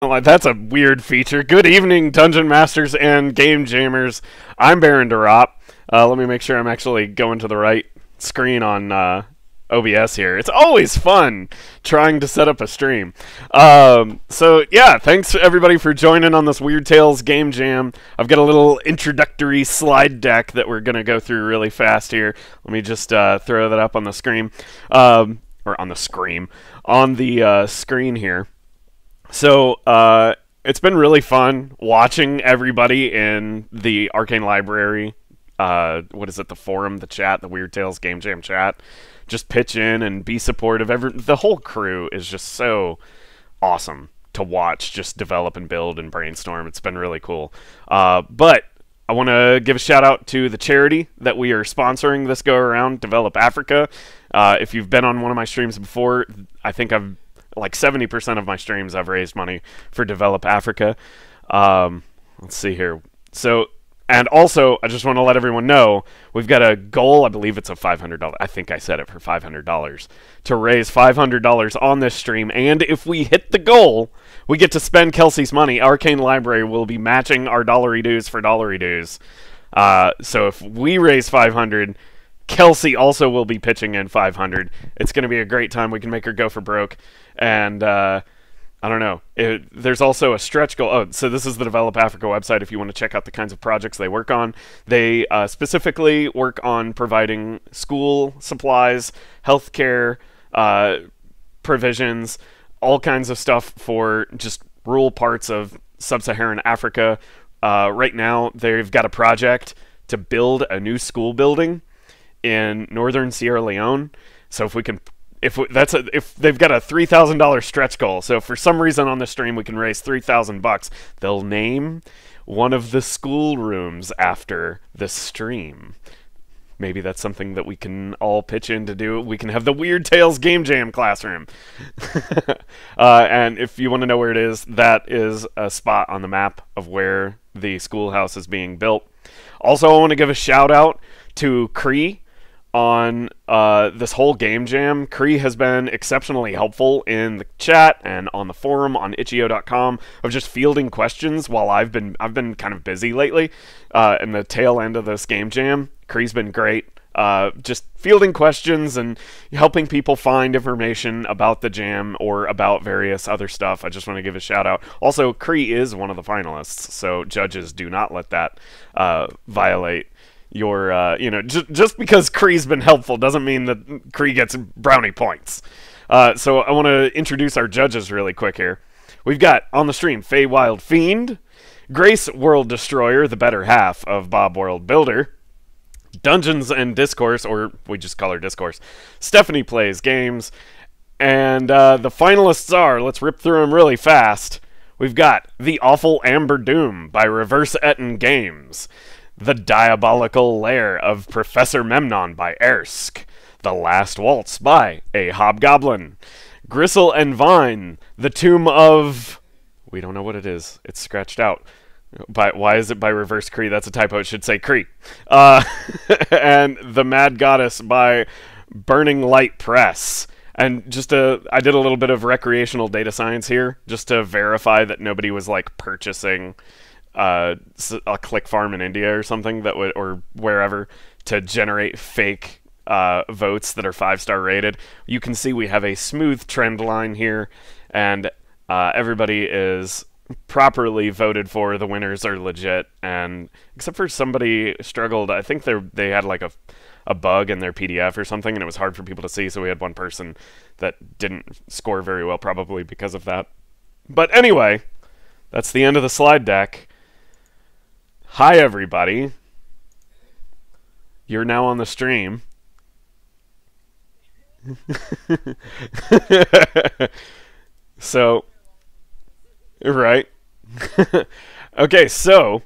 Like, that's a weird feature. Good evening, Dungeon Masters and Game Jammers. I'm Baron Durop. Let me make sure I'm actually going to the right screen on OBS here. It's always fun trying to set up a stream. So yeah, thanks everybody for joining on this Weird Tales Game Jam. I've got a little introductory slide deck that we're going to go through really fast here. Let me just throw that up on the screen. Or on the screen. On the screen here. So, it's been really fun watching everybody in the Arcane Library, what is it, the forum, the chat, the Weird Tales Game Jam chat, just pitch in and be supportive. The whole crew is just so awesome to watch, just develop and build and brainstorm. It's been really cool. But I want to give a shout out to the charity that we are sponsoring this go around, Develop Africa. If you've been on one of my streams before, I think I've like 70% of my streams I've raised money for Develop Africa. Let's see here. So, and also, I just want to let everyone know, we've got a goal, I believe it's a $500, I think I said it for $500, to raise $500 on this stream, and if we hit the goal, we get to spend Kelsey's money. Arcane Library will be matching our dollary dues for dollary dues. So if we raise 500, Kelsey also will be pitching in 500. It's going to be a great time. We can make her go for broke. And I don't know. There's also a stretch goal. Oh, so this is the Develop Africa website if you want to check out the kinds of projects they work on. They specifically work on providing school supplies, healthcare provisions, all kinds of stuff for just rural parts of sub-Saharan Africa. Right now, they've got a project to build a new school building in northern Sierra Leone. So if we can, if they've got a $3,000 stretch goal, so if for some reason on the stream we can raise $3,000, they'll name one of the school rooms after the stream. Maybe that's something that we can all pitch in to do. We can have the Weird Tales Game Jam classroom. And if you want to know where it is, that is a spot on the map of where the schoolhouse is being built. Also, I want to give a shout out to Cree on this whole game jam. Cree has been exceptionally helpful in the chat and on the forum on itch.io.com of just fielding questions while I've been kind of busy lately in the tail end of this game jam. Cree's been great. Just fielding questions and helping people find information about the jam or about various other stuff. I just want to give a shout out. Also, Cree is one of the finalists, so judges, do not let that violate your, just because Cree's been helpful doesn't mean that Cree gets brownie points. So I want to introduce our judges really quick here. We've got on the stream Feywild Fiend, Grace World Destroyer, the better half of Bob World Builder, Dungeons and Discourse, or we just call her Discourse, Stephanie Plays Games, and the finalists are, let's rip through them really fast. We've got The Awful Amber Doom by Reverse Etten Games, The Diabolical Lair of Professor Memnon by Ersk, The Last Waltz by A Hobgoblin, Gristle and Vine, The Tomb of... we don't know what it is. It's scratched out. Why is it by Reverse Cree? That's a typo. It should say Cree. And The Mad Goddess by Burning Light Press. And just I did a little bit of recreational data science here just to verify that nobody was like purchasing a click farm in India or something that would, or wherever, to generate fake votes that are 5-star rated. You can see we have a smooth trend line here, and everybody is properly voted for. The winners are legit, and except for somebody struggled. I think they had like a bug in their PDF or something, and it was hard for people to see, so we had one person that didn't score very well, probably because of that. But anyway, that's the end of the slide deck. Hi, everybody. You're now on the stream. So, right. Okay, so,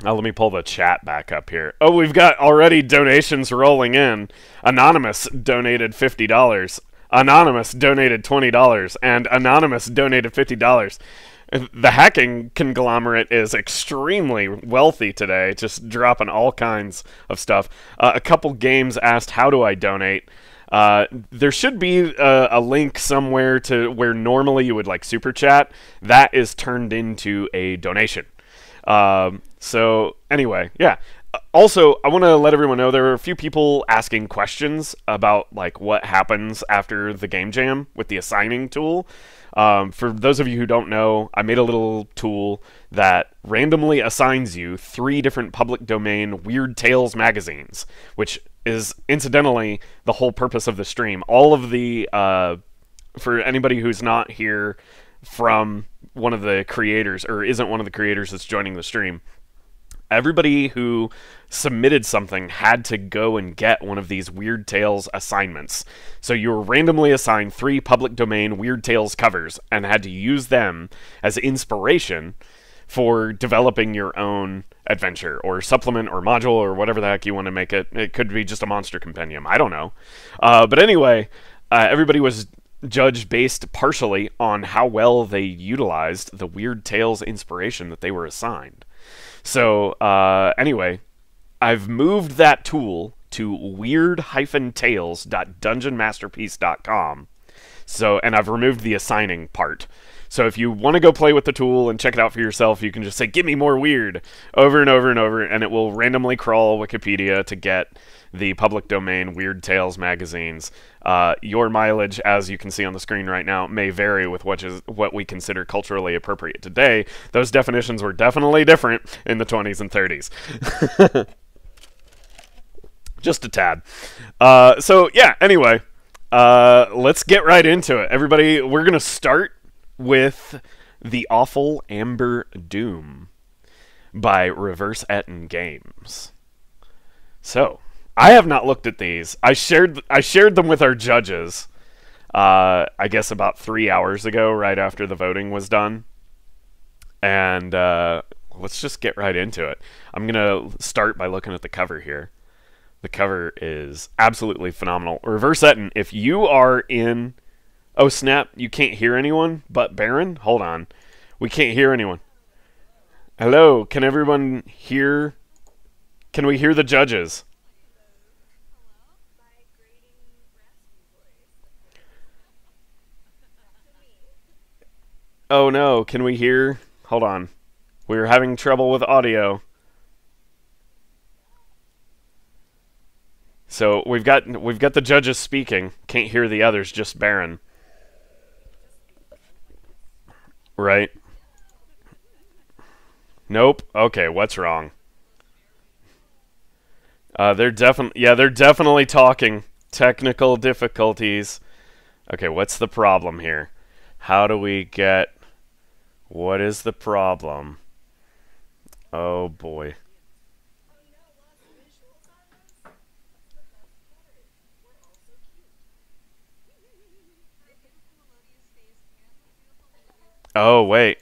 now let me pull the chat back up here. Oh, we've got already donations rolling in. Anonymous donated $50. Anonymous donated $20. And Anonymous donated $50. The hacking conglomerate is extremely wealthy today, just dropping all kinds of stuff. A couple games asked, how do I donate? There should be a link somewhere to where normally you would like super chat. That is turned into a donation. So anyway, yeah. Also, I want to let everyone know there were a few people asking questions about like what happens after the game jam with the assigning tool. For those of you who don't know, I made a little tool that randomly assigns you 3 different public domain Weird Tales magazines, which is incidentally the whole purpose of the stream. All of the, for anybody who's not here from one of the creators, or isn't one of the creators that's joining the stream, everybody who submitted something had to go and get one of these Weird Tales assignments. So you were randomly assigned 3 public domain Weird Tales covers and had to use them as inspiration for developing your own adventure or supplement or module or whatever the heck you want to make it. It could be just a monster compendium. I don't know. But anyway, everybody was judged based partially on how well they utilized the Weird Tales inspiration that they were assigned. So, anyway, I've moved that tool to weird-tales.dungeonmasterpiece.com. So, and I've removed the assigning part. So if you want to go play with the tool and check it out for yourself, you can just say, "Give me more weird," over and over and over, and it will randomly crawl Wikipedia to get the public domain Weird Tales magazines. Your mileage, as you can see on the screen right now, may vary with what we consider culturally appropriate today. Those definitions were definitely different in the 20s and 30s. Just a tad. So, yeah, anyway, let's get right into it. Everybody, we're going to start with The Awful Amber Doom by Reverse Etten Games. So, I have not looked at these. I shared them with our judges, I guess about 3 hours ago, right after the voting was done. And let's just get right into it. I'm going to start by looking at the cover here. The cover is absolutely phenomenal. Reverse Etten, if you are in... Oh, snap, you can't hear anyone but Baron? Hold on. We can't hear anyone. Hello, can everyone hear... Can we hear the judges? Oh no, can we hear? Hold on. We're having trouble with audio. So we've got the judges speaking. Can't hear the others, just Baron. Right. Nope. Okay, what's wrong? They're definitely talking. Technical difficulties. Okay, what's the problem here? How do we get... What is the problem? Oh boy. Oh, wait.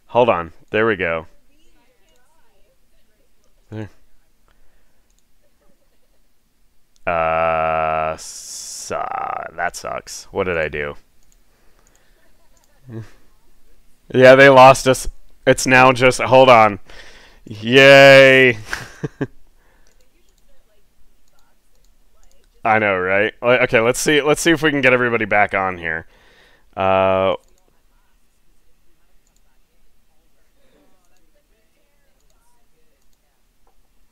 Hold on. There we go. There. That sucks. What did I do? Yeah, they lost us. It's now just... Hold on. Yay! I know, right? Okay, let's see if we can get everybody back on here.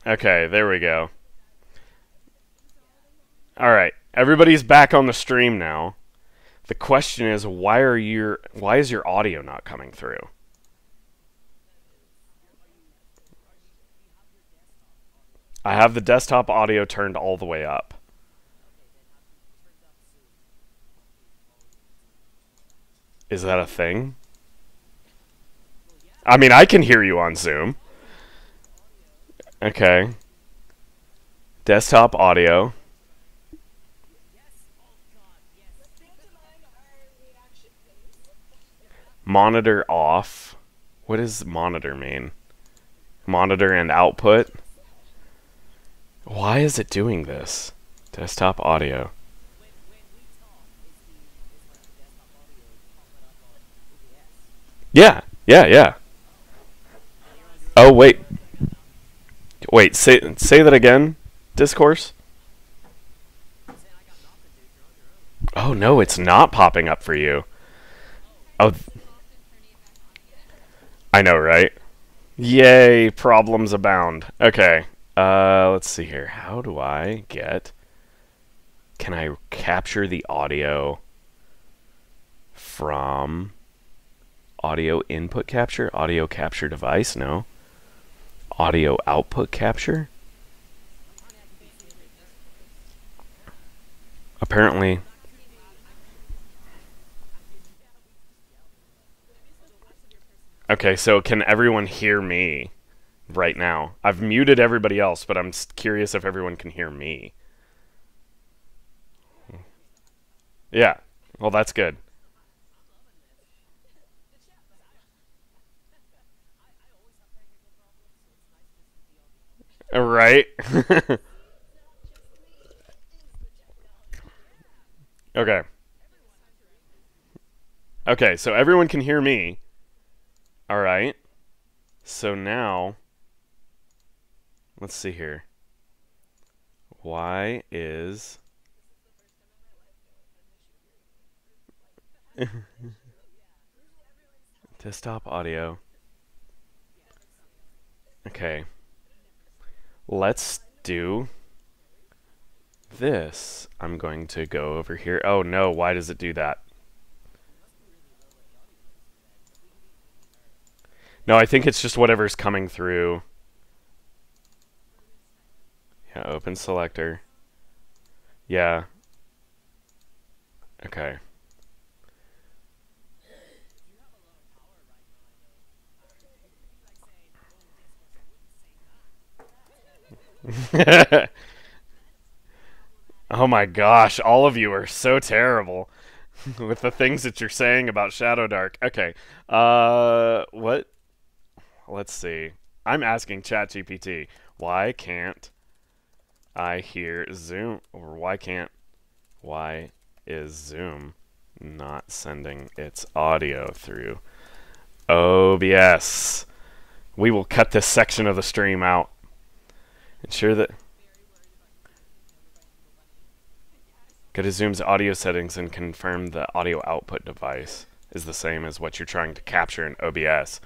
Okay, there we go. Alright, everybody's back on the stream now. The question is, why is your audio not coming through? I have the desktop audio turned all the way up. Is that a thing? I mean, I can hear you on Zoom. Okay. Desktop audio. Monitor off. What does monitor mean? Monitor and output? Why is it doing this? Desktop audio. Yeah. Oh, wait. Wait, say that again, Discourse? Oh, no, it's not popping up for you. Oh, I know, right? Yay, problems abound. Okay, let's see here. How do I get... Can I capture the audio from audio input capture? Audio capture device? No. Audio output capture? Apparently. Okay, so can everyone hear me right now? I've muted everybody else, but I'm curious if everyone can hear me. Yeah, well, that's good. Right? Okay. Okay, so everyone can hear me. Alright. So now, let's see here. Why is... Desktop audio. Okay. Let's do this. I'm going to go over here. Oh no, why does it do that? No, I think it's just whatever's coming through. Yeah, open selector. Yeah. Okay. Oh my gosh, all of you are so terrible with the things that you're saying about Shadowdark. Okay. What? Let's see. I'm asking ChatGPT, why can't I hear Zoom, or why is Zoom not sending its audio through OBS? We will cut this section of the stream out. Ensure that... Go to Zoom's audio settings and confirm the audio output device is the same as what you're trying to capture in OBS.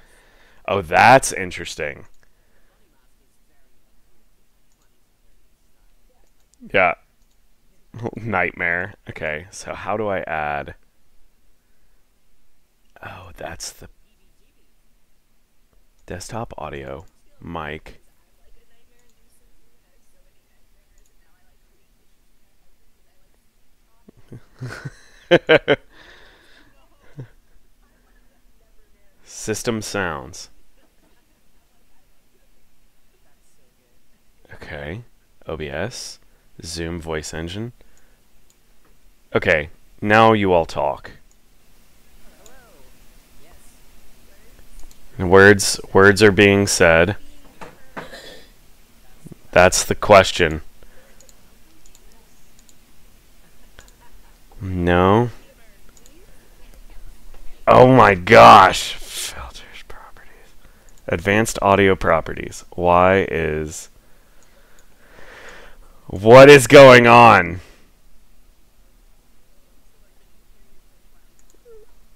Oh, that's interesting. Yeah. Nightmare. Okay, so how do I add... Oh, that's the... Desktop audio, mic. System sounds. Okay. OBS. Zoom voice engine. Okay. Now you all talk. Words are being said. That's the question. No. Oh my gosh. Filters, properties. Advanced audio properties. Why is... What is going on?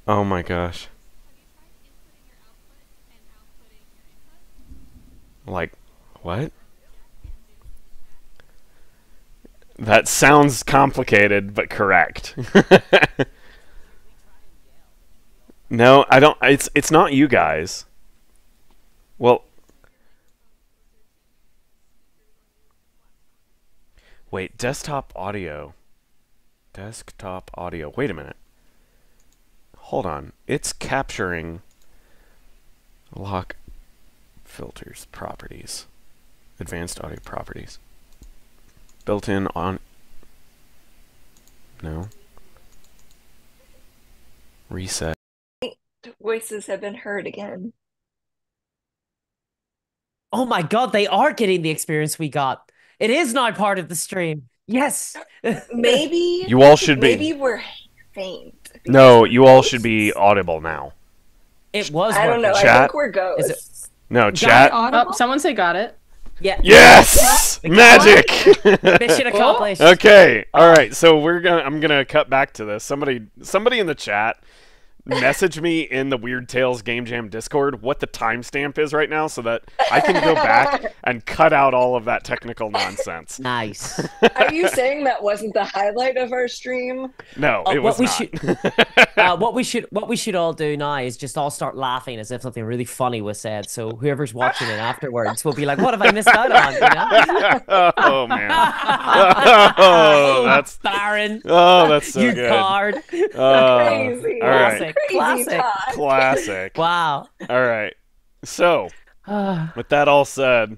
Oh my gosh. Like, what? That sounds complicated, but correct. No, I don't. It's not you guys. Well, wait. Desktop audio. Desktop audio. Wait a minute. Hold on. It's capturing lock filters properties. Advanced audio properties. Built in on... No. Reset. Voices have been heard again. Oh my god, they are getting the experience we got. It is not part of the stream. Yes. Maybe You all should be... Maybe we're faint. No, you all should be audible now. It was I don't know. Chat? I think we're ghosts. No, chat. Oh, someone say got it. Yeah. Yes! Magic! Mission accomplished. Okay. All right. So I'm gonna cut back to this. Somebody in the chat message me in the Weird Tales Game Jam Discord what the timestamp is right now so that I can go back and cut out all of that technical nonsense. Nice. Are you saying that wasn't the highlight of our stream? No, it was not. What we should all do now is just all start laughing as if something really funny was said. So whoever's watching it afterwards will be like, "What have I missed out on?" You know? Oh man. Oh, that's Baron. Oh, that's so You good. card. Crazy. All right. Crazy talk. Classic. Wow. All right. So, with that all said,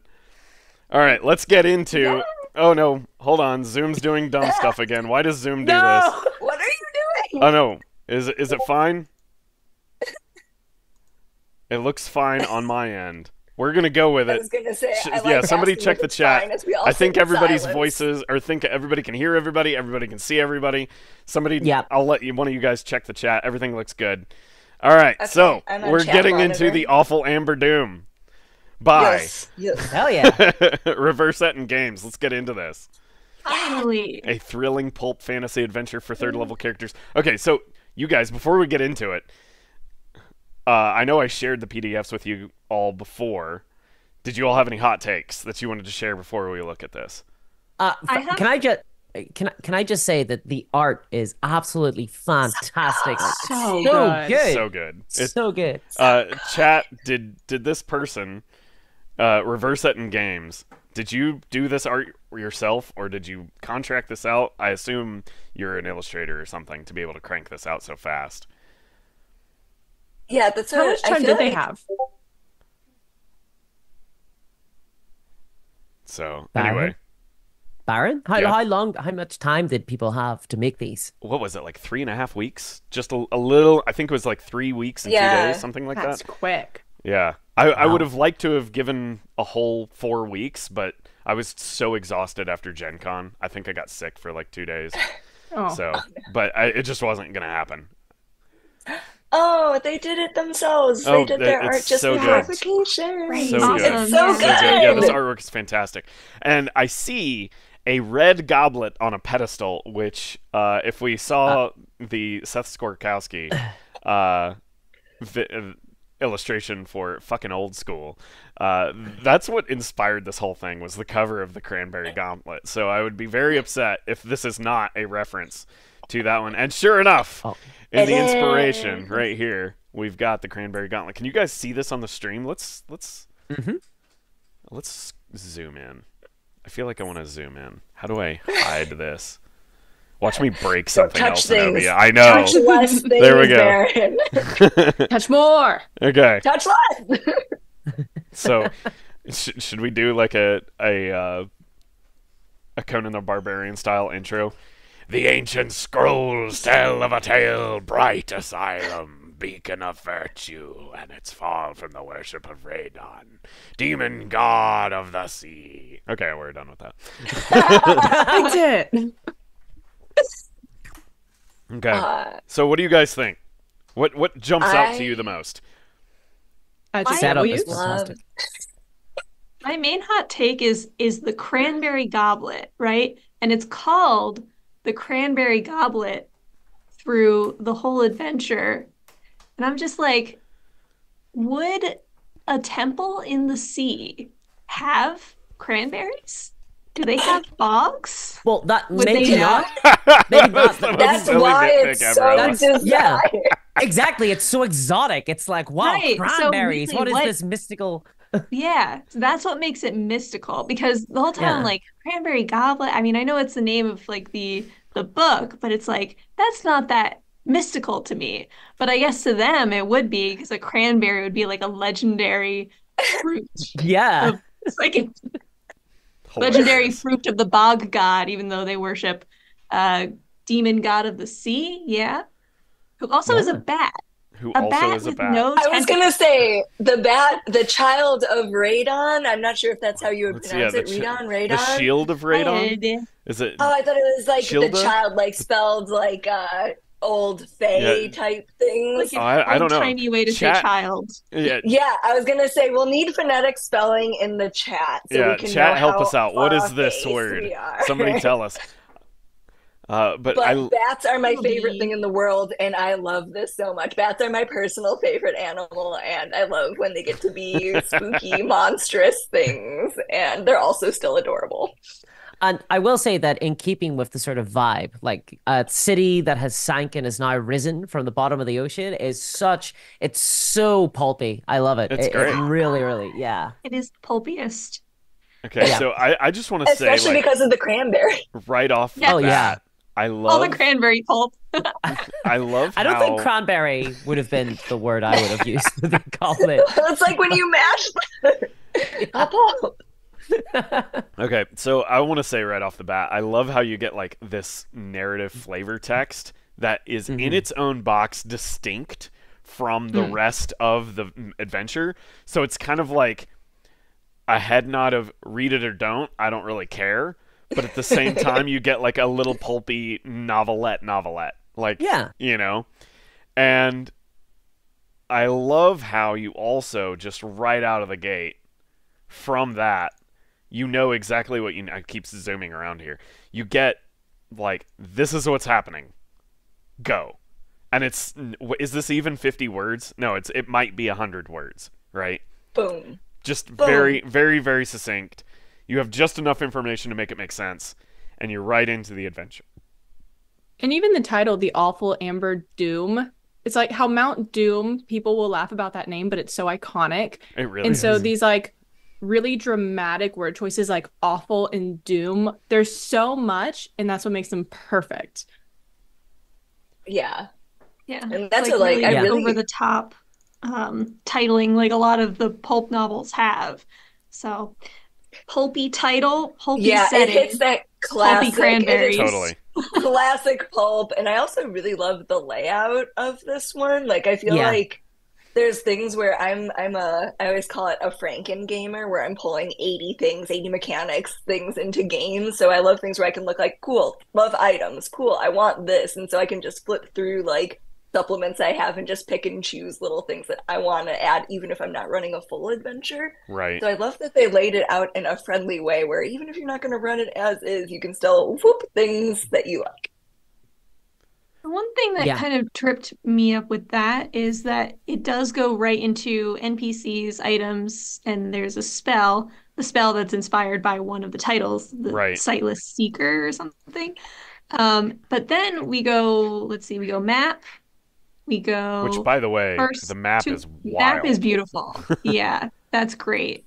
all right, let's get into. Oh no, hold on. Zoom's doing dumb stuff again. Why does Zoom do this? What are you doing? Oh no, is it fine? It looks fine on my end. We're gonna go with I it. was gonna say, I like Yeah, somebody asking check if the it's chat. fine as we all I sit think in everybody's silence. voices, or think everybody can hear everybody. Everybody can see everybody. Somebody, Yep. I'll let one of you guys check the chat. Everything looks good. All right, Okay, so I'm on we're chat getting into monitor. the awful Amber Doom. Bye. Yes. Hell yeah. Reverse Set in Games. Let's get into this. Finally. A thrilling pulp fantasy adventure for third level characters. Okay, so you guys, before we get into it, I know I shared the PDFs with you all before. Did you all have any hot takes that you wanted to share before we look at this? Can I just say that the art is absolutely fantastic. So good. So good. So good. Chat, did this person, Reverse Set in Games, did you do this art yourself, or did you contract this out? I assume you're an illustrator or something to be able to crank this out so fast. Yeah, that's what How much I time feel did they like- have? So, Baron? anyway, Baron? Yeah. How much time did people have to make these? what was it, like 3.5 weeks? Just a little, I think it was like 3 weeks and 2 Yeah. days, something like That's that. quick. Yeah. I Wow. would have liked to have given a whole 4 weeks, but I was so exhausted after Gen Con. I think I got sick for like 2 days. Oh. So, but it just wasn't going to happen. Oh, they did it themselves. Oh, They did their it's art just so for good. clarification. Great. So Awesome. good. It's so So good. Yeah, this artwork is fantastic. And I see a red goblet on a pedestal, which, if we saw the Seth Skorkowski illustration for fucking Old School, that's what inspired this whole thing, was the cover of the Cranberry Gauntlet. So I would be very upset if this is not a reference to that one. And sure enough, in It the inspiration is. right here, we've got the Cranberry Gauntlet. Can you guys see this on the stream? Let's zoom in. I feel like I want to zoom in. How do I hide this? Watch me break something touch else, things. Zenobia. I know. Touch less things, There we go. Baron. Touch more. Okay, Touch less. so should we do like a Conan the Barbarian style intro? The ancient scrolls tell of a tale, bright asylum, beacon of virtue, and its fall from the worship of Radon, demon god of the sea. Okay, we're done with that. That's it. Okay, so what do you guys think? What jumps out to you the most? Just Setup you. is Love. fantastic. My main hot take is the cranberry goblet, right? And it's called the cranberry goblet through the whole adventure. And I'm just like, would a temple in the sea have cranberries? Do they have bogs? Well, that Would maybe they not. not? Maybe That's not. the Maybe- most That's why nitpick it's ever. so That's- yeah. desired. Exactly. It's so exotic. It's like, wow, Right, so cranberries. really, What is what- this mystical? Yeah, so that's what makes it mystical, because the whole time I'm Yeah. like, cranberry goblet. I mean, I know it's the name of like the book, but it's like that's not that mystical to me. But I guess to them it would be, because a cranberry would be like a legendary fruit. Yeah. It's like a legendary Hilarious. fruit of the bog god, even though they worship demon god of the sea. Yeah, who also is a Yeah. bat. Who A also bat is a with bat. no I was gonna say the child of Radon. I'm not sure if that's how you would Let's- pronounce yeah, it. the Radon. The Shield of Radon? Is it? Oh, I thought it was like Shilda? the child, like spelled like old fae Yeah. type things. Like an I don't know. old-timey way to Chat- say child. Yeah, Yeah, I was gonna say we'll need phonetic spelling in the chat so yeah. we can know Chat, help how us out. What far is off this base word? we are. Somebody tell us. But But bats are my favorite Bumblebee. thing in the world, and I love this so much. Bats are my personal favorite animal, and I love when they get to be spooky, monstrous things, and they're also still adorable. And I will say that in keeping with the sort of vibe, like a city that has sank and is now risen from the bottom of the ocean it's so pulpy. I love it. It's It great. really, really, yeah. It is the pulpiest. okay, Yeah. so I just want to say, Especially like, because of the cranberry. right off the Yeah. Oh, yeah. bat, I All the love, cranberry pulp. I love I don't think how- cranberry would have been the word I would have used for the goblet. It's like when you mash the pulp. Okay, so I want to say right off the bat, I love how you get like this narrative flavor text that is in its own box, distinct from the rest of the adventure. So it's kind of like a head nod of read it or don't. I don't really care. But at the same time, you get like a little pulpy novelette. Like, Yeah. you know? And I love how you also just right out of the gate from that, you know exactly what I keep zooming around here. You get like, this is what's happening. Go. And is this even 50 words? No, it might be 100 words, right? Boom. Just Boom. very, very, very succinct. You have just enough information to make it make sense, and you're right into the adventure. And even the title, The Awful Amber Doom, it's like how Mount Doom, people will laugh about that name, but it's so iconic. It really And is. so these like really dramatic word choices like awful and doom, there's so much, and that's what makes them perfect. Yeah. Yeah. And that's what, like, really I really- over the top titling like a lot of the pulp novels have. So pulpy title, pulpy Yeah, it setting, hits that classic. cranberries. It hits Totally. classic pulp, and I also really love the layout of this one. Like, I feel Yeah. like there's things where I always call it a Franken gamer, where I'm pulling 80 things, 80 mechanics things into games. So I love things where I can look like, cool, love items, cool, I want this, and so I can just flip through like supplements I have and just pick and choose little things that I want to add, even if I'm not running a full adventure. Right. So I love that they laid it out in a friendly way where even if you're not going to run it as is, you can still whoop things that you like. The one thing that Yeah. kind of tripped me up with that is that it does go right into NPCs, items, and there's a spell, the spell that's inspired by one of the titles, the Right. Sightless Seeker or something. But then we go map, we go Which, by the way, first the map to- is wild. Map is beautiful. Yeah, that's great.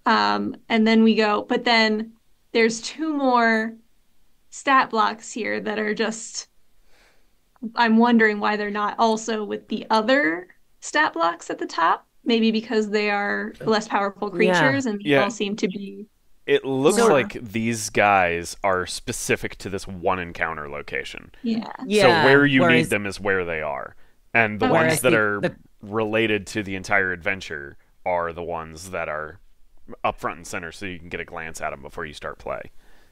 And then we go, but then there's two more stat blocks here that are just, I'm wondering why they're not also with the other stat blocks at the top. Maybe because they are less powerful creatures and they Yeah. all seem to be. It looks So- like these guys are specific to this one encounter location. Yeah. Yeah. So where you need whereas- them is where they are. And the Whereas ones that the- are the- related to the entire adventure are the ones that are up front and center so you can get a glance at them before you start play.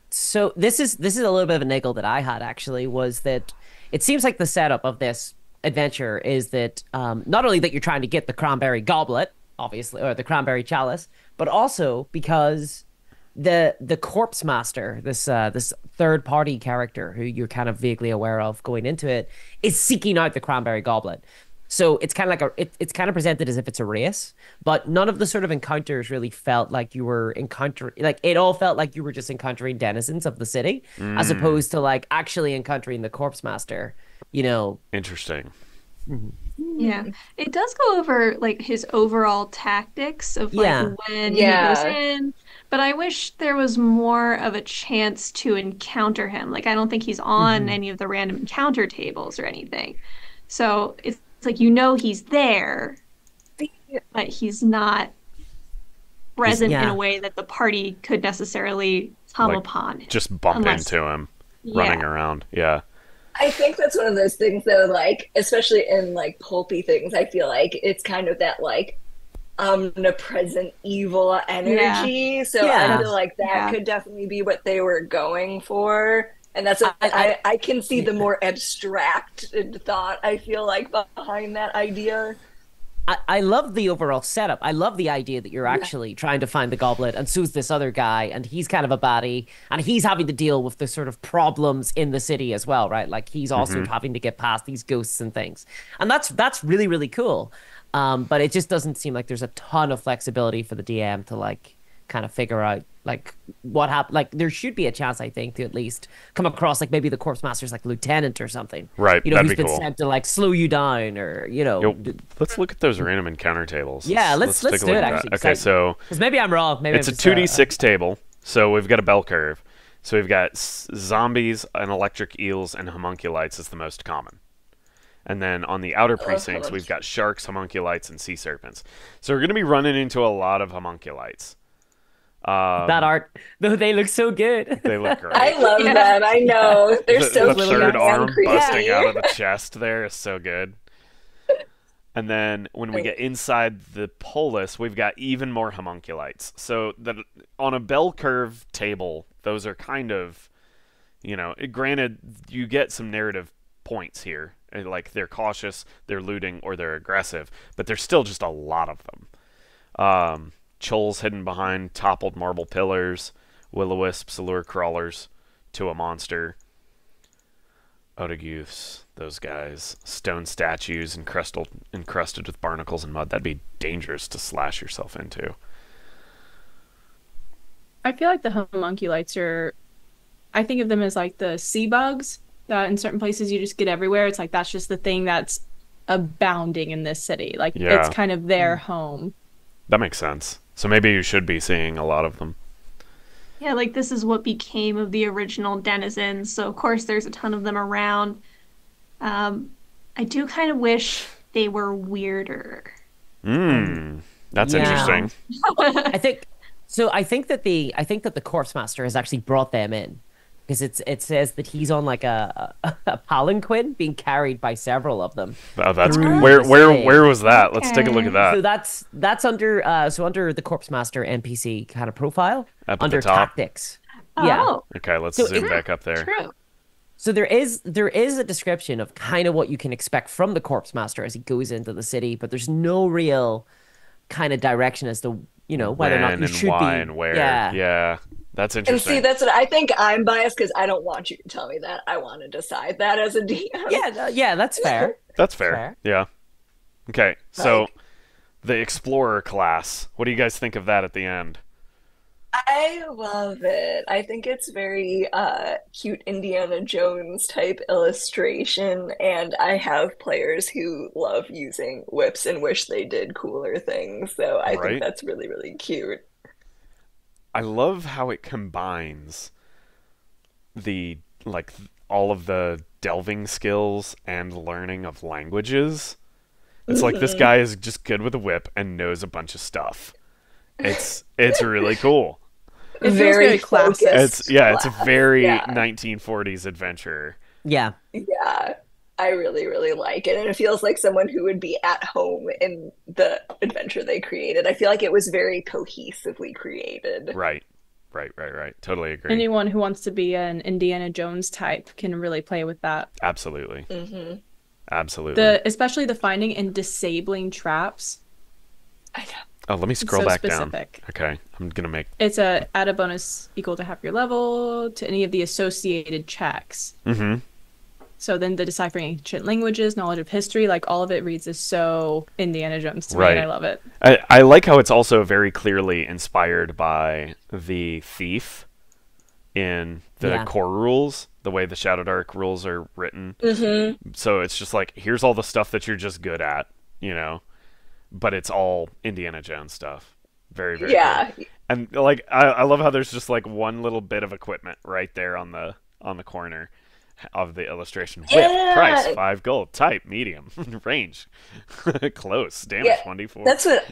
So this is a little bit of a niggle that I had actually, was that it seems like the setup of this adventure is that not only that you're trying to get the cranberry goblet, obviously, or the cranberry chalice, but also because the corpse master, this third party character who you're kind of vaguely aware of going into it, is seeking out the cranberry goblet. So it's kind of like it's kind of presented as if it's a race, but none of the sort of encounters really felt like you were encountering, like it all felt like you were just encountering denizens of the city, as opposed to like actually encountering the corpse master, you know. Interesting. Yeah. It does go over like his overall tactics of like Yeah. when Yeah. he goes in, but I wish there was more of a chance to encounter him. Like I don't think he's on any of the random encounter tables or anything. So it's like he's there, but he's not present in Yeah. a way that the party could necessarily come Like, upon him. Just bump Unless- into him running Yeah. around. Yeah. I think that's one of those things though, like, especially in like pulpy things, I feel like it's kind of that like omnipresent evil energy. So Yeah. I feel like that Yeah. could definitely be what they were going for. And that's I I can see the more abstracted thought, I feel like, behind that idea. I love the overall setup. I love the idea that you're Yeah. actually trying to find the goblet, and so's this other guy, and he's kind of a baddie, and he's having to deal with the sort of problems in the city as well, right? Like he's also having to get past these ghosts and things, and that's really really cool. But it just doesn't seem like there's a ton of flexibility for the DM to like kind of figure out like what happened. Like there should be a chance, I think, to at least come across like maybe the corpse master's like lieutenant or something, Right, You know, that'd who's be been cool. sent to like slow you down, or you know. Yo, let's look at those random encounter tables. Yeah, let's take a do look it at actually. that. Okay, so Because maybe I'm wrong. Maybe it's a I'm just, 2d6 table. So we've got a bell curve. So we've got zombies and electric eels and homunculites is the most common. And then on the outer precincts, we've got sharks, homunculites, and sea serpents. So we're going to be running into a lot of homunculites. that art. Though they look so good. They look great. I love Yeah. them. I know. They're so the cute third and arm creepy. busting out of the chest there is so good. And then when we get inside the polis, we've got even more homunculites. So that on a bell curve table, those are kind of, you know, granted, you get some narrative points here. Like they're cautious, they're looting, or they're aggressive, but there's still just a lot of them. Choles hidden behind toppled marble pillars, will-o-wisps, allure crawlers to a monster. Otagoofs, those guys. Stone statues encrusted with barnacles and mud. That'd be dangerous to slash yourself into. I feel like the homunculites are, I think of them as like the sea bugs that in certain places you just get everywhere. It's like that's just the thing that's abounding in this city. Like Yeah. it's kind of their home. That makes sense. So maybe you should be seeing a lot of them. Yeah, like this is what became of the original denizens. So of course there's a ton of them around. I do kind of wish they were weirder. That's Yeah. interesting. I think so. I think that the corpse master has actually brought them in because it says that he's on like a palanquin being carried by several of them. Oh, that's Through cool. Where the where city. where was that? Let's take a look at Okay. that. So that's under the corpse master NPC kind of profile Up at the under top? tactics. Yeah. Oh, Okay, let's So zoom it- back up there. true. So there is a description of kind of what you can expect from the corpse master as he goes into the city, but there's no real kind of direction as to whether or not When you and should why be. and where. Yeah. Yeah, that's And interesting. see, that's what I think. I'm biased because I don't want you to tell me that. I want to decide that as a DM. Yeah, that's fair. That's fair. Fair. Yeah. Okay, so Like- the explorer class. What do you guys think of that at the end? I love it. I think it's very cute Indiana Jones type illustration, and I have players who love using whips and wish they did cooler things. So I Right. think that's really, really cute. I love how it combines the all of the delving skills and learning of languages. It's like this guy is just good with a whip and knows a bunch of stuff. It's really cool. It feels very classic. focused It's a class. very Yeah. 1940s adventure. Yeah. Yeah, I really, really like it. And it feels like someone who would be at home in the adventure they created. I feel like it was very cohesively created. Right. Totally agree. Anyone who wants to be an Indiana Jones type can really play with that. Absolutely. Hmm. Absolutely. Especially the finding and disabling traps. I know. Oh, let me scroll so back specific. down. Okay, I'm gonna make. It's add a bonus equal to half your level to any of the associated checks. Mm-hmm. So then the deciphering ancient languages, knowledge of history, like all of it reads is so Indiana Jones to me, Right. and I love it. I like how it's also very clearly inspired by the thief in the Yeah. core rules, the way the Shadowdark rules are written. Mm-hmm. So it's just like, here's all the stuff that you're just good at, but it's all Indiana Jones stuff. Very, very Yeah. cool. And like, I love how there's just like one little bit of equipment right there on the corner of the illustration. Whip, Yeah. price, 5 gold, type, medium, range, close, damage, Yeah, 1d4. That's what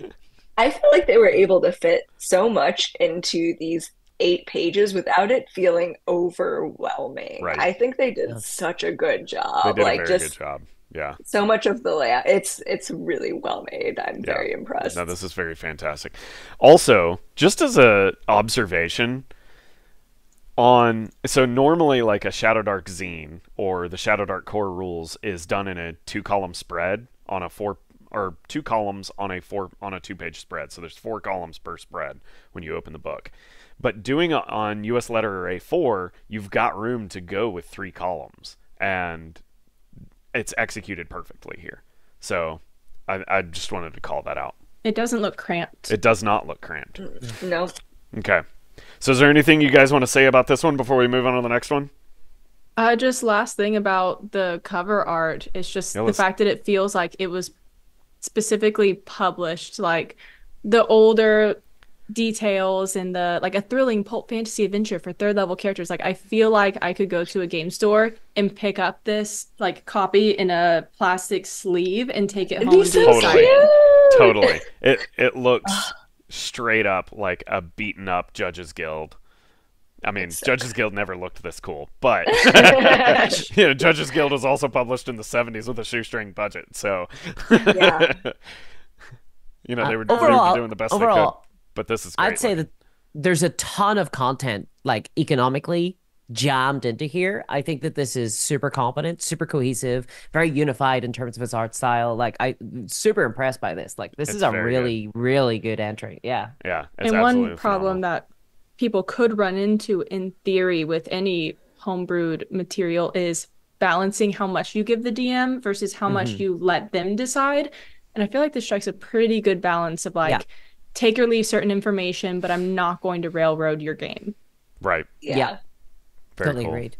I feel like they were able to fit so much into these 8 pages without it feeling overwhelming. Right. I think they did Yeah. such a good They job. did a Like very just good job. Yeah. so much of the layout. It's really well made. I'm Yeah. very impressed. No, this is very fantastic. Also, just as a observation, So normally like a Shadowdark zine or the Shadowdark core rules is done in a 2-column spread on a 2 columns on a 2-page spread. So there's 4 columns per spread when you open the book. But doing it on US letter or A4, you've got room to go with 3 columns, and it's executed perfectly here. So I just wanted to call that out. It doesn't look cramped. It does not look cramped. No. Okay. So is there anything you guys want to say about this one before we move on to the next one? Just last thing about the cover art is just the fact that it feels like it was specifically published, like the older details and the like a thrilling pulp fantasy adventure for 3rd level characters. Like I feel like I could go to a game store and pick up this like copy in a plastic sleeve and take it home and be excited. Totally. It looks straight up like a beaten up Judges Guild. I mean, Judges Guild never looked this cool, but Judges Guild was also published in the 70s with a shoestring budget, so Yeah. they were doing the best they could. But this is great. I'd say that there's a ton of content, like economically jammed into here. I think that this is super competent, super cohesive, very unified in terms of its art style. Like I'm super impressed by this. Like this is a really, really good entry. Yeah. Yeah. It's and absolutely one problem phenomenal. that people could run into in theory with any homebrewed material is balancing how much you give the DM versus how much you let them decide. And I feel like this strikes a pretty good balance of like, take or leave certain information, but I'm not going to railroad your game. Right. Yeah. Very Totally cool. agreed.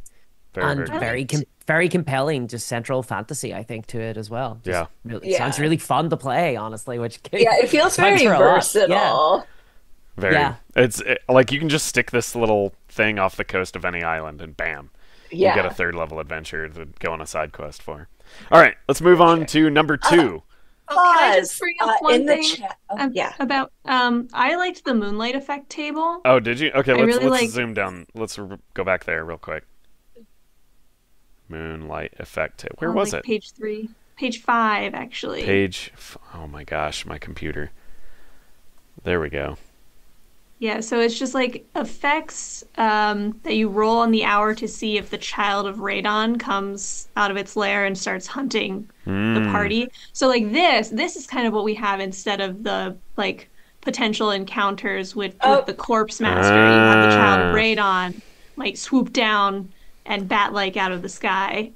Very, And very very compelling, just central fantasy, I think, to it as well. Just really, Yeah. sounds really fun to play, honestly. Which Yeah, it feels very versatile. Very. It's like you can just stick this little thing off the coast of any island, and bam, you get a 3rd level adventure to go on a side quest for. All right, let's move on to number 2. Oh, can I just bring up one in the thing chat? about I liked the moonlight effect table. Oh, did you? Okay, let's really zoom down. Let's go back there real quick. Moonlight effect table. Where was it? Page 3. Page 5, actually. Oh my gosh, my computer. There we go. Yeah, so it's just like effects that you roll on the hour to see if the child of Radon comes out of its lair and starts hunting the party. So like this is kind of what we have instead of the like potential encounters with the corpse master. You have the child of Radon might swoop down and bat-like out of the sky,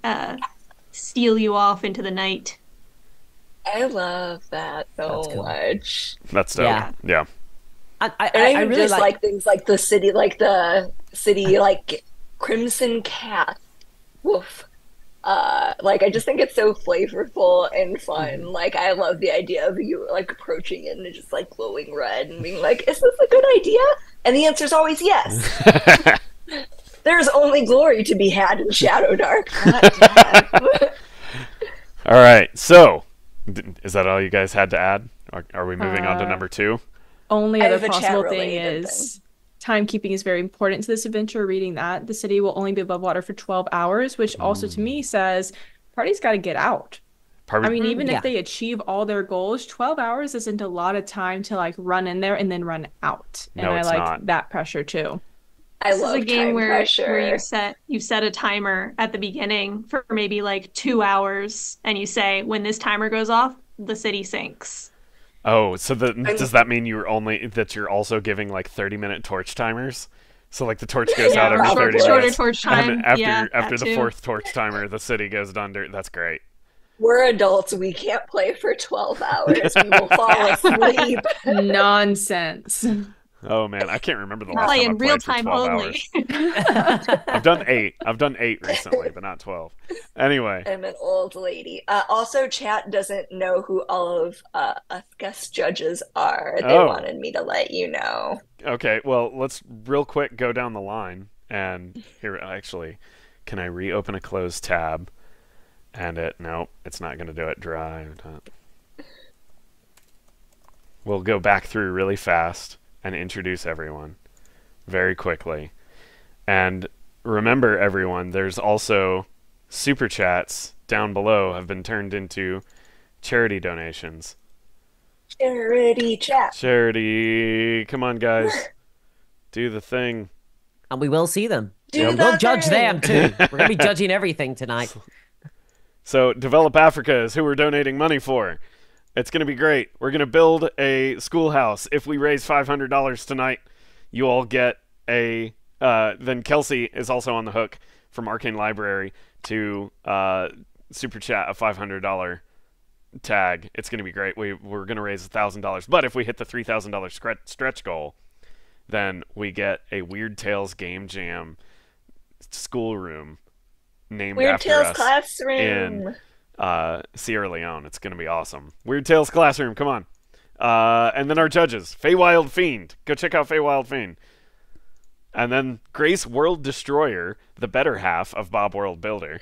steal you off into the night. I love that so much. That's dope. Yeah. I really just like things like the city like Crimson Cat. Woof. Like I just think it's so flavorful and fun. Like I love the idea of you like approaching it and just like glowing red and being like, "Is this a good idea?" And the answer is always yes. There's only glory to be had in Shadowdark. All right, so is that all you guys had to add? Are we moving on to number 2? Only I other have a possible thing chat-related is timekeeping is very important to this adventure. Reading that, the city will only be above water for 12 hours, which also to me says party's got to get out. I mean, even if they achieve all their goals, 12 hours isn't a lot of time to like run in there and then run out. And I like that pressure too. This is a game where you set a timer at the beginning for maybe like 2 hours, and you say when this timer goes off, the city sinks. Oh, so does that mean you're also giving like 30-minute torch timers? So like the torch goes out every 30 minutes. Shorter torch time. And after the 4th torch timer, the city goes under. That's great. We're adults. We can't play for 12 hours. We will fall asleep. Nonsense. Oh man, I can't remember the last time I in played real for time 12 only. hours. I've done 8. I've done 8 recently, but not 12. Anyway. I'm an old lady. Also, chat doesn't know who all of us guest judges are. They wanted me to let you know. Okay, well, let's real quick go down the line. And here, actually, can I reopen a closed tab? And no, it's not going to do it. Dry. We'll go back through really fast and introduce everyone very quickly. And remember, everyone, there's also super chats down below have been turned into charity donations. Charity chat. Charity. Come on, guys. Do the thing. and we will see them. Do And we'll that judge them thing. too. We're gonna be judging everything tonight. So Develop Africa is who we're donating money for. It's going to be great. We're going to build a schoolhouse. If we raise $500 tonight, you all get a... then Kelsey is also on the hook from Arcane Library to super chat a $500 tag. It's going to be great. We're going to raise $1,000. But if we hit the $3,000 stretch goal, then we get a Weird Tales Game Jam schoolroom named Weird after Tales us Classroom. in Sierra Leone. It's going to be awesome. Weird Tales Classroom, come on. And then our judges, Feywild Fiend. Go check out Feywild Fiend. And then Grace World Destroyer, the better half of Bob World Builder.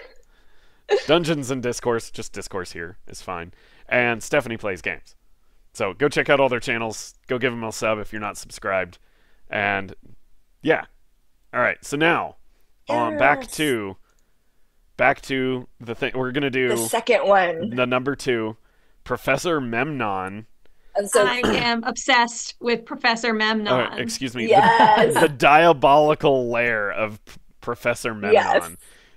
Dungeons and Discourse, just Discourse here is fine. And Stephanie Plays Games. So go check out all their channels. Go give them a sub if you're not subscribed. And yeah. All right, so now back to the thing. We're going to do The second one. the number 2, Professor Memnon. And so I am obsessed with Professor Memnon. Excuse me. Yes. The diabolical lair of Professor Memnon Yes.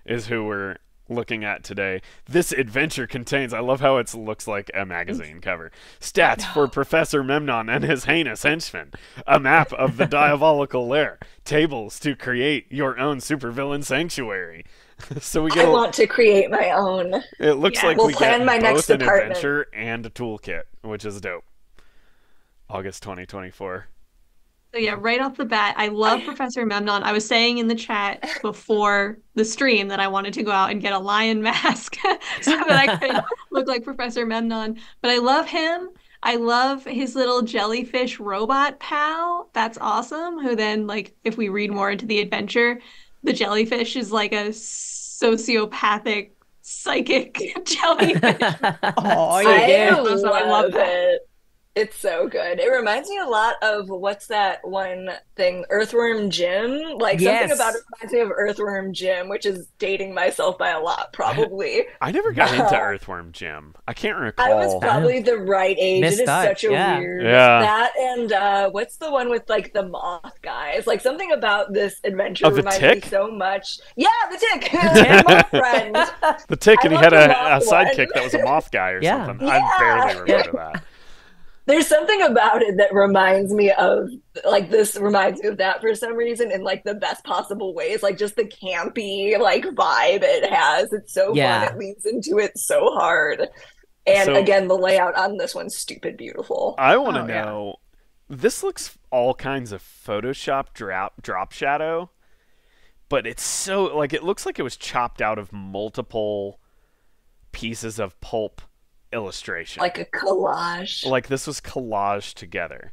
is who we're looking at today. This adventure contains, I love how it looks like a magazine cover, stats for Professor Memnon and his heinous henchmen, a map of the diabolical lair, tables to create your own supervillain sanctuary. So we get I want to create my own. it looks Yeah. like We'll we plan get my both next an apartment. adventure and a toolkit, which is dope. August 2024. So yeah, right off the bat, I love Professor Memnon. I was saying in the chat before the stream that I wanted to go out and get a lion mask so that I could look like Professor Memnon. But I love him. I love his little jellyfish robot pal. That's awesome. Who then, like, if we read more into the adventure, the jellyfish is like a sociopathic psychic jellyfish. Oh, I So I love that. it. It's so good. It reminds me a lot of what's that one thing, Earthworm Jim? Like Yes. something about it reminds me of Earthworm Jim, which is dating myself by a lot, probably. I never got into Earthworm Jim. I can't recall. I was probably the right age. Missed It is out, such a yeah. weird Yeah. that and what's the one with like the moth guys? Like something about this adventure Oh, the reminds Tick? me so much. Yeah, the tick. The moth friend. The Tick, I and he love had the a moth sidekick one. that was a moth guy or Yeah. something. Yeah. I barely remember that. There's something about it that reminds me of like this reminds me of that for some reason in like the best possible ways. Like just the campy like vibe it has. It's so Yeah. fun. It leans into it so hard. And So- again, the layout on this one's stupid beautiful. I want to Oh, yeah. know. This looks all kinds of Photoshop drop shadow, but it's so like it looks like it was chopped out of multiple pieces of pulp illustration. Like a collage. Like this was collaged together.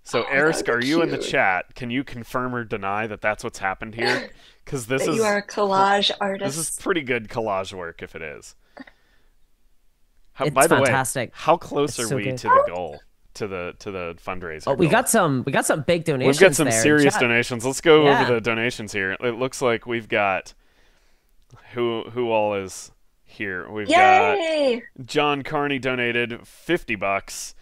So, Oh, Erisk, that's are you in the cute. chat? Can you confirm or deny that that's what's happened here? Because this That is you are a collage this is artist. pretty good collage work if it is. It's by the fantastic. way, how close It's are so we good. to the goal? To the fundraiser. Oh, we goal? got some big donations. We've got some there in serious chat. donations. Let's go Yeah. over the donations here. It looks like we've got who all is here. We've Yay! got John Carney donated $50.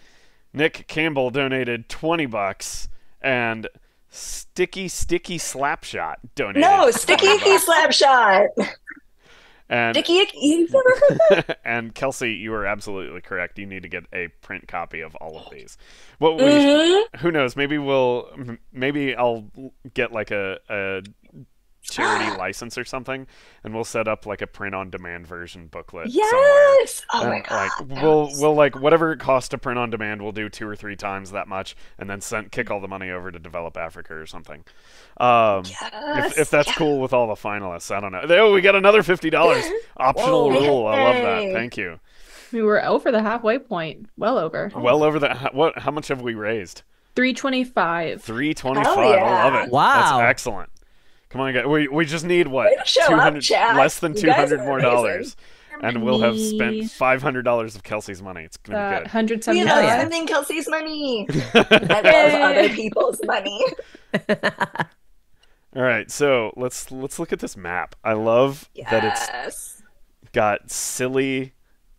Nick Campbell donated $20, and Sticky Slapshot donated No, sticky $20. icky slap shot. And Sticky icky. and Kelsey, you are absolutely correct. You need to get a print copy of all of these. What we Mhm. who knows? Maybe I'll get like a charity license or something, and we'll set up like a print-on-demand version booklet somewhere. Yes. Oh my And, god. like that we'll was- we'll like whatever it costs to print on demand, we'll do 2 or 3 times that much, and then kick all the money over to Develop Africa or something. Yes, If that's yes. cool with all the finalists, I don't know. Oh, we got another $50 optional Whoa. rule. I love that. Hey. Thank you. We were over the halfway point. Well over. Well over that. How much have we raised? 325. 325. Hell I yeah. love it. Wow. That's excellent. Come on, guys. We just need what? Way to show up, chat. Less than You guys 200 are more amazing. dollars, and we'll have Harmony. spent $500 of Kelsey's money. It's gonna be good. 170. We Hell love yeah. spending Kelsey's money. I love other people's money. All right, so let's look at this map. I love that it's Yes. got silly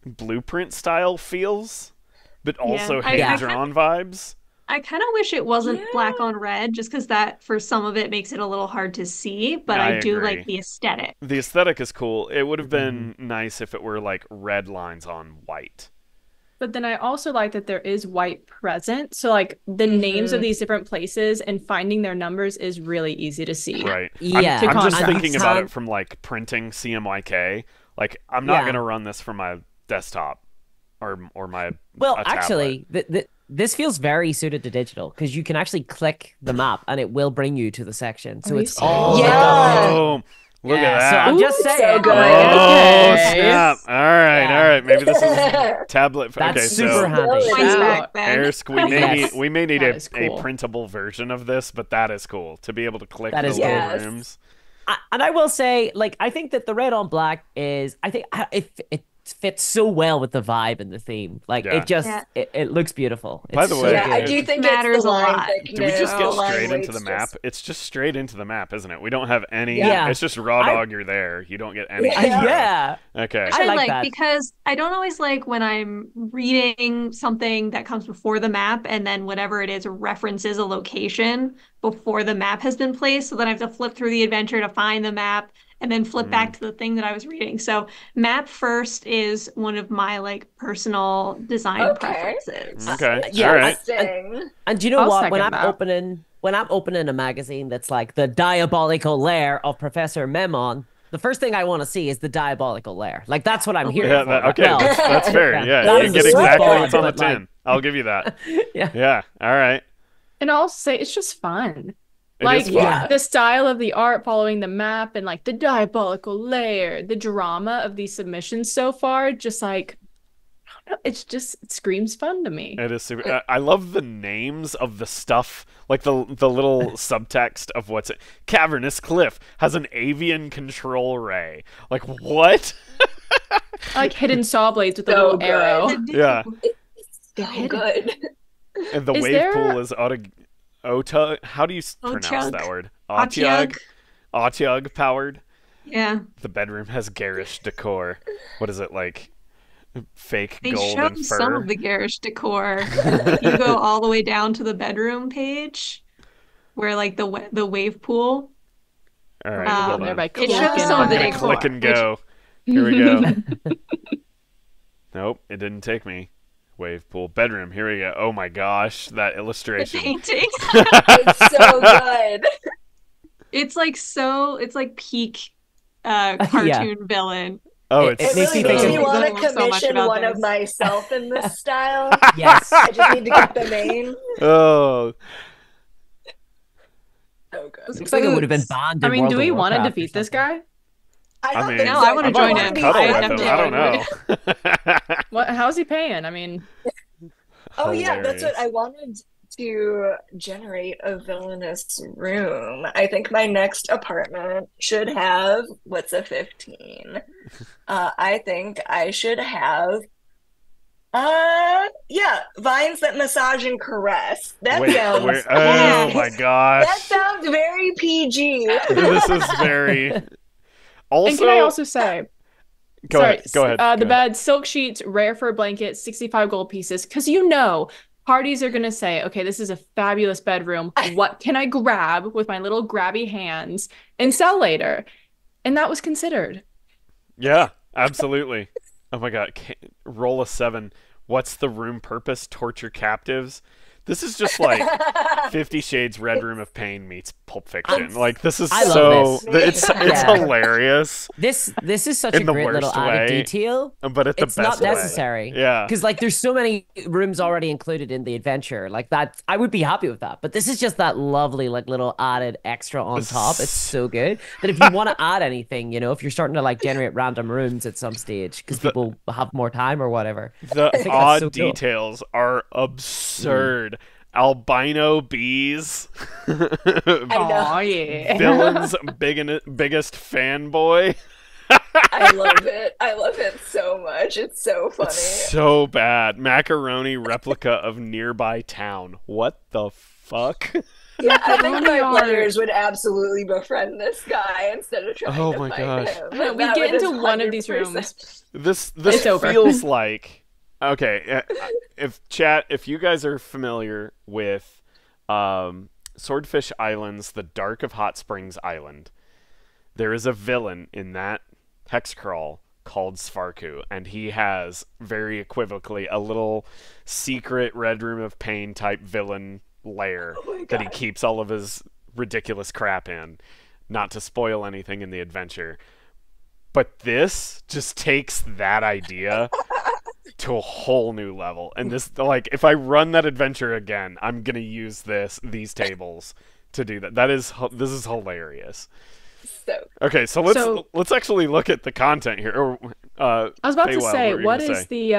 blueprint style feels, but also I- Yeah. hand drawn vibes. I kind of wish it wasn't Yeah. black on red, just because that for some of it makes it a little hard to see. But I do agree. like the aesthetic. The aesthetic is cool. It would have been nice if it were like red lines on white. But then I also like that there is white present. So like the names of these different places and finding their numbers is really easy to see. Right. Yeah. I'm just contrast. thinking about it from like printing CMYK. Like I'm not gonna run this from my desktop or my Well, a tablet. actually, this feels very suited to digital because you can actually click the map and it will bring you to the section. So Are you it's all serious? Oh, look at So that. I'm just Ooh, saying. so good. Oh Okay. snap! All right, Yeah. all right. Maybe this is tablet. That's okay, super so handy. Really Points good. back then. Yes. we may need That a, is cool. a printable version of this, but that is cool to be able to click That the is little cool. Yes. rooms. And I will say, like, I think that the red on black is, I think it fits so well with the vibe and the theme. Like, Yeah. it just, Yeah. it looks beautiful. By It's the so way- Yeah, I good. do think Matters it's the a line lot. thickness. Do we just get the line straight into the weight's map? just- It's just straight into the map, isn't it? We don't have any. Yeah. It's just raw dog. You're there. You don't get any. Yeah. Yeah. Okay. Which I like like that. because I don't always like when I'm reading something that comes before the map and then whatever it is references a location before the map has been placed. So then I have to flip through the adventure to find the map and then flip back to the thing that I was reading. So map first is one of my like personal design Okay. preferences. Okay. Yeah, All right. Interesting. And do you know I'll what? When second I'm that. opening a magazine that's like the diabolical lair of Professor Memon, the first thing I want to see is the diabolical lair. Like that's what I'm here Yeah. for. Okay. Well, That's fair. yeah, Yeah. that You is get the sweet exactly spot, what's on the but, like- tin. I'll give you that. yeah. Yeah. All right. And I'll say it's just fun. It Like is fun. Yeah. the style of the art following the map and like the diabolical layer, the drama of these submissions so far, just like I don't know, it screams fun to me. It is super. I love the names of the stuff, like the little subtext of what's it. Cavernous cliff has an avian control ray. Like what? I like hidden saw blades with a So little good. arrow. Yeah. So good. And the Is wave there- pool is Ota. How do you pronounce Otyug. that word? Otyug. Otyug powered. Yeah. The bedroom has garish decor. What is it like? Fake They gold showed and some fur. of the garish decor. You go all the way down to the bedroom page where like the wave pool. All right, Um, hold there on. by It clicking shows some on of the I'm gonna it. decor. click and go. Here we go. Nope, it didn't take me. Wave pool bedroom. Here we go. Oh my gosh, that The illustration. painting. It's so good. It's like peak cartoon villain. Oh, It it's It makes really me think makes of- me want to I love so much commission about one of this. myself in this style. Yes. I just need to get the name. oh. So good. Looks like it would have been Boots. banned. I in mean, World do of we want to Warcraft or defeat this something. guy? I don't I mean, think No, so. I wanna I join might him. cuddle I with him. definitely I don't would. know. What? How's he paying? I mean, Oh yeah, that's what Hilarious. I wanted to generate a villainous room. I think my next apartment should have what's a 15? I think I should have yeah, vines that massage and caress. That Wait, sounds where? Oh my that gosh. sounds very PG. This is very. Also, and can I also say, go sorry, ahead. Go ahead. the go ahead. bed, silk sheets, rare fur blankets, 65 gold pieces, because you know parties are gonna say, okay, this is a fabulous bedroom. What can I grab with my little grabby hands and sell later? And that was considered. Yeah, absolutely. Oh my god. Roll a 7. What's the room purpose? Torture captives. This is just like 50 Shades Red Room of Pain meets Pulp Fiction. Like this is I love so this. it's Yeah. hilarious, This is such In a the great little worst added way. detail. but at the It's best not way. necessary. Yeah. Because like there's so many rooms already included in the adventure. Like that I would be happy with that. But this is just that lovely like little added extra on top. It's so good that if you want to add anything, you know, if you're starting to like generate random rooms at some stage because people have more time or whatever. The think that's odd so cool. details are absurd. Albino bees. I know. Oh yeah. Villain's biggest fanboy. I love it. I love it so much. It's so funny. So bad. Macaroni replica of nearby town. What the fuck? Yeah, I think my Macaroni art. players would absolutely befriend this guy instead of trying to my fight gosh. him. Yeah, we That get would into one of these 100%. rooms. This It's over. feels like Okay, if you guys are familiar with Swordfish Island's The Dark of Hot Springs Island, there is a villain in that hex crawl called Svarku, and he has very equivocally a little secret Red Room of Pain type villain lair that he keeps all of his ridiculous crap in. Not to spoil anything in the adventure, but this just takes that idea to a whole new level. And this, like, if I run that adventure again, I'm gonna use these tables to do that. This is hilarious. So okay, so let's actually look at the content here. Or, I was about to Feywild, say, what is the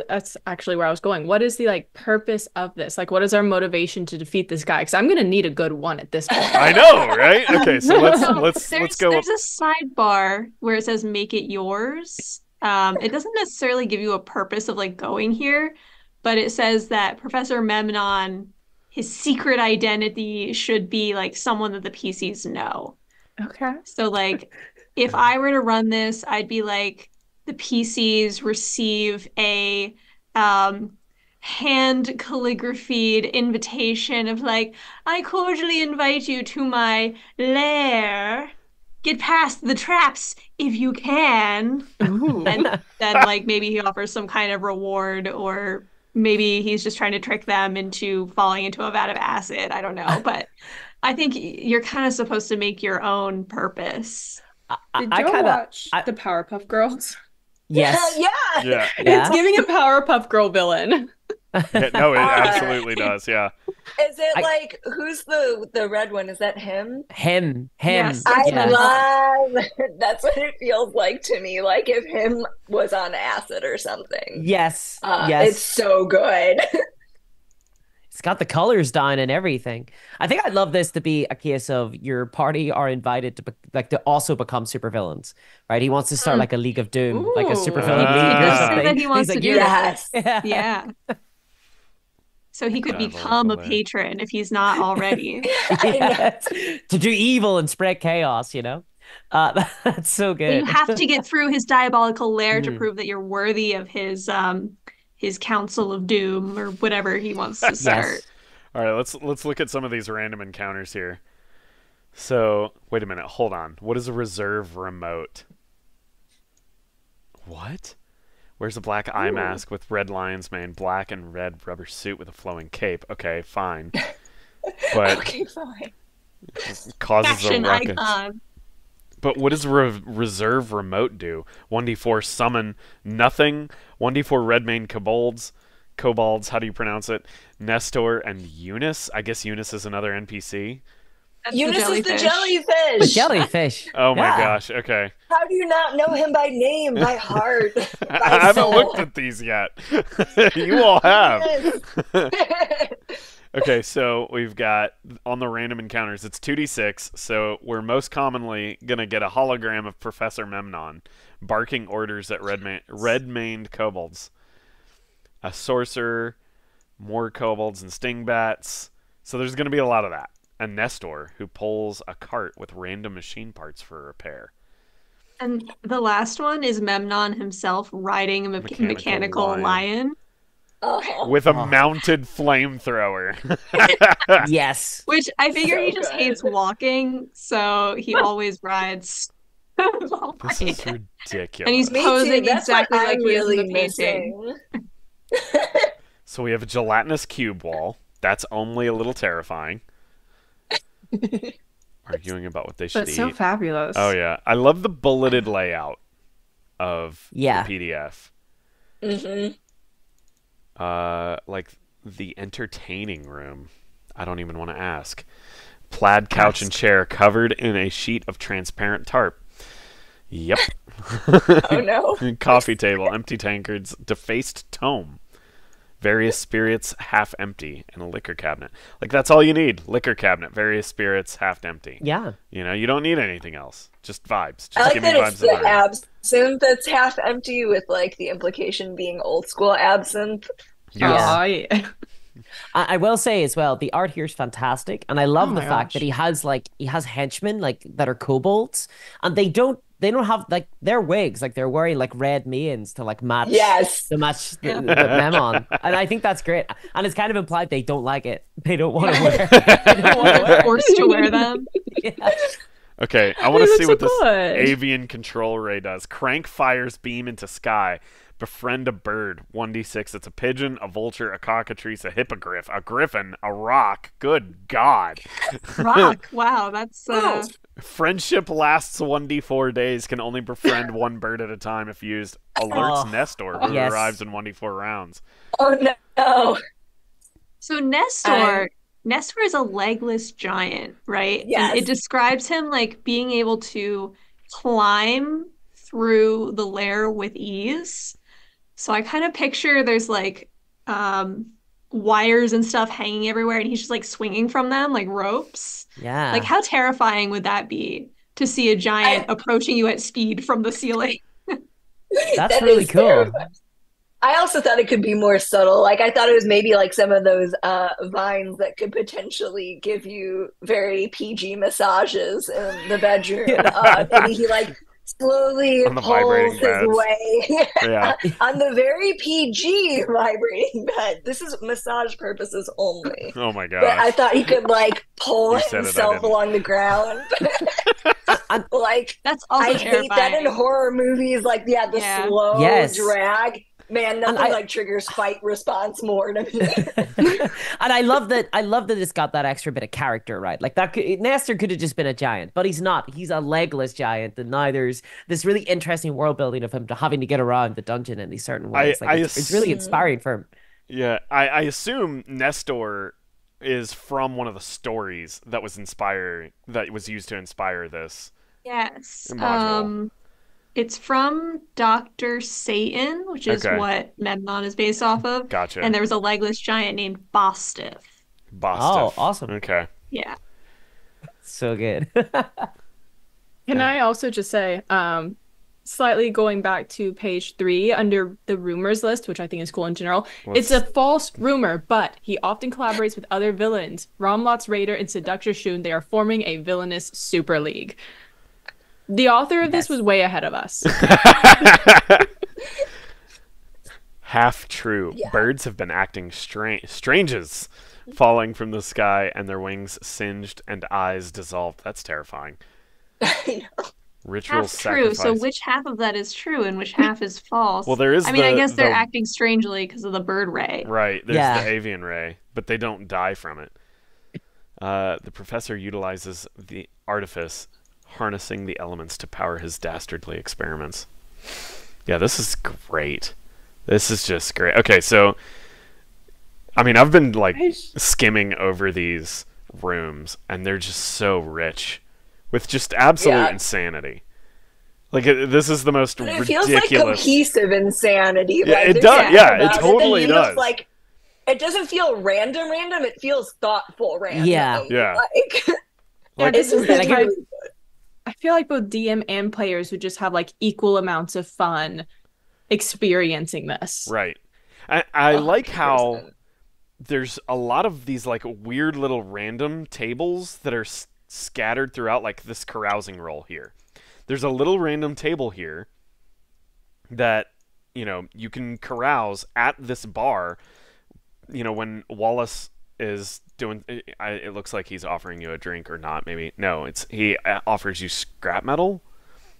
that's actually where I was going. What is the like purpose of this? Like, what is our motivation to defeat this guy? Because I'm gonna need a good one at this point. I know, right? Okay, so let's go. There's a sidebar where it says "Make it yours." It doesn't necessarily give you a purpose of like going here, but it says that Professor Memnon, his secret identity should be like someone that the PCs know. Okay. So like if I were to run this, I'd be like the PCs receive a hand calligraphied invitation of like, I cordially invite you to my lair. Get past the traps if you can. Ooh. And then like maybe he offers some kind of reward, or maybe he's just trying to trick them into falling into a vat of acid. I don't know, but I think you're kind of supposed to make your own purpose. Did Joe watch the Powerpuff Girls? Yes. Yeah. It's giving a Powerpuff Girl villain. Yeah, no, it absolutely does. Yeah. Is it like who's the red one? Is that him? Him. Yes, I yes. love that's what it feels like to me. Like if him was on acid or something. Yes. It's so good. It's got the colors down and everything. I think I'd love this to be a case of your party are invited to also become supervillains, right? He wants to start like a League of Doom, like a supervillain league or He something. said that he wants He's to like, do yes. that. Yeah. So he could become a patron if he's not already. Yes. To do evil and spread chaos, you know? That's so good. You have to get through his diabolical lair to prove that you're worthy of his Council of Doom or whatever he wants to start. Yes. All right, let's look at some of these random encounters here. So, wait a minute, hold on. What is a reserve remote? What? Where's a black eye mask with red lion's mane, black and red rubber suit with a flowing cape? Okay, fine. But Okay, fine. causes Fashion a ruckus. icon. But what does reserve remote do? 1d4 summon nothing. 1d4 red mane kobolds, how do you pronounce it? Nestor and Eunice. I guess Eunice is another NPC. That's Eunice is the jellyfish. jellyfish. The jellyfish. Oh my Yeah. gosh, okay. How do you not know him by name, by heart? By I haven't soul? looked at these yet. You all have. Yes. Okay, so we've got on the random encounters, it's 2d6, so we're most commonly going to get a hologram of Professor Memnon barking orders at red-maned kobolds. A sorcerer, more kobolds and sting bats. So there's going to be a lot of that. A Nestor who pulls a cart with random machine parts for repair. And the last one is Memnon himself riding a mechanical lion. Oh. With a mounted flamethrower. Yes. Which I figure So he just good. hates walking, so he always rides. This is ridiculous. And he's Me posing too. That's exactly what like I'm he is in really the painting. missing. So we have a gelatinous cube wall. That's only a little terrifying. Arguing about what they should But eat. so fabulous. Oh yeah, I love the bulleted layout of Yeah. the PDF. Mm-hmm. Like the entertaining room. I don't even want to ask. Plaid couch and chair covered in a sheet of transparent tarp. Yep. Oh no. Coffee table, empty tankards, defaced tome. Various spirits half empty, and a liquor cabinet. Like that's all you need. Liquor cabinet, various spirits half empty. Yeah. You know, you don't need anything else. Just vibes. Just I like give me that vibes it's of the the room. absinthe that's half empty, with like the implication being old school absinthe. Yes. Aw, yeah. I will say as well, the art here is fantastic, and I love Oh the my fact gosh. that he has henchmen like that are kobolds, and they don't they don't have like their wigs, like they're wearing like red manes to like match Yes. the Memon, and I think that's great. And it's kind of implied they don't like it. They don't want to wear. They don't want to wear. Forced to wear them. Yeah. Okay, I want to look see so what this good. avian control ray does. Crank fires beam into sky. Befriend a bird. 1d6. It's a pigeon, a vulture, a cockatrice, a hippogriff, a griffin, a rock. Good God. Rock. Wow, that's Friendship lasts 1d4 days. Can only befriend one bird at a time if used. Alerts Oh, Nestor, who yes. arrives in 1d4 rounds. Oh no. so Nestor is a legless giant, right? And Yes. it describes him like being able to climb through the lair with ease. So I kind of picture there's like wires and stuff hanging everywhere, and he's just like swinging from them like ropes. Yeah. Like, how terrifying would that be to see a giant approaching you at speed from the ceiling? That's That really is cool. terrifying. I also thought it could be more subtle. Like I thought it was maybe like some of those vines that could potentially give you very PG massages in the bedroom. Maybe he like slowly On the pulls vibrating his beds. way Yeah. on the very PG vibrating bed. This is massage purposes only. Oh my But I gosh. thought he could like pull You said it, I himself didn't. along the ground. Like That's also I hate that in terrifying. horror movies. Like the Yeah. slow Yes. drag. Man, nothing I- like triggers fight response more to me. And I love that. I love that it's got that extra bit of character, right? Like Nestor could have just been a giant, but he's not. He's a legless giant, and now there's this really interesting world building of him having to get around the dungeon in these certain ways. Like it's really inspiring for him. Yeah, I assume Nestor is from one of the stories that was used to inspire this. Yes. Module. It's from Dr. Satan, which is Okay. what Memnon is based off of. Gotcha. And there was a legless giant named Bostiff. Bostiff. Oh, awesome. Okay. Yeah. So good. Can I also just say, slightly going back to page 3 under the rumors list, which I think is cool in general, it's a false rumor, but he often collaborates with other villains. Romlot's Raider and Seductor Shun, they are forming a villainous super league. The author of this was way ahead of us. Half true. Yeah. Birds have been acting stranges, falling from the sky and their wings singed and eyes dissolved. That's terrifying. I know. Ritual Half true. sacrifice. So which half of that is true and which half is false? Well, there is I mean, I the- guess they're the- acting strangely because of the bird ray. Right. There's Yeah. the avian ray, but they don't die from it. The professor utilizes the artifice, harnessing the elements to power his dastardly experiments. Yeah, this is great. This is just great. Okay, so I mean, I've been like skimming over these rooms, and they're just so rich with just absolute Yeah. insanity. Like this is the most But it ridiculous. feels like cohesive insanity. Yeah, like, it there's does. something Yeah, it about that totally feels does. Like it doesn't feel random. It feels thoughtful. Random. Yeah. Yeah. Like, Like, this is it's the really type. good. I feel like both DM and players would just have like equal amounts of fun experiencing this. right. I like how 100%. there's a lot of these like weird little random tables that are scattered throughout like this carousing roll here. There's a little random table here that, you know, you can carouse at this bar, you know, when Wallace is doing it looks like he's offering you a drink or not, maybe. No, it's he offers you scrap metal?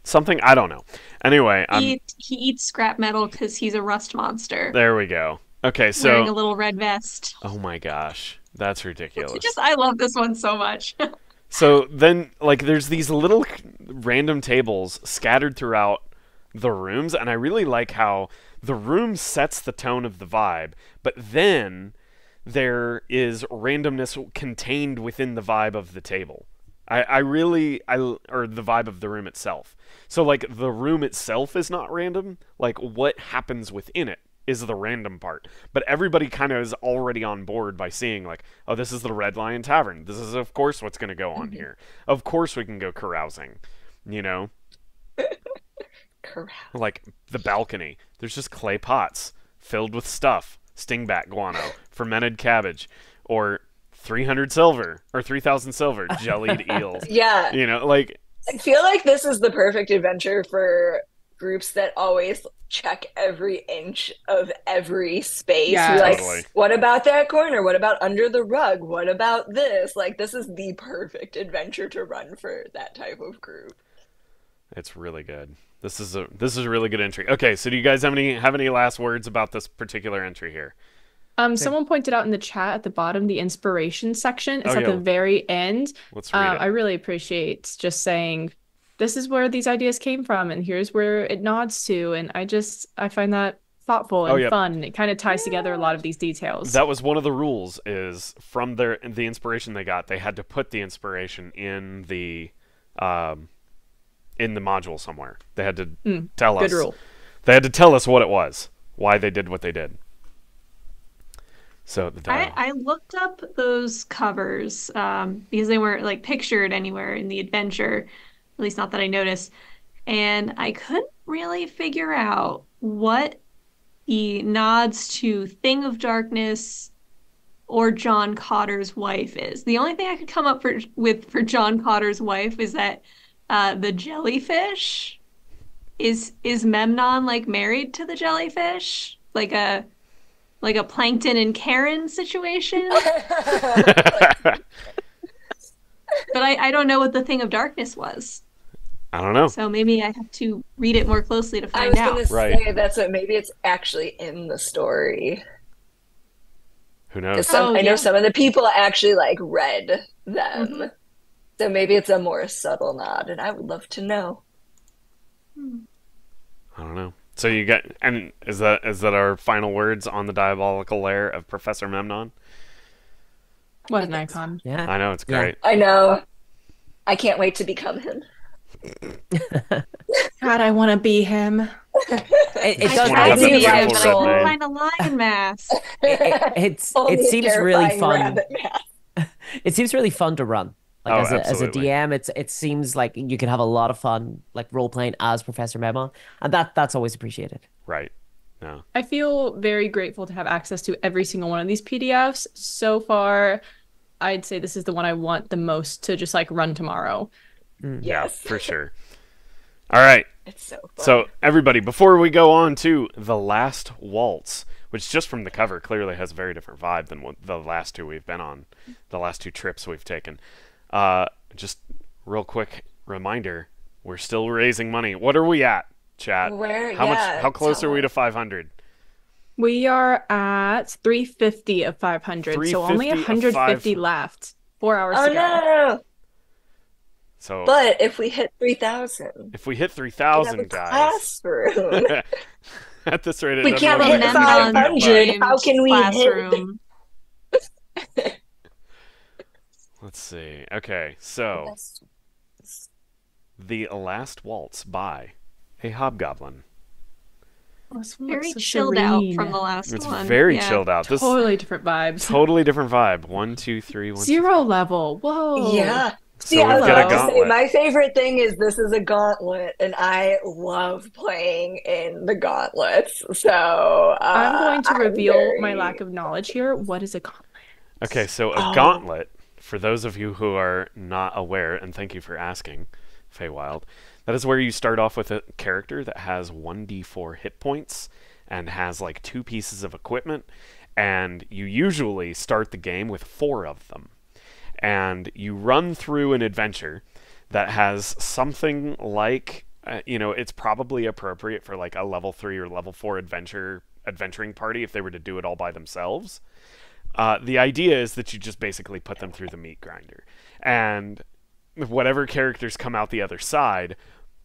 Something, I don't know. Anyway, He eats scrap metal because he's a rust monster. there we go. Okay, so Wearing a little red vest. oh my gosh, that's ridiculous. I love this one so much. So then, like, there's these little random tables scattered throughout the rooms, and I really like how the room sets the tone of the vibe, but then there is randomness contained within the vibe of the table. Or the vibe of the room itself. So, like, the room itself is not random. Like, what happens within it is the random part. But everybody kind of is already on board by seeing, like, oh, this is the Red Lion Tavern. This is, of course, what's going to go on here. Of course we can go carousing, you know? Correct. Like, the balcony. There's just clay pots filled with stuff. Stingbat guano, fermented cabbage, or 300 silver, or 3,000 silver, jellied eels. Yeah. You know, like, I feel like this is the perfect adventure for groups that always check every inch of every space. You're like, Totally. what about that corner? What about under the rug? What about this? Like, this is the perfect adventure to run for that type of group. It's really good. This is a really good entry. Okay, so do you guys have any last words about this particular entry here? Someone pointed out in the chat at the bottom, the inspiration section is Oh, at yeah. the very end. Let's read it. I really appreciate just saying, this is where these ideas came from, and here's where it nods to. And I find that thoughtful and yeah. fun. It kind of ties together a lot of these details. That was one of the rules. Is from the inspiration they got, they had to put the inspiration in the module somewhere. They had to tell us. Good rule. They had to tell us what it was, why they did what they did. So I looked up those covers because they weren't like pictured anywhere in the adventure, at least not that I noticed, and I couldn't really figure out what the nods to Thing of Darkness or John Cotter's wife is. The only thing I could come up with for John Cotter's wife is that the jellyfish is Memnon like married to the jellyfish, like a Plankton and Karen situation. But I don't know what the Thing of Darkness was. I don't know. So maybe I have to read it more closely to I find was out. going to Right. say that's what maybe it's actually in the story. Who knows? I know yeah. some of the people actually like read them. Mhm. So maybe it's a more subtle nod, and I would love to know. I don't know. So you got, and is that our final words on the diabolical lair of Professor Memnon? What an icon. Yeah. I know, it's Yeah. great. I know. I can't wait to become him. God, I want to be him. It just does. wanna have It that seems, beautiful but I red couldn't mane. find a lion mask. Only it a seems really terrifying fun. rabbit mask. It seems really fun to run. Like Oh, as a absolutely. DM, it seems like you can have a lot of fun, like role playing as Professor Memnon, and that's always appreciated. Right. No. I feel very grateful to have access to every single one of these PDFs. So far, I'd say this is the one I want the most to just like run tomorrow. Yeah, Yes. for sure. All right. It's so fun. So, everybody, before we go on to The Last Waltz, which just from the cover clearly has a very different vibe than what the last two we've been on, the last two trips we've taken. Just real quick reminder, we're still raising money. What are we at, chat? How close are we to 500? We are at 350 of 500, so only 350 of 150 500. left. 4 hours Oh to go. no! So, But if we hit 3,000, if we hit we can have a 3,000, guys, classroom. at this rate, it We doesn't can't look hit like we're gonna get 500. much. How can we classroom? Let's see. Okay, so The Last Waltz by a Hobgoblin. This one Very looks so chilled out serene. from the last It's one. very Yeah. chilled out. This Totally different vibes. totally different vibe. 1, 2, 3, 1, 2, 0 level. Whoa. Yeah. So See, I we've was got a about to say, gauntlet. my favorite thing is this is a gauntlet, and I love playing in the gauntlets. So I'm going to I'm reveal my very- lack of knowledge here. What is a gauntlet? Okay, so a Oh. gauntlet, for those of you who are not aware, and thank you for asking, Feywild, that is where you start off with a character that has 1d4 hit points and has like 2 pieces of equipment, and you usually start the game with 4 of them. And you run through an adventure that has something like, it's probably appropriate for like a level 3 or level 4 adventuring party if they were to do it all by themselves. The idea is that you just basically put them through the meat grinder. And whatever characters come out the other side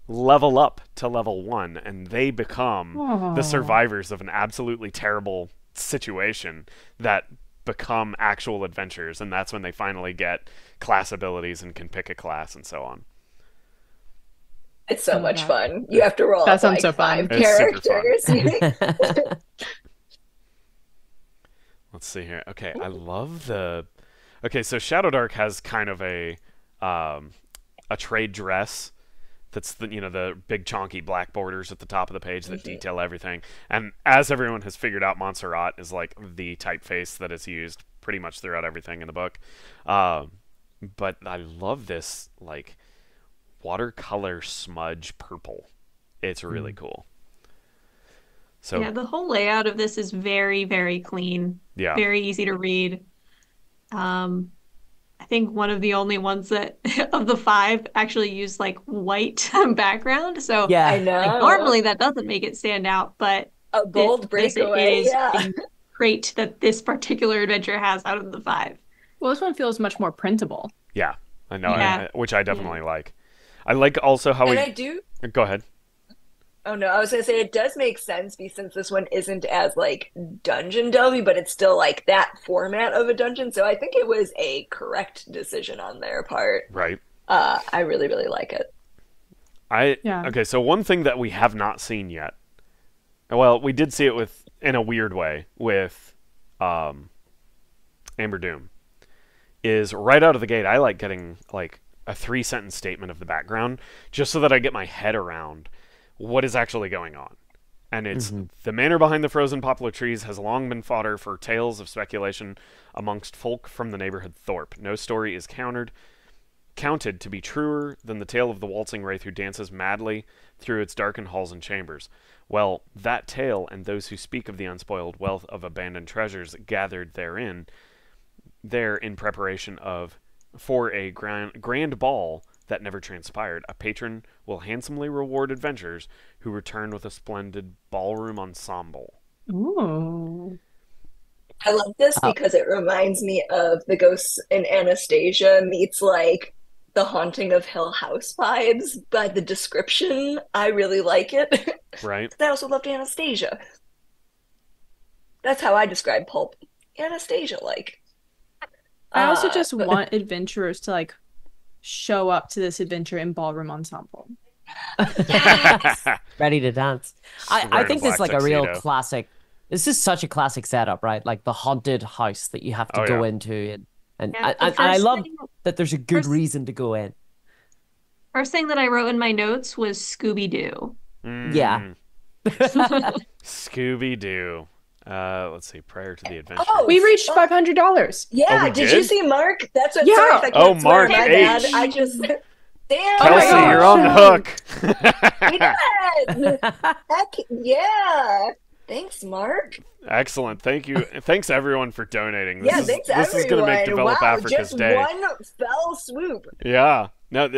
level up to level 1, and they become the Aw. survivors of an absolutely terrible situation that become actual adventures, and that's when they finally get class abilities and can pick a class and so on. It's so I love much that. fun. You have to roll That up sounds like so fun. 5 It's super characters. Let's see here. Okay, I love the... Okay, so Shadowdark has kind of a trade dress that's the big chonky black borders at the top of the page that detail everything. And as everyone has figured out, Montserrat is like the typeface that is used pretty much throughout everything in the book. But I love this like watercolor smudge purple. It's really cool. So Yeah, the whole layout of this is very, very clean. Yeah. Very easy to read. I think one of the only ones that of the 5 actually use like white background. So Yeah. I know. like, normally that doesn't make it stand out, but A bold breakaway. it is Yeah. a trait that this particular adventure has out of the 5. Well, this one feels much more printable. yeah, I know, Yeah. which I definitely like. I like also how And we. I do. Go ahead. Oh no, I was gonna say it does make sense since this one isn't as like dungeon delvy, but it's still like that format of a dungeon. So I think it was a correct decision on their part. Right. I really, really like it. Yeah. Okay, so one thing that we have not seen yet. Well, we did see it in a weird way with Amber Doom. Is right out of the gate, I like getting like a 3-sentence statement of the background just so that I get my head around what is actually going on. And it's the manor behind the frozen poplar trees has long been fodder for tales of speculation amongst folk from the neighborhood thorp. No story is counted to be truer than the tale of the waltzing wraith who dances madly through its darkened halls and chambers. Well, that tale and those who speak of the unspoiled wealth of abandoned treasures gathered there in preparation for a grand ball that never transpired. A patron will handsomely reward adventurers who return with a splendid ballroom ensemble. Ooh. I love this because it reminds me of the Ghosts in Anastasia meets like the Haunting of Hill House vibes. By the description, I really like it. Right. I also loved Anastasia. That's how I describe pulp. Anastasia-like. I also just but- want adventurers to like show up to this adventure in ballroom ensemble. Ready to dance. I Wearing think a this is black like a real tuxedo. classic. This is such a classic setup, right? Like the haunted house that you have to Oh, go yeah. into, and Yeah, the I first love thing- that there's a good first- reason to go in. First thing that I wrote in my notes was Scooby-Doo. Yeah. Scooby-Doo. Let's see. Prior to the adventure. Oh, We reached oh, $500. Yeah, Oh, we did did? you see Mark? That's what. Yeah. Sorry if I Oh, can't swear, Mark my H. bad. I just. Damn. Kelsey, gosh. you're on the hook. Yes. Heck yeah. Thanks, Mark. Excellent. Thank you. Thanks everyone for donating. Yeah, thanks this everyone. is going to make Develop wow, Africa's just day. one fell swoop. Yeah. No.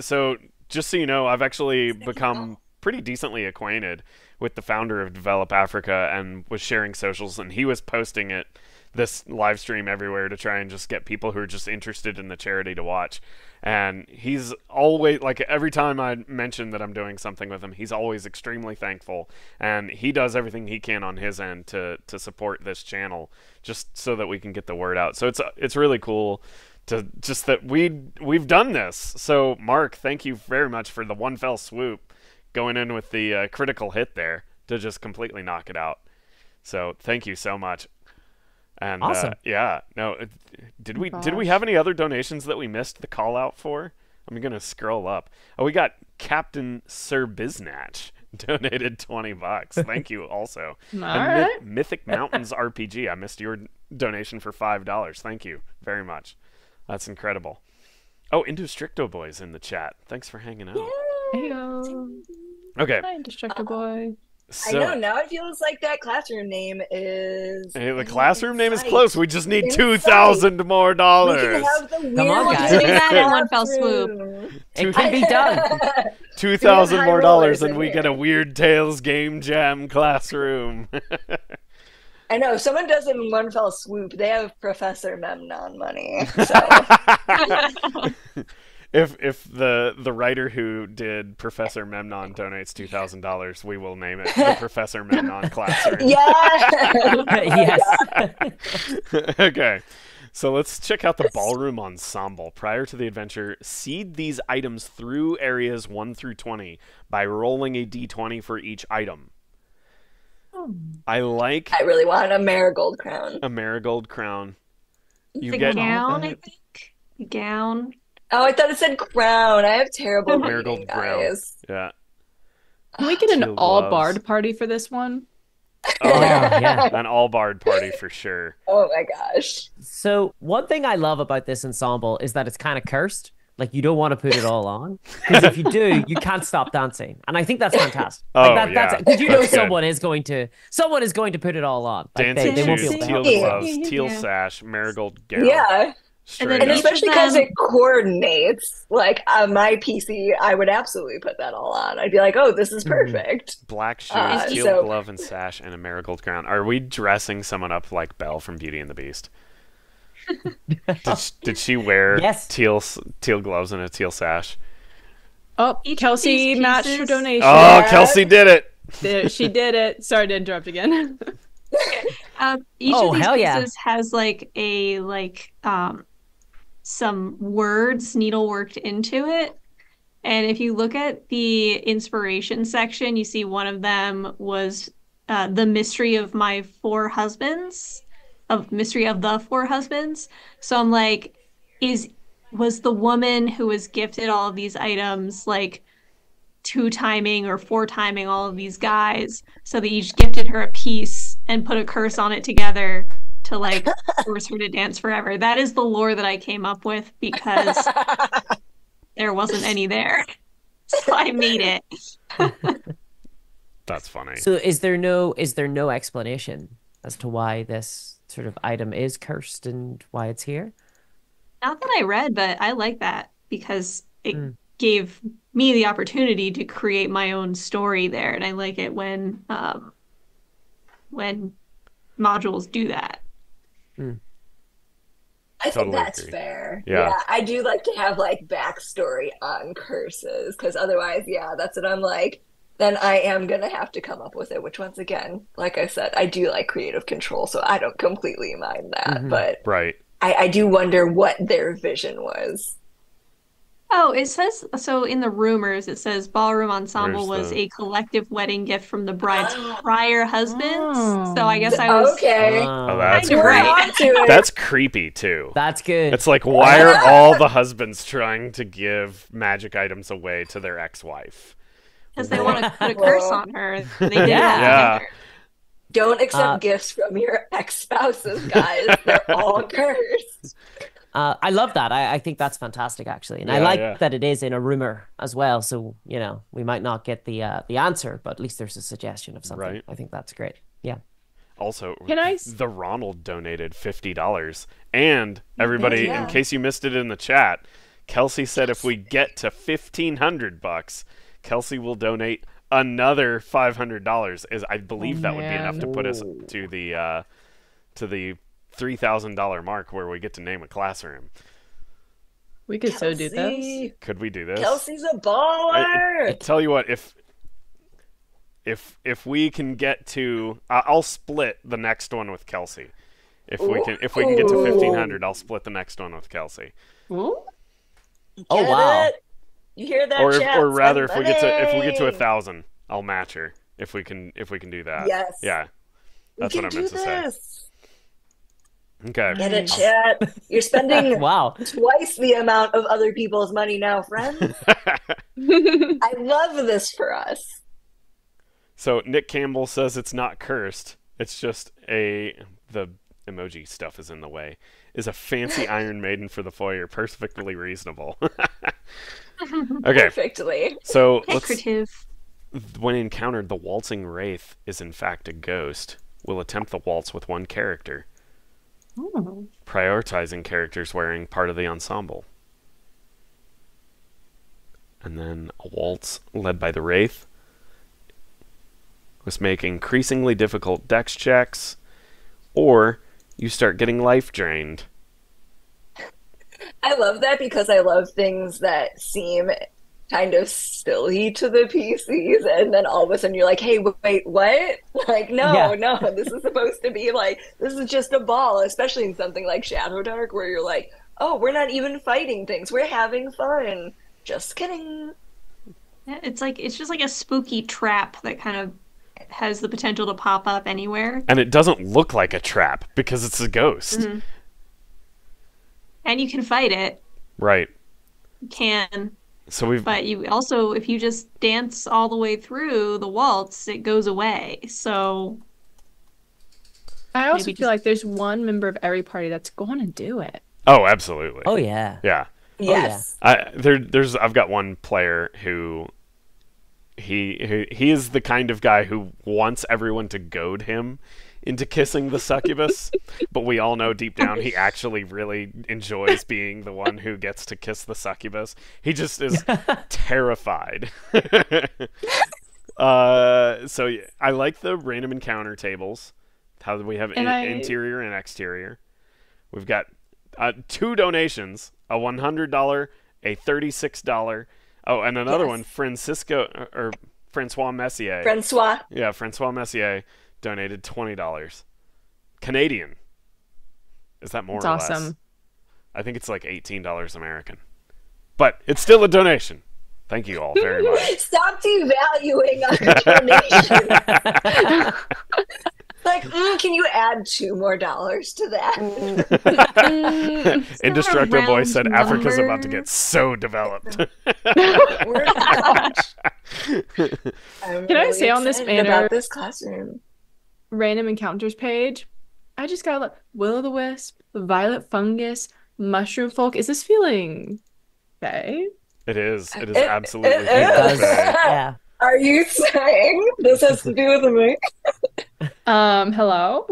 So just so you know, I've actually become pretty decently acquainted with the founder of Develop Africa and was sharing socials, and he was posting this live stream everywhere to try and just get people who are just interested in the charity to watch. And he's always, like, every time I mention that I'm doing something with him, he's always extremely thankful, and he does everything he can on his end to support this channel just so that we can get the word out. So it's really cool to just that we've done this. So Mark, thank you very much for the one fell swoop going in with the critical hit there to just completely knock it out. So thank you so much. And Awesome. Yeah, no, did we Gosh. have any other donations that we missed the call out for? I'm gonna scroll up. Oh, we got Captain Sir Biznatch donated $20. Thank you also. All And right. Mythic Mountains RPG. I missed your donation for $5. Thank you very much. That's incredible. Oh, Indostricto Boy's in the chat. Thanks for hanging out. Heyo. Okay, Hi, Indestructible Boy. so I know, now it feels like that classroom name is. hey, the classroom name is Insight. close. We just need Insight. $2,000 more We dollars. can have the weird on, guys. Do that in one fell swoop. classroom. It can be done. $2,000 high more rollers dollars, and in we here. get a Weird Tales Game Jam classroom. I know, if someone does it in one fell swoop, they have Professor Memnon money. So. If the writer who did Professor Memnon donates $2,000, we will name it the Professor Memnon classroom. Yeah. Yes. Okay, so let's check out the ballroom ensemble. Prior to the adventure, seed these items through areas 1 through 20 by rolling a d20 for each item. I like I really want a marigold crown. a marigold crown. You The get gown, I think. Gown. Oh, I thought it said crown. I have terrible marigold reading, crown. guys. Yeah. Can we get an Two all gloves. bard party for this one? Oh, yeah. An all bard party for sure. Oh my gosh. So one thing I love about this ensemble is that it's kind of cursed, Like you don't want to put it all on because if you do, you can't stop dancing, and I think that's fantastic. Oh, Like yeah. that's because you know That's good. someone is going to put it all on. Like Dancing they won't be shoes, able to teal help themselves. gloves, teal Yeah. sash, marigold gown. Yeah. Straight And up. especially Each of because them- it coordinates. Like on my PC, I would absolutely put that all on. I'd be like, oh, this is perfect. Black shoes, teal so- glove and sash, and a marigold crown. Are we dressing someone up like Belle from Beauty and the Beast? Did she wear Yes. teal gloves and a teal sash? Oh, Each of Kelsey these matched her pieces- donation. Oh, Yeah. Kelsey did it! She did it. Sorry to interrupt again. Each Oh, of these hell yeah. pieces has like some words needleworked into it. And if you look at the inspiration section, you see one of them was the mystery of my four husbands, of mystery of the four husbands. So I'm like, was the woman who was gifted all of these items like two-timing or four-timing all of these guys so they each gifted her a piece and put a curse on it together to like force her to dance forever? That is the lore that I came up with because there wasn't any there. So I made it. That's funny. So is there no explanation as to why this sort of item is cursed and why it's here? Not that I read, but I like that because it gave me the opportunity to create my own story there, and I like it when modules do that. I think Totally that's agree. fair. Yeah. I do like to have like backstory on curses because otherwise, that's what I'm like. Then I am gonna have to come up with it. Which once again, like I said, I do like creative control, so I don't completely mind that. But Right. I do wonder what their vision was. Oh, it says so in the rumors. It says ballroom ensemble Where's was the- a collective wedding gift from the bride's prior husbands. Oh. So I guess I was Okay, Oh, that's Kind of we're right. onto it. That's creepy too. That's good. It's like, why are all the husbands trying to give magic items away to their ex-wife? because they want to put a curse on her. They did it all Yeah. together. Don't accept Uh, gifts from your ex-spouses, guys. They're all cursed. I love that. I think that's fantastic, actually, and I Yeah, like yeah. that it is in a rumor as well. So we might not get the answer, but at least there's a suggestion of something. Right. I think that's great. Yeah. Also, Can I the Ronald donated $50, and everybody, Yeah. in case you missed it in the chat, Kelsey said if we get to $1,500, Kelsey will donate another $500. Is I believe that would be enough to put us to the $3,000 mark where we get to name a classroom. We could so do this. Kelsey. Could we do this? Kelsey's a baller. I tell you what, if we can get to, I'll split the next one with Kelsey. If we can get to 1,500, I'll split the next one with Kelsey. Oh Get wow. it? You hear that, Or chat? rather, if Spend we get to money. 1,000, I'll match her. If we can do that. Yes. Yeah. That's We what I can meant do to say. this. Okay. Get it, chat? You're spending Wow. twice the amount of other people's money now, friends. I love this for us. So Nick Campbell says it's not cursed. It's just the emoji stuff is in the way. Is a fancy Iron Maiden for the foyer. Perfectly reasonable. Okay. Perfectly. So let's. Decorative. When encountered, the waltzing wraith is in fact a ghost. Will attempt the waltz with one character, prioritizing characters wearing part of the ensemble. And then a waltz led by the wraith must make increasingly difficult dex checks, or you start getting life drained. I love that because I love things that seem kind of silly to the PCs, and then all of a sudden you're like, hey, wait, what? Like, no, this is supposed to be like, this is just a ball, especially in something like Shadowdark, where you're like, oh, we're not even fighting things, we're having fun. Just kidding. Yeah, it's just like a spooky trap that kind of has the potential to pop up anywhere. And it doesn't look like a trap because it's a ghost. Mm-hmm. And you can fight it. Right. You can. So But you also, if you just dance all the way through the waltz, it goes away. So I also Maybe feel just- like there's one member of every party that's going to do it. Oh, absolutely. Oh yeah. Yeah. Yes. I've got one player who he is the kind of guy who wants everyone to goad him into kissing the succubus, but we all know deep down he actually really enjoys being the one who gets to kiss the succubus. He just is terrified. So yeah, I like the random encounter tables. How we have interior and exterior. We've got 2 donations, a $100, a $36. Oh, and another one, Francois Messier. Francois. Yeah, Francois Messier donated $20. Canadian. Is that more That's or less? awesome. I think it's like $18 American. But it's still a donation. Thank you all very much. Stop devaluing our donation. Like, can you add $2 more to that? Indestructible Boy said Africa's about to get so developed. We're not. Can I say on this banner about this classroom? Random encounters page? I just got like will-o'-the-wisp, violet fungus, mushroom folk. Is this feeling okay? It is. It is absolutely. Yeah. Are you saying this has to do with me? Hello?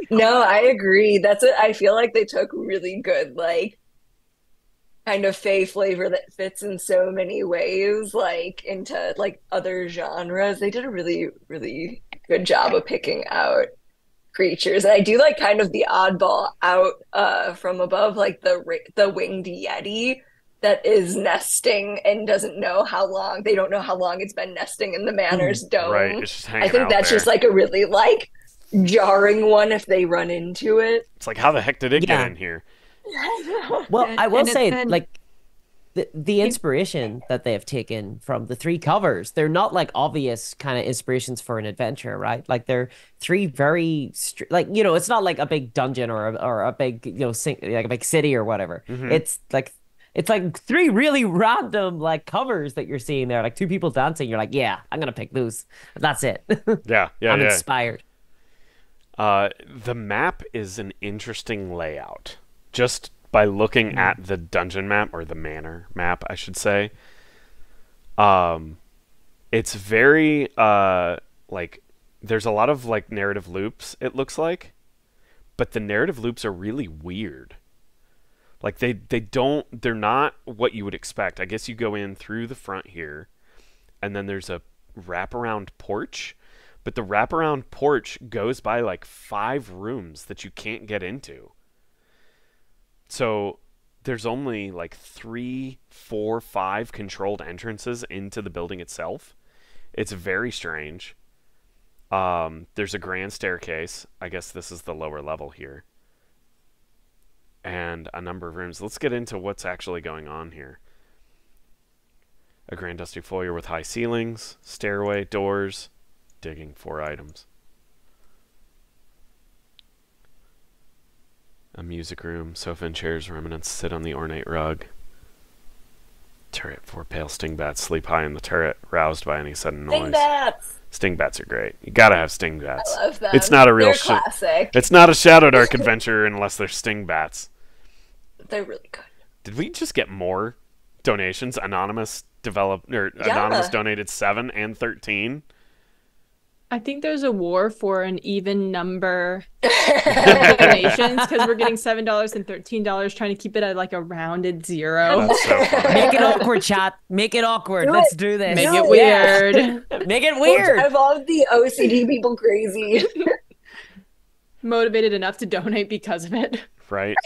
No, I agree. That's it. I feel like they took really good, like, kind of fae flavor that fits in so many ways, like, into, like, other genres. They did a really, really good job of picking out creatures. And I do like kind of the oddball out from above, like the winged yeti that is nesting and doesn't know how long. They don't know how long it's been nesting in the Manor's dome. Right, it's just hanging I think out that's there. just like a really like jarring one if they run into it. It's like, how the heck did it get in here? Well, I will And it's say, been- like, the inspiration that they have taken from the 3 covers, they're not like obvious kind of inspirations for an adventure, right? Like they're 3 very like, you know, it's not like a big dungeon or a big, you know, like a big city or whatever. It's like 3 really random like covers that you're seeing there, like 2 people dancing. You're like, yeah, I'm gonna pick those. That's it. Yeah. I'm inspired. The map is an interesting layout. Just by looking at the dungeon map, or the manor map, I should say. It's very, like, there's a lot of, like, narrative loops, it looks like. But the narrative loops are really weird. Like, they're not what you would expect. I guess you go in through the front here, and then there's a wraparound porch. But the wraparound porch goes by, like, 5 rooms that you can't get into. So there's only like 3, 4, 5 controlled entrances into the building itself. It's very strange. There's a grand staircase. I guess this is the lower level here. And a number of rooms. Let's get into what's actually going on here. A grand dusty foyer with high ceilings, stairway, doors, digging 4 items. A music room, sofa and chairs, remnants sit on the ornate rug. Turret, 4 pale stingbats sleep high in the turret, roused by any sudden noise. Stingbats! Stingbats are great. You gotta have stingbats. I love them. It's not a real They're classic. It's not a Shadowdark adventure unless there's stingbats. They're really good. Did we just get more donations? Anonymous Anonymous donated 7 and 13. I think there's a war for an even number of donations because we're getting $7 and $13, trying to keep it at like a rounded 0. That's so funny. Make it awkward, chat. Make it awkward. Do Let's it. do this. Make No, it weird. Make it weird. I've all the OCD people crazy. Motivated enough to donate because of it. Right?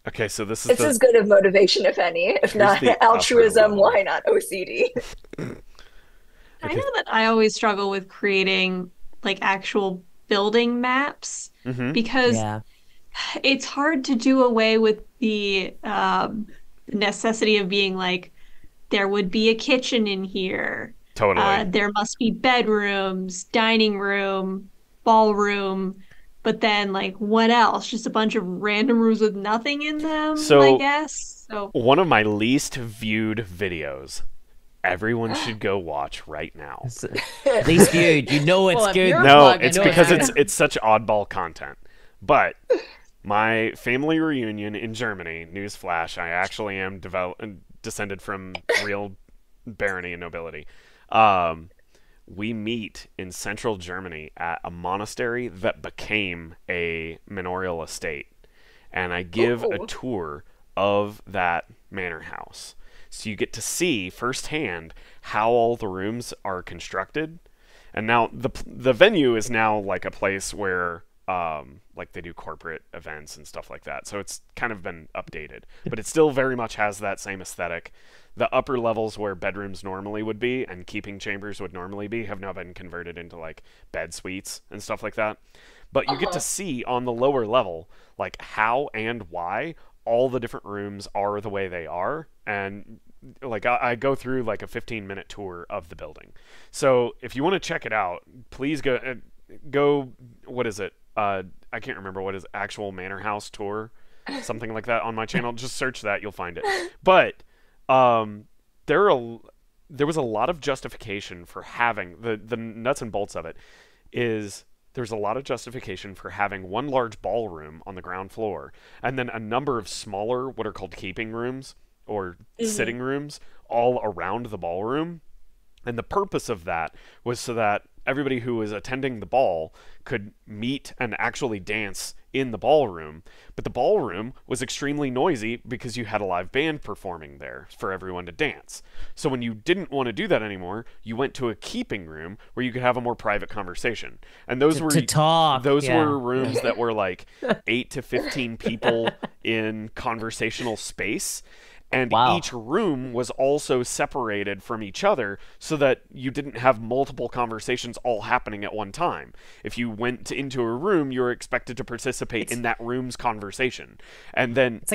Okay, so this is It's as good of motivation, if any. If not the upper altruism, level. why not OCD? I know that I always struggle with creating like actual building maps because Yeah. it's hard to do away with the necessity of being like, there would be a kitchen in here. Totally. There must be bedrooms, dining room, ballroom, but then like what else? Just a bunch of random rooms with nothing in them, So- I guess. So One of my least viewed videos. Everyone should go watch right now. At least viewed. You know it's Well, if good. you're- No, plug, I it's know because that. it's such oddball content. But my family reunion in Germany, newsflash, I actually am descended from real barony and nobility. Um, we meet in central Germany at a monastery that became a manorial estate. And I give a Ooh. tour of that manor house. So you get to see firsthand how all the rooms are constructed. And now the venue is now like a place where like they do corporate events and stuff like that. So it's kind of been updated, but it still very much has that same aesthetic. The upper levels where bedrooms normally would be and keeping chambers would normally be have now been converted into like bed suites and stuff like that. But you get to see on the lower level like how and why all the different rooms are the way they are. And like I go through like a 15-minute tour of the building. So if you want to check it out, please go what is it? I can't remember what is actual manor house tour, something like that on my channel. Just search that, you'll find it. But there was a lot of justification for having the nuts and bolts of it is there's a lot of justification for having one large ballroom on the ground floor and then a number of smaller what are called keeping rooms or sitting rooms all around the ballroom. And the purpose of that was so that everybody who was attending the ball could meet and actually dance in the ballroom. But the ballroom was extremely noisy because you had a live band performing there for everyone to dance. So when you didn't want to do that anymore, you went to a keeping room where you could have a more private conversation. And those were to talk. Those Yeah. were rooms that were like 8 to 15 people in conversational space. And Wow. each room was also separated from each other so that you didn't have multiple conversations all happening at one time. If you went into a room, you were expected to participate in that room's conversation. And then It's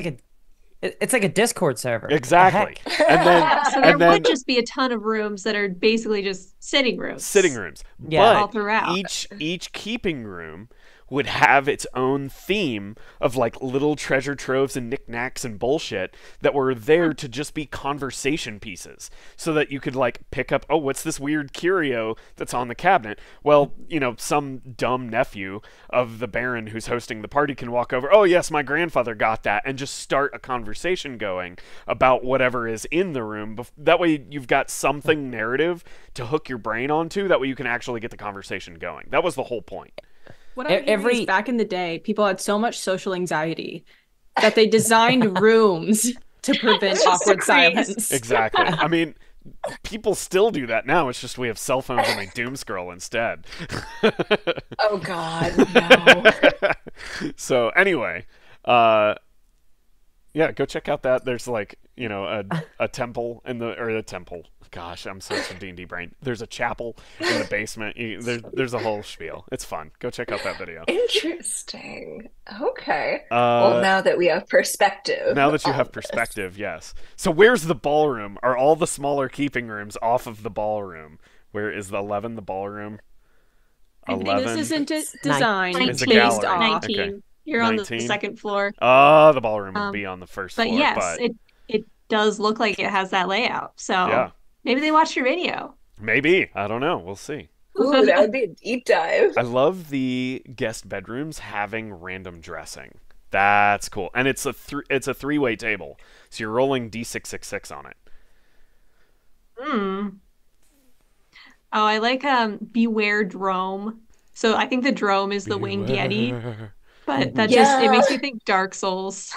like a Discord server. exactly. What the heck? And then Yeah, so there and then would just be a ton of rooms that are basically just sitting rooms. sitting rooms. Yeah. All But throughout. each keeping room would have its own theme of like little treasure troves and knickknacks and bullshit that were there to just be conversation pieces so that you could like pick up, oh, what's this weird curio that's on the cabinet? Well, you know, some dumb nephew of the Baron who's hosting the party can walk over, oh yes, my grandfather got that, and just start a conversation going about whatever is in the room. That way you've got something narrative to hook your brain onto, that way you can actually get the conversation going. That was the whole point. What I'm hearing is back in the day, people had so much social anxiety that they designed rooms to prevent awkward silence. Exactly. I mean, people still do that now. It's just we have cell phones and they doom scroll instead. Oh God, no. So anyway, yeah, go check out that. There's like, you know, a temple in the temple. Gosh, I'm such a D&D brain. There's a chapel in the basement. There's a whole spiel. It's fun. Go check out that video. Interesting. Okay. Well, now that we have perspective. Now that you have perspective, yes. So where's the ballroom? Are all the smaller keeping rooms off of the ballroom? Where is the 11 the ballroom? I think 11 this isn't designed It's a based gallery. off. 19. Okay. You're on the 19? second floor. The ballroom would be on the first But floor. yes, But it does look like it has that layout. So yeah, maybe they watched your video. maybe. I don't know. We'll see. Ooh, that would be a deep dive. I love the guest bedrooms having random dressing. That's cool. And it's a three-way table. So you're rolling D666 on it. Hmm. Oh, I like Beware Drome. So I think the drome is the winged yeti, but that just it makes me think Dark Souls.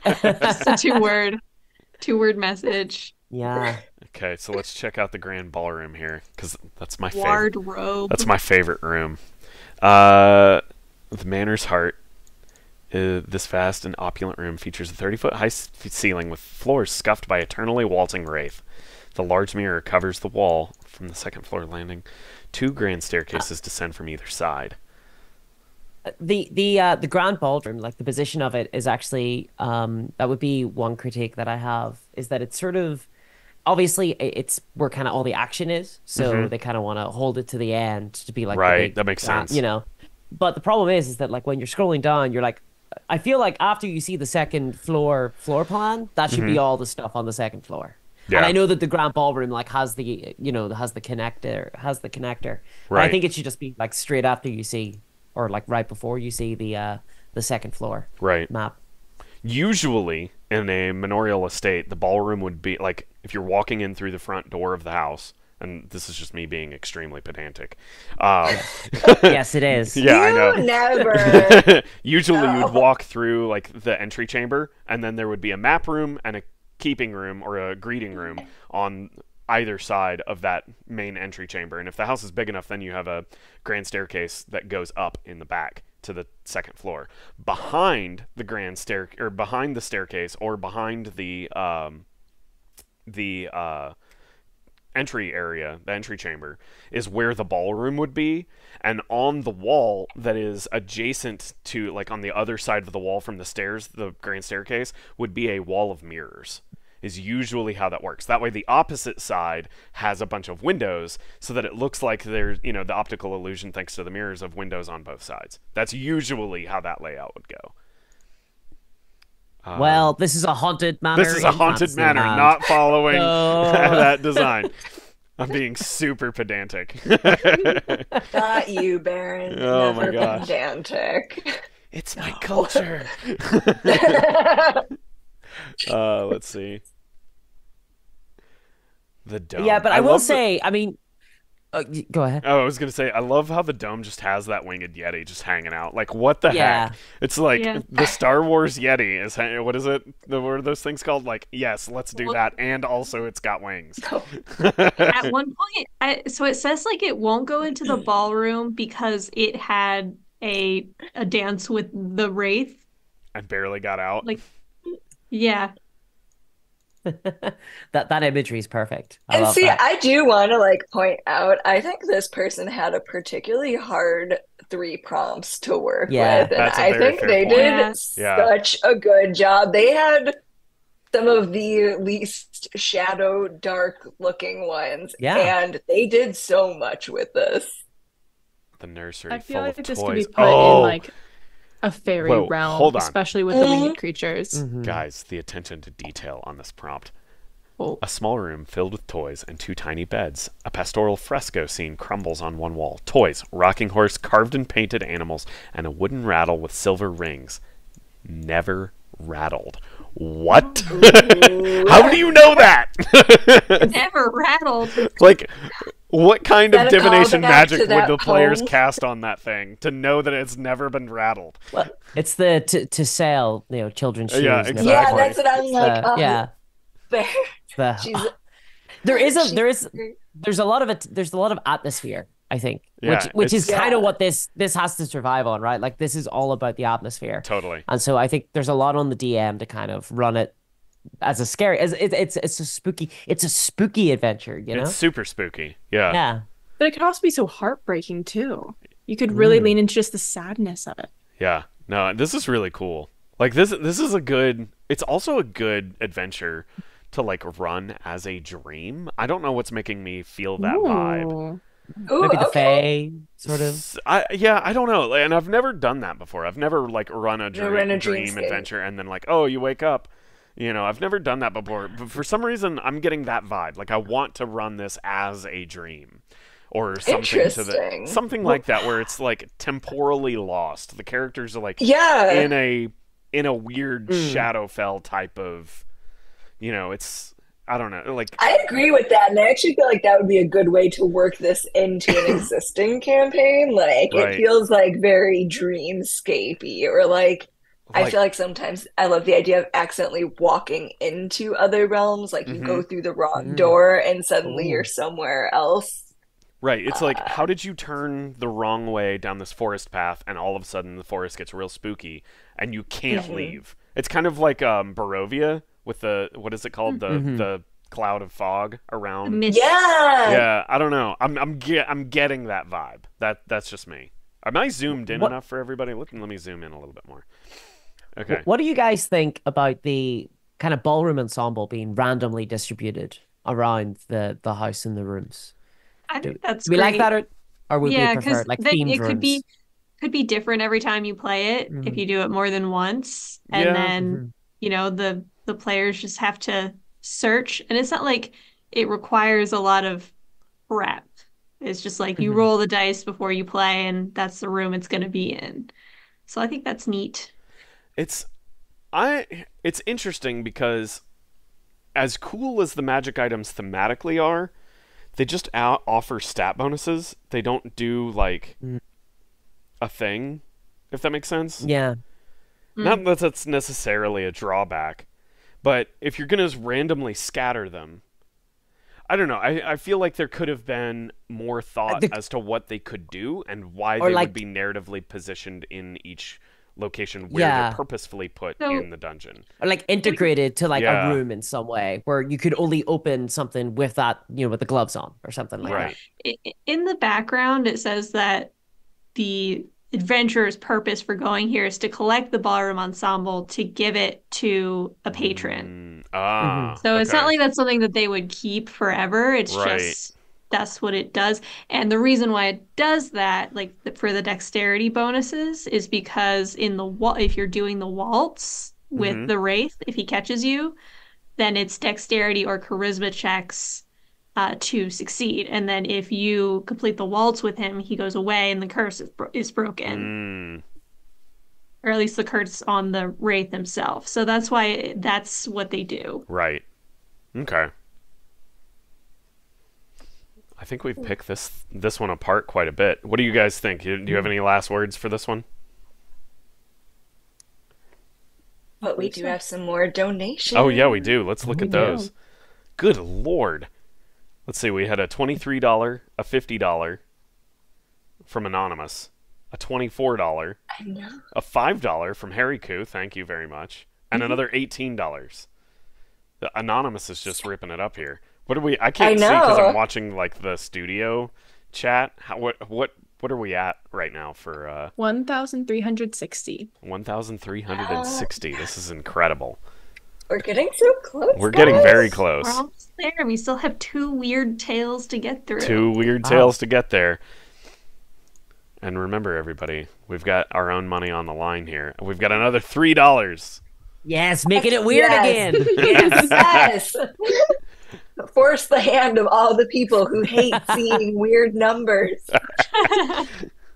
Just a two-word message. Yeah. Okay, so let's check out the grand ballroom here, because that's my favorite. Wardrobe. That's my favorite room. The Manor's Heart. This vast and opulent room features a 30-foot high ceiling with floors scuffed by eternally waltzing wraith. The large mirror covers the wall from the second floor landing. 2 grand staircases descend from either side. The grand ballroom, like the position of it, is actually that would be one critique that I have, is that it's sort of obviously it's where kind of all the action is, so they kind of want to hold it to the end to be like the Right, big, that makes sense. you know. But the problem is that like when you're scrolling down, you're like, I feel like after you see the second floor plan, that should be all the stuff on the second floor. Yeah. And I know that the grand ballroom like has the connector. But I Right. think it should just be like straight after you see, or like right before you see the the second floor Right. map. Usually, in a manorial estate, the ballroom would be like if you're walking in through the front door of the house, and this is just me being extremely pedantic. Um, Yes, it is. yeah, I You know. never. Usually, you'd No. walk through like the entry chamber, and then there would be a map room and a keeping room or a greeting room on either side of that main entry chamber. And if the house is big enough, then you have a grand staircase that goes up in the back to the second floor. Behind the grand stair or behind the staircase or behind the entry area, the entry chamber, is where the ballroom would be. And on the wall that is adjacent to, like on the other side of the wall from the stairs, the grand staircase, would be a wall of mirrors. Is usually how that works. That way, the opposite side has a bunch of windows so that it looks like there's, the optical illusion, thanks to the mirrors, of windows on both sides. That's usually how that layout would go. Well, this is a haunted manor. This is a in haunted manor, Fantasyland. not following No. that design. I'm being super pedantic. Not you, Baron. Oh my Never gosh. pedantic. It's my culture. Let's see. The dome. Yeah, but I will love say, I mean, go ahead. I was gonna say, I love how the dome just has that winged Yeti just hanging out. Like, what the Yeah. heck? It's like Yeah. the Star Wars Yeti is. What is it? What are those things called? Like, yes, let's do that, and also it's got wings. At one point, so it says like it won't go into the ballroom because it had a dance with the Wraith. I barely got out. Like, yeah. That imagery is perfect. I And love see, that. I do want to point out, I think this person had a particularly hard 3 prompts to work Yeah. with, and That's a I very think fair they point. did Yeah. such a good job. They had some of the least shadow dark looking ones, Yeah. and they did so much with this. The nursery I feel full like of this toys. could be put Oh, in like a fairy Whoa, realm, hold on. especially with the winged creatures. guys, the attention to detail on this prompt. Oh. A small room filled with toys and 2 tiny beds. A pastoral fresco scene crumbles on one wall. Toys, rocking horse, carved and painted animals, and a wooden rattle with silver rings. Never rattled. What? How do you know that? Never rattled. Like, what kind of Is that a divination callback magic to would that the players poem? cast on that thing to know that it's never been rattled? Well, it's the to sell, children's shoes. Yeah, and exactly. Yeah, Exactly. that's what I'm like. Oh, yeah. Bear. The, She's there's a lot of it. There's a lot of atmosphere, I think, Yeah, which is it's- kind of Yeah. what this has to survive on, right? Like this is all about the atmosphere, Totally. and so I think there's a lot on the DM to kind of run it as a scary, as it's a spooky adventure, It's super spooky. Yeah. Yeah. But it could also be so heartbreaking too. You could really lean into just the sadness of it. Yeah. No, this is really cool. Like this is a good, it's also a good adventure to run as a dream. I don't know what's making me feel that vibe. Ooh. Ooh, Maybe the okay. Fae, sort of. I don't know. And I've never done that before. I've never run a run a dream dreamscape. adventure and then oh, you wake up. I've never done that before. But for some reason, I'm getting that vibe. Like I want to run this as a dream. Or Interesting. something like that, where it's temporally lost. The characters are Yeah. in a weird Shadowfell type of, it's, I don't know, I agree with that, and I actually feel like that would be a good way to work this into an existing campaign. Right. It feels very dreamscapey, or I feel like sometimes I love the idea of accidentally walking into other realms. You go through the wrong door and suddenly you're somewhere else. right. It's how did you turn the wrong way down this forest path, and all of a sudden the forest gets real spooky, and you can't leave. It's kind of like Barovia with the, what is it called, the cloud of fog around. Mist. Yeah. Yeah, I don't know. I'm getting that vibe. That's just me. Am I zoomed in enough for everybody? Let me zoom in a little bit more. Okay. What do you guys think about the kind of ballroom ensemble being randomly distributed around the house and the rooms? I think that's Do we like great. that, or would we Yeah, prefer because themed it rooms? could be different every time you play it if you do it more than once, and Yeah. then the players just have to search, and it's not like it requires a lot of prep. It's just you roll the dice before you play, and that's the room it's going to be in. So I think that's neat. It's interesting because as cool as the magic items thematically are, they just offer stat bonuses. They don't do like a thing, if that makes sense. Yeah. Not that that's necessarily a drawback, but if you're going to randomly scatter them, I don't know. I feel like there could have been more thought as to what they could do and why they would be narratively positioned in each location where they're purposefully put in the dungeon. Or like integrated to like a room in some way where you could only open something with that, with the gloves on or something like that. In the background, it says that the adventurer's purpose for going here is to collect the ballroom ensemble to give it to a patron. So it's not like that's something that they would keep forever. It's just that's what it does. And the reason why it does that, like for the dexterity bonuses, is because if you're doing the waltz with the wraith, if he catches you, then it's dexterity or charisma checks to succeed. And then if you complete the waltz with him, he goes away and the curse is broken. Or at least the curse on the wraith himself. So that's why that's what they do. Right. Okay. I think we've picked this one apart quite a bit. What do you guys think? Do you have any last words for this one? But we do have some more donations. Oh, yeah, we do. Let's look at those. Good Lord. Let's see. We had a $23, a $50 from Anonymous, a $24, a $5 from Harry Koo, thank you very much, and another $18. The Anonymous is just ripping it up here. What are we? I can't see because I'm watching like the studio chat. What are we at right now for 1,360. 1,360. This is incredible. We're getting so close. We're getting very close. We're almost there. We still have 2 weird tales to get through. 2 weird tales to get there. And remember, everybody, we've got our own money on the line here. We've got another $3. Yes, making it weird again. Yes. Force the hand of all the people who hate seeing weird numbers.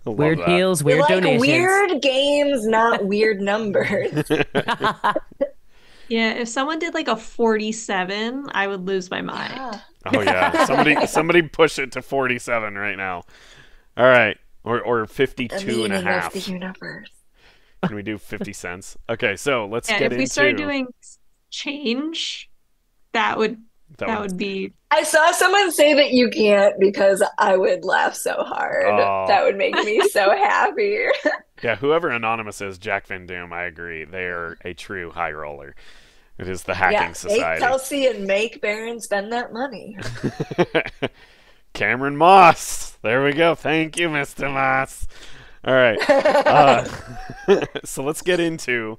Weird deals, weird donations. Weird games, not weird numbers. Yeah, if someone did like a 47, I would lose my mind. Yeah. Oh yeah, somebody push it to 47 right now. All right, or 52 and a half. The universe. Can we do 50 cents? Okay, so let's get into. If we start doing change, that would be. I saw someone say that you can't because I would laugh so hard. Oh. That would make me so happy. Yeah, whoever Anonymous is, Jack Van Doom, I agree. They are a true high roller. It is the hacking society. Make Kelsey and make Baron spend that money. Cameron Moss. There we go. Thank you, Mr. Moss. All right. So let's get into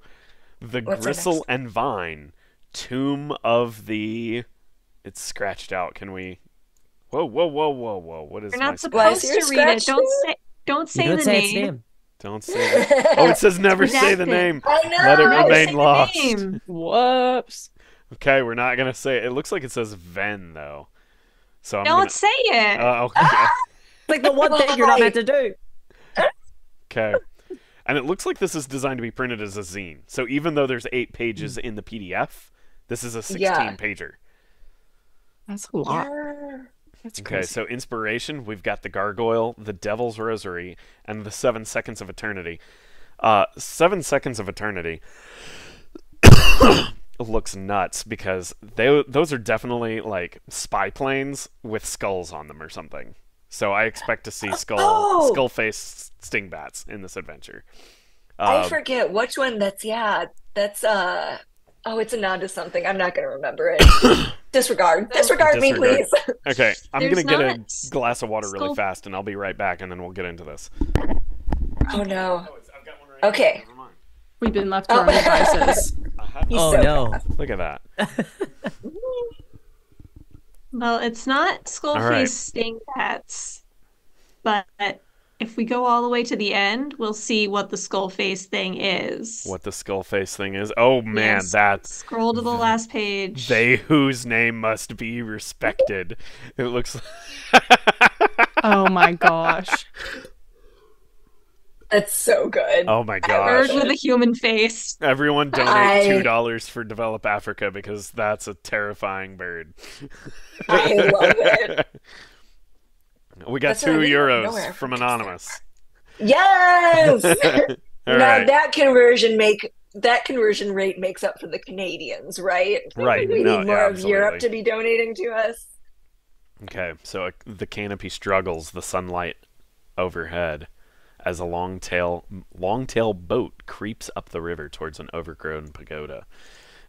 the Gristle and Vine, Tomb of the... It's scratched out. Can we... Whoa. What is You're not supposed to read it. Don't say the name. Don't say that. Oh, it says never say the name. I know. Let it remain lost. Whoops. Okay, we're not going to say it. It looks like it says Ven, though. So Don't say it. Okay. It's like the one thing you're not meant to do. Okay. And it looks like this is designed to be printed as a zine. So even though there's 8 pages in the PDF, this is a 16-pager. That's a lot. That's okay, crazy. so inspiration, we've got the Gargoyle, the Devil's Rosary, and the 7 Seconds of Eternity. 7 Seconds of Eternity looks nuts because those are definitely like spy planes with skulls on them or something. So I expect to see skull face stingbats in this adventure. I forget which one that's it's a nod to something. I'm not going to remember it. Disregard me, please. Okay, I'm going to get a glass of water really fast, and I'll be right back, and then we'll get into this. Oh, no. Okay. We've been left to our own devices. No. Look at that. Well, it's not skull-face stingbats, but if we go all the way to the end, we'll see what the skull face thing is. What the skull face thing is? Oh man, yes. that's... Scroll to the last page. They whose name must be respected. It looks... Oh my gosh. That's so good. Oh my Bird gosh. with a human face. Everyone donate I $2 for Develop Africa because that's a terrifying bird. I love it. We got That's what I 2 mean. euros from Anonymous. Yes. All Now right. that conversion rate makes up for the Canadians, right? Right. We No, need yeah, more of Europe absolutely. to be donating to us. Okay, so the canopy struggles the sunlight overhead as a long-tail boat creeps up the river towards an overgrown pagoda.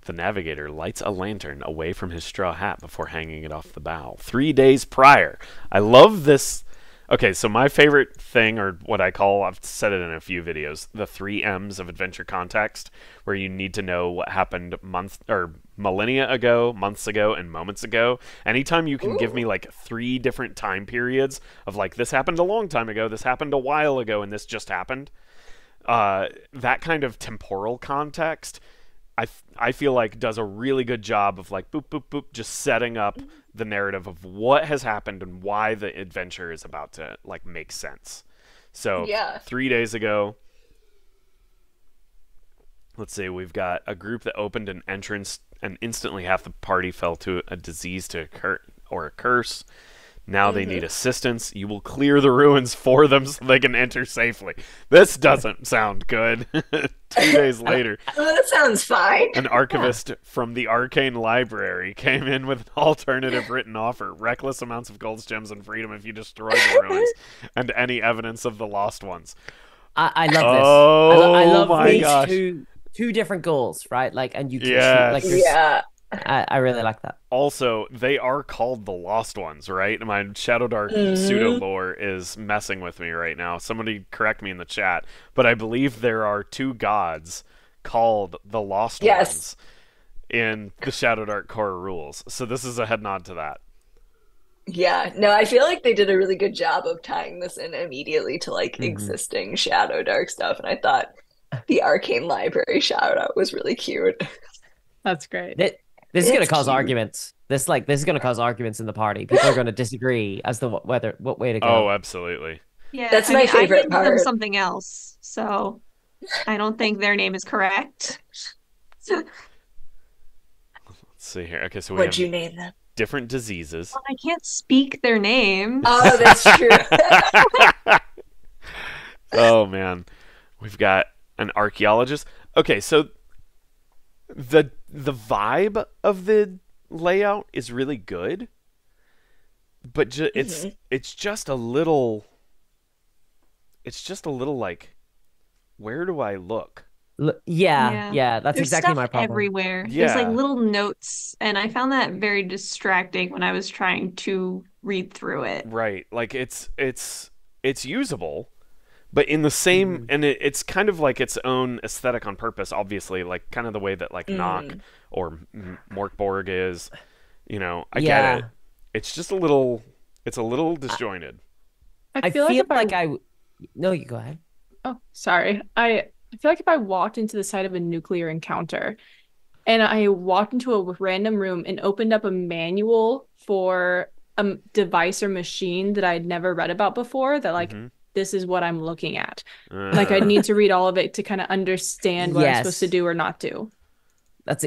The navigator lights a lantern away from his straw hat before hanging it off the bow. 3 days prior. I love this. Okay, so my favorite thing, or what I call, I've said it in a few videos, the 3 M's of adventure context, where you need to know what happened months or millennia ago, months ago, and moments ago. Anytime you can give me Ooh. like 3 different time periods of like, this happened a long time ago, this happened a while ago, and this just happened, that kind of temporal context I feel like does a really good job of like boop boop boop just setting up the narrative of what has happened and why the adventure is about to like make sense. So Yeah. 3 days ago, let's see, we've got a group that opened an entrance and instantly half the party fell to a disease to occur or a curse. Now they need assistance. You will clear the ruins for them so they can enter safely. This doesn't sound good. 2 days later, Oh, that sounds fine. an archivist from the Arcane Library came in with an alternative written offer. Reckless amounts of gold, gems, and freedom if you destroy the ruins and any evidence of the lost ones. I love this. Oh I love my these gosh. two different goals, right? Like, and you can choose. Yes. Like, there's, Yeah. I really like that. Also, they are called the Lost Ones, right? My Shadowdark pseudo lore is messing with me right now. Somebody correct me in the chat, but I believe there are 2 gods called the Lost Yes. Ones in the Shadowdark core rules. So this is a head nod to that. Yeah. No, I feel like they did a really good job of tying this in immediately to like Mhm. existing Shadowdark stuff. And I thought the Arcane Library shout out was really cute. That's great. This is going to It's cause cute. arguments. This is going to cause arguments in the party. People are going to disagree as to what way to go. Oh, absolutely. Yeah, That's I my mean, I favorite named them part. something else, so I don't think their name is correct. Let's see here. Okay, so we What'd have you name them? different diseases. I can't speak their names. Oh, that's true. Oh man, we've got an archaeologist. Okay, so the vibe of the layout is really good, but it's just a little like, where do I look? Yeah, that's There's exactly stuff my problem. everywhere. Yeah. There's like little notes, and I found that very distracting when I was trying to read through it. Right, like it's usable, but in the same, and it's kind of like its own aesthetic on purpose, obviously, like kind of the way that like Nock or Morkborg is, I get it. It's just a little disjointed. I feel feel like if like no, you go ahead. Oh, sorry. I feel like if I walked into the site of a nuclear encounter and I walked into a random room and opened up a manual for a device or machine that I'd never read about before, that like this is what I'm looking at. Like I'd need to read all of it to kind of understand what I'm supposed to Yes. do or not do. That's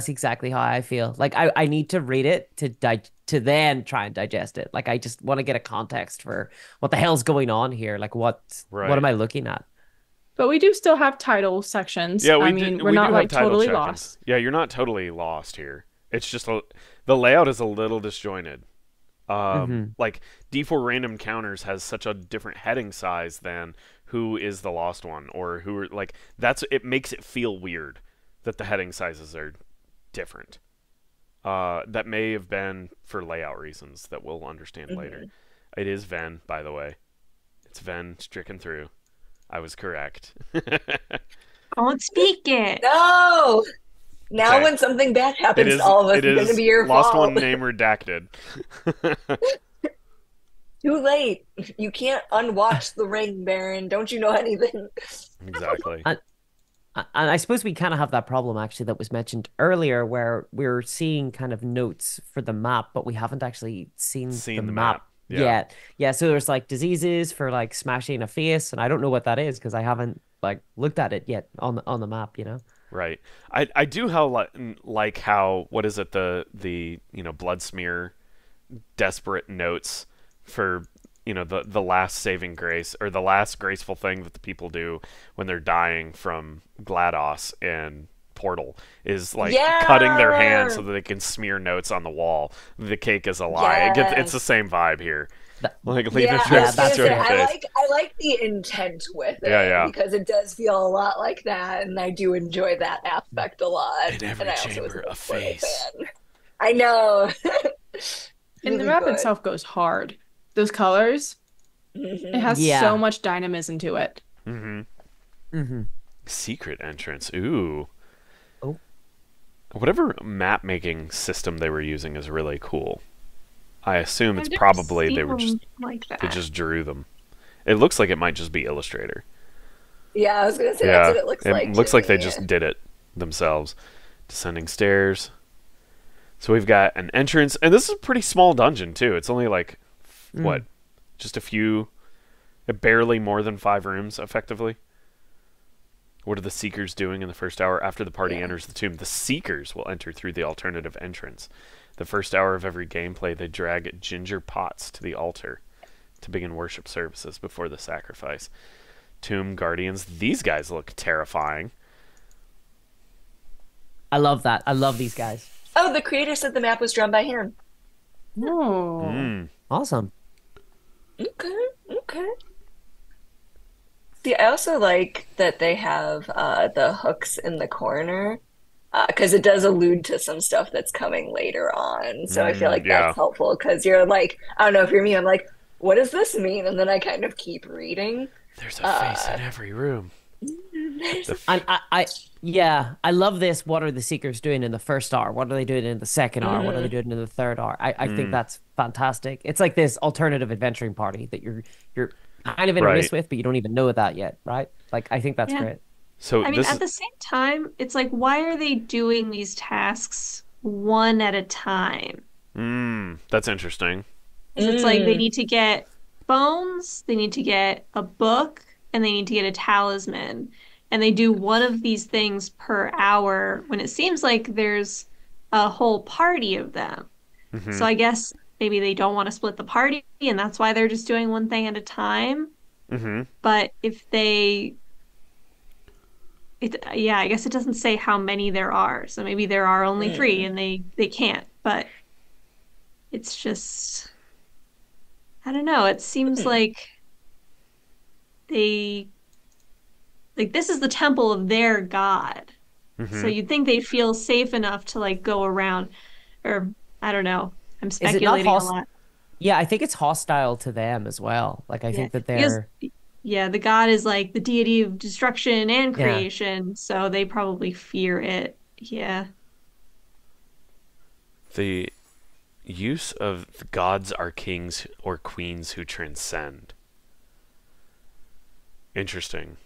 exactly how I feel. Like I need to read it to then try and digest it. Like I just want to get a context for what the hell's going on here. Like what am I looking at? But we do still have title sections. Yeah, I mean, we're not do like have title totally check-ins. lost. Yeah, you're not totally lost here. It's just the layout is a little disjointed. Like D4 random counters has such a different heading size than who is the lost one or who are like it makes it feel weird that the heading sizes are different. That may have been for layout reasons that we'll understand later. It is Ven, by the way. It's Ven stricken through. I was correct. Don't speak it. No. Now Okay. when something bad happens It is, to all of us, it it's is gonna be your lost fault. one name redacted. Too late. You can't unwatch the ring, Baron. Don't you know anything? Exactly. And I suppose we kind of have that problem actually that was mentioned earlier, where we're seeing kind of notes for the map, but we haven't actually seen Seen the the map Yeah. Yeah. So there's like diseases for like smashing a face, and I don't know what that is because I haven't like looked at it yet on the map, you know? Right. I do how like how what is it the blood smear desperate notes for the last saving grace or the last graceful thing that the people do when they're dying from GLaDOS and Portal is like cutting their hands so Yeah. that they can smear notes on the wall. The cake is a lie. It's the Yes. same vibe here. That, Like leave a Yeah, I yeah, was gonna trace that's on say your great. face. I like the intent with Yeah, it yeah. because it does feel a lot like that, and I do enjoy that aspect a lot. In every And I also was a chamber, big a Portal face. fan. I know. And the Really map good. itself goes hard. Those colors, it Hmm. has so Yeah. much dynamism to it. Mm-hmm. Hmm. Secret entrance. Ooh. Oh, Whatever map making system they were using is really cool. I assume it's I've never probably seen they were just them like they that. just drew them. It looks like it might just be Illustrator. Yeah, I was gonna say that's Yeah, what it looks it like looks to like they me. just did it themselves. Descending stairs. So we've got an entrance, and this is a pretty small dungeon too. It's only like what, just a few, barely more than 5 rooms, effectively. What are the Seekers doing in the first hour after the party Yeah. enters the tomb? The Seekers will enter through the alternative entrance. The first hour of every gameplay, they drag ginger pots to the altar to begin worship services before the sacrifice. Tomb Guardians, these guys look terrifying. I love that. I love these guys. Oh, the creator said the map was drawn by him. Oh. Mm. Awesome. Okay, okay. See, I also like that they have the hooks in the corner because it does allude to some stuff that's coming later on. So I feel like Yeah. that's helpful because you're like, I don't know if you're me, I'm like, what does this mean? And then I kind of keep reading. There's a face Uh, in every room. The And yeah, I love this. What are the Seekers doing in the first hour? What are they doing in the second hour? What are they doing in the third hour? I think that's fantastic. It's like this alternative adventuring party that you're kind of in a Right. race with, but you don't even know that yet, right? Like I think that's Yeah. great. So I mean, this at is the same time, it's like, why are they doing these tasks one at a time? that's interesting. Because it's like they mm, need to get bones, they need to get a book, and they need to get a talisman. And they do one of these things per hour when it seems like there's a whole party of them. Hmm. So I guess maybe they don't want to split the party, and that's why they're just doing one thing at a time. Hmm. But if they yeah, I guess it doesn't say how many there are. So maybe there are only 3 mm, and they can't. But it's just I don't know. It seems mm, like they like this is the temple of their god. So Hmm. you'd think they'd feel safe enough to like go around or I don't know. I'm Is it not speculating a host? lot. Yeah, I think it's hostile to them as well. Like I Yeah. think that Because they're yeah, the god is like the deity of destruction and yeah. creation, so they probably fear it. Yeah. The use of the gods are kings or queens who transcend. Interesting.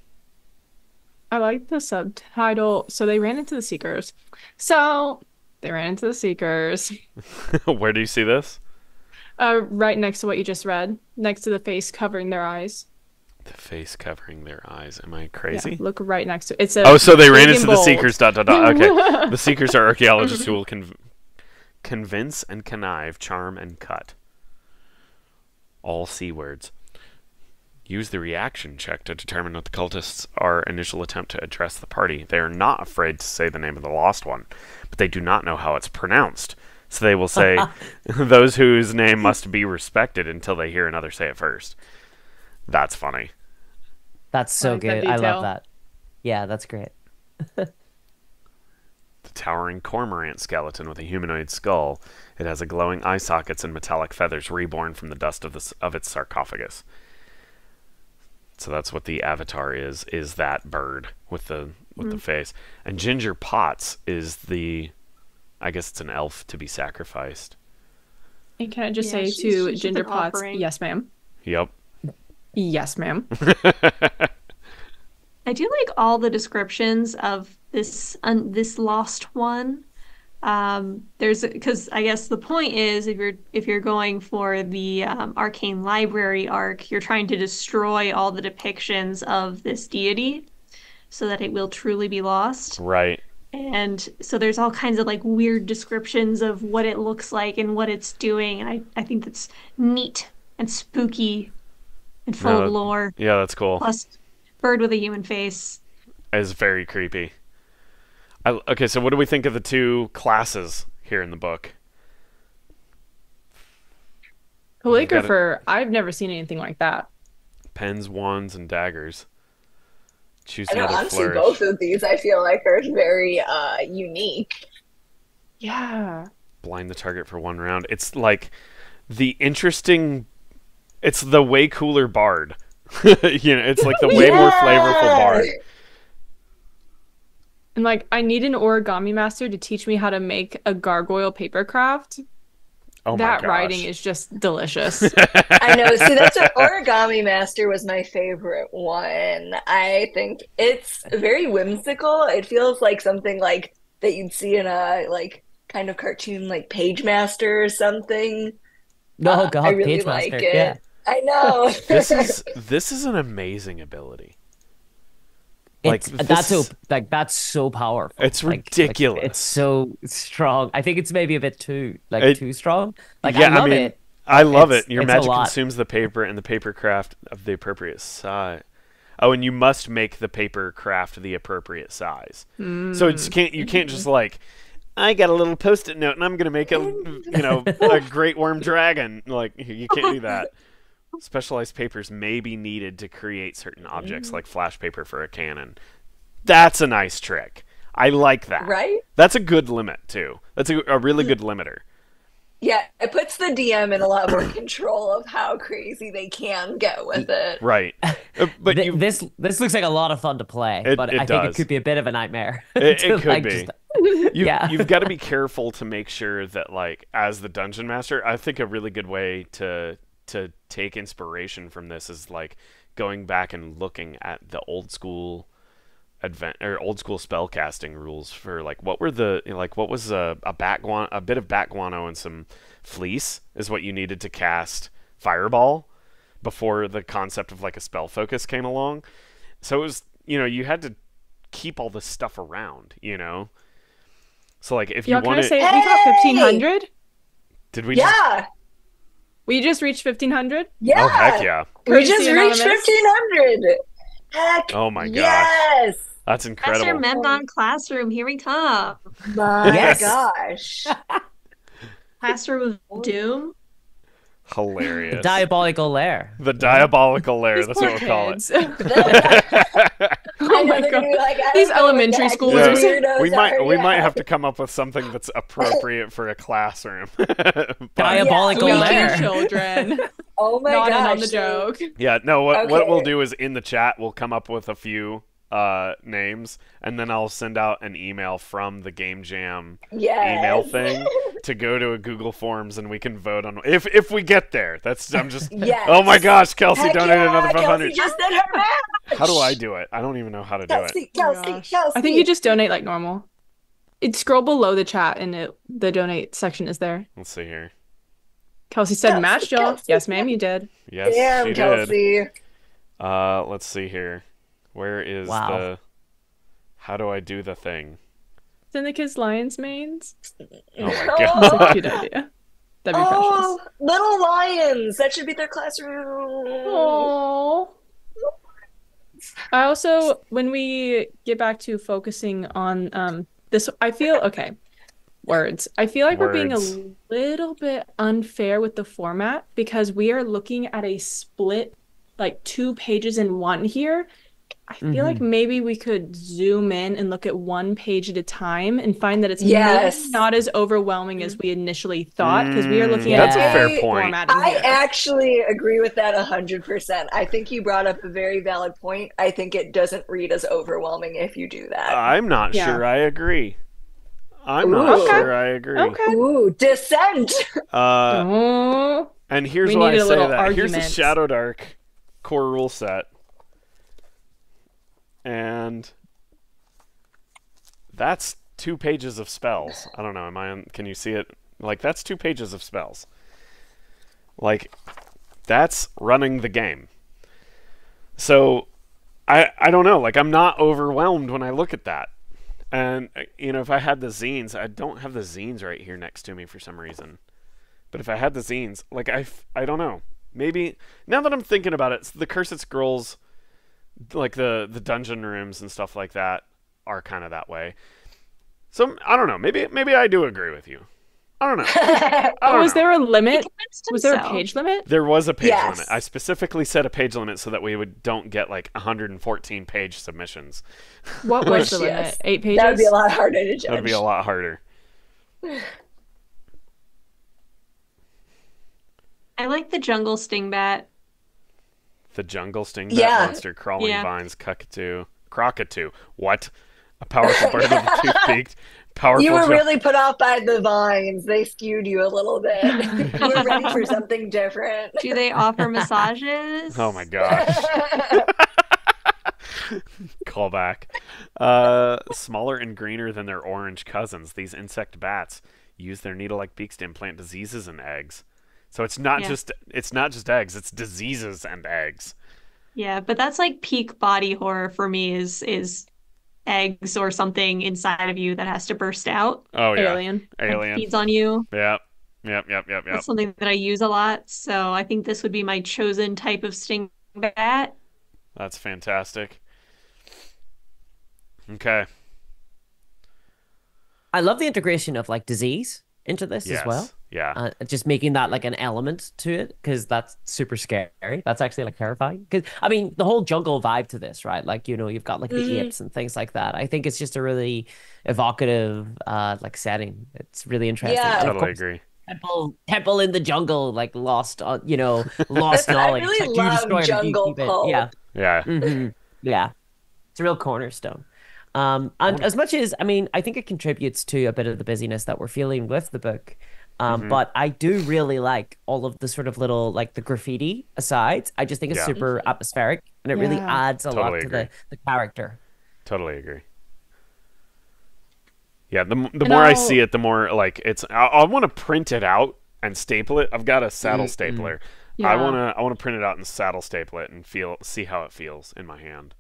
I like the subtitle. So they ran into the Seekers. So they ran into the Seekers. Where do you see this? Right next to what you just read, next to the face covering their eyes. The face covering their eyes. Am I Yeah, crazy? look right next to it's a Oh, so they ran big into and the bold. Seekers. Dot dot dot. Okay, the Seekers are archaeologists who will convince and connive, charm and cut. All C words. Use the reaction check to determine what the cultists are initial attempt to address the party. They are not afraid to say the name of the lost one, but they do not know how it's pronounced. So they will say, those whose name must be respected until they hear another say it first. That's funny. That's I so like that good. I love detail. that. Yeah, that's great. The towering cormorant skeleton with a humanoid skull. It has a glowing eye sockets and metallic feathers reborn from the dust of its sarcophagus. So that's what the avatar is that bird with the face. And Ginger Potts is I guess it's an elf to be sacrificed. And can I just Yeah, say she's to just Ginger an Potts, offering. yes, ma'am. Yep. Yes, ma'am. I do like all the descriptions of this lost one. There's because I guess the point is if you're going for the arcane library arc, you're trying to destroy all the depictions of this deity so that it will truly be lost. Right. And so there's all kinds of like weird descriptions of what it looks like and what it's doing. And I think that's neat and spooky and full of lore. Yeah, that's cool. Plus, bird with a human face. It's very creepy. Okay, so what do we think of the two classes here in the book? Calligrapher, I've never seen anything like that. Pens, wands, and daggers. Choose I know, another honestly, flourish. both of these I feel like are very unique. Yeah. Blind the target for 1 round. It's like the interesting. It's the way cooler bard. It's like the way more flavorful bard. And like, I need an origami master to teach me how to make a gargoyle paper craft. Oh my That gosh. writing is just delicious. I know. See, that's what Origami Master was my favorite one. I think it's very whimsical. It feels like something like that you'd see in a like kind of cartoon like Page Master or something. No, God, I really Page like Master. it. Yeah. I know. This is an amazing ability. That's so powerful. It's ridiculous. It's so strong. I think it's maybe a bit too too strong. Like yeah, I love it. I love it. Your it's a magic lot. consumes the paper and the paper craft of the appropriate size. Oh, and you must make the paper craft the appropriate size. So you can't just like, I got a little post-it note and I'm gonna make a great worm dragon. Like, you can't do that. Specialized papers may be needed to create certain objects, like flash paper for a cannon. That's a nice trick. I like that. Right? That's a good limit too. That's a really good limiter. Yeah, it puts the DM in a lot more control of how crazy they can get with it. Right. But This looks like a lot of fun to play, but I think does. it could be a bit of a nightmare. It to, could like, be. Yeah. You've got to be careful to make sure that, like, as the dungeon master, I think a really good way to take inspiration from this is like going back and looking at the old school old school spell casting rules for like what was a bit of bat guano and some fleece is what you needed to cast fireball before the concept of like a spell focus came along. So it was, you had to keep all this stuff around, So like if Y'all, you want can I say we got 1500? did we Yeah. We just reached 1500? Yeah. Oh heck yeah. We just Courtesy reached Anonymous. 1500. Heck. Oh my gosh. Yes. That's Professor incredible. Memnon Classroom, here we come. My Yes. gosh. Classroom of Doom. Hilarious. Diabolical lair. The diabolical lair. These That's poor what we'll call it. kids. Oh my God. these These elementary schoolers. We might have to come up with something that's appropriate for a classroom. But- Diabolical Yeah. lair. Squeaky children. Oh my Not in gosh. on the joke. yeah, no. What Okay. we'll do is in the chat we'll come up with a few names, and then I'll send out an email from the Game Jam Yes. email thing to go to a Google Forms, and we can vote on if we get there. I'm just. Yes. Oh my gosh, Kelsey Heck donated yeah, another Kelsey 500. just did her match. How do I do it? I don't even know how to do it. Kelsey. I think you just donate like normal. Scroll below the chat and the donate section is there. Let's see here. Kelsey said Kelsey, match, y'all. Kelsey. Yes, ma'am, you did. Yes, Damn, she did. Kelsey. Let's see here. Where is Wow. the? How do I do the thing? Syndicate's Lions mains. Oh my Oh. god. That's a cute idea. That'd be Oh, precious. little lions. That should be their classroom. Oh. I also, when we get back to focusing on this, I feel okay. Words. I feel like we're being a Words. little bit unfair with the format because we are looking at a split, like 2 pages in one here. I feel like maybe we could zoom in and look at 1 page at a time and find that it's Yes. maybe not as overwhelming as we initially thought because we are looking That's at a fair different point. format in I here. actually agree with that 100%. I think you brought up a very valid point. I think it doesn't read as overwhelming if you do that. I'm not Yeah. sure I agree. I'm Ooh. not Okay. sure I agree. Okay. Ooh, dissent. Oh. And here's We why I needed a say little that. Here's the argument. Shadowdark core rule set. And that's 2 pages of spells. I don't know. Can you see it? Like, that's 2 pages of spells. Like, that's running the game. So, I don't know. Like, I'm not overwhelmed when I look at that. And, if I had the zines, I don't have the zines right here next to me for some reason. But if I had the zines, like, I don't know. Maybe, now that I'm thinking about it, the Cursed Scrolls, like the dungeon rooms and stuff like that, are kind of that way. So, I don't know. Maybe I do agree with you. I don't know. Was there a limit? Was there a page limit? There was a page limit. I specifically set a page limit so that we don't get like 114 page submissions. What was the limit? 8 pages? That would be a lot harder to judge. That would be a lot harder. I like the jungle stingbat. The jungle stingbat monster, crawling vines, cockatoo. What? A powerful bird with a tooth-beaked. You were really put off by the vines. They skewed you a little bit. You were ready for something different. Do they offer massages? Oh my gosh. Call back. Smaller and greener than their orange cousins, these insect bats use their needle-like beaks to implant diseases in eggs. So it's not just eggs, it's diseases and eggs. Yeah, but that's like peak body horror for me is eggs or something inside of you that has to burst out. Oh yeah. Alien. Like feeds on you. Yep. That's something that I use a lot. So I think this would be my chosen type of sting bat. That's fantastic. Okay. I love the integration of like disease into this as well. Yeah. Just making that like an element to it, because that's super scary. That's actually like terrifying. Because I mean, the whole jungle vibe to this, right? Like, you've got like the apes and things like that. I think it's just a really evocative like setting. It's really interesting. Yeah, And totally agree. Temple in the jungle, like lost lost knowledge. I really like, love jungle pulp. Yeah. Yeah. Yeah. It's a real cornerstone. And as much as, I think it contributes to a bit of the busyness that we're feeling with the book. But I do really like all of the sort of little, like the graffiti aside. I just think it's super atmospheric, and it really adds a lot to the character. Totally agree. Yeah, the more I see it, the more like it's. I want to print it out and staple it. I've got a saddle stapler. Yeah. I want to print it out and saddle staple it and see how it feels in my hand.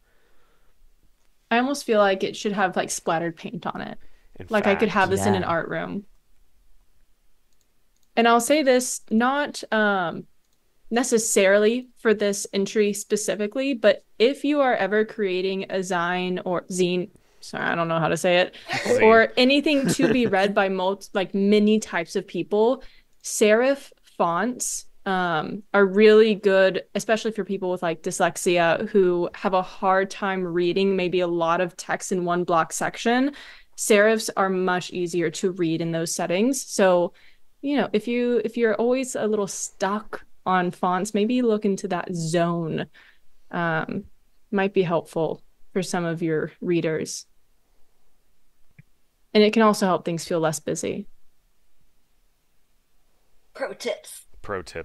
I almost feel like it should have like splattered paint on it. I could have this in an art room. And I'll say this, not necessarily for this entry specifically, but if you are ever creating a zine or zine, sorry, I don't know how to say it, or anything to be read by many types of people, serif fonts are really good, especially for people with like dyslexia who have a hard time reading maybe a lot of text in one block section. Serifs are much easier to read in those settings. So, if you're always a little stuck on fonts, maybe look into that zone. Might be helpful for some of your readers. And it can also help things feel less busy. Pro tips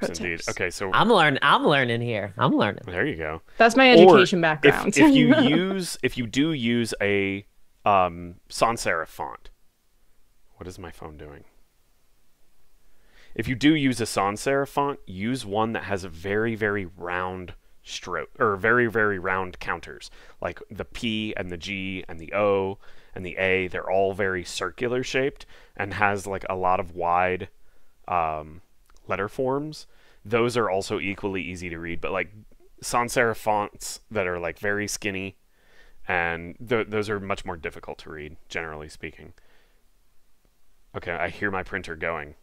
Indeed. Okay, so I'm learning here. I'm learning. There you go. That's my education background. If you do use a sans serif font, what is my phone doing? If you do use a sans serif font, use one that has a very, very round stroke, or very, very round counters. Like the P and the G and the O and the A, they're all very circular shaped and has like a lot of wide letter forms. Those are also equally easy to read, but like sans serif fonts that are like very skinny, and those are much more difficult to read, generally speaking. Okay, I hear my printer going.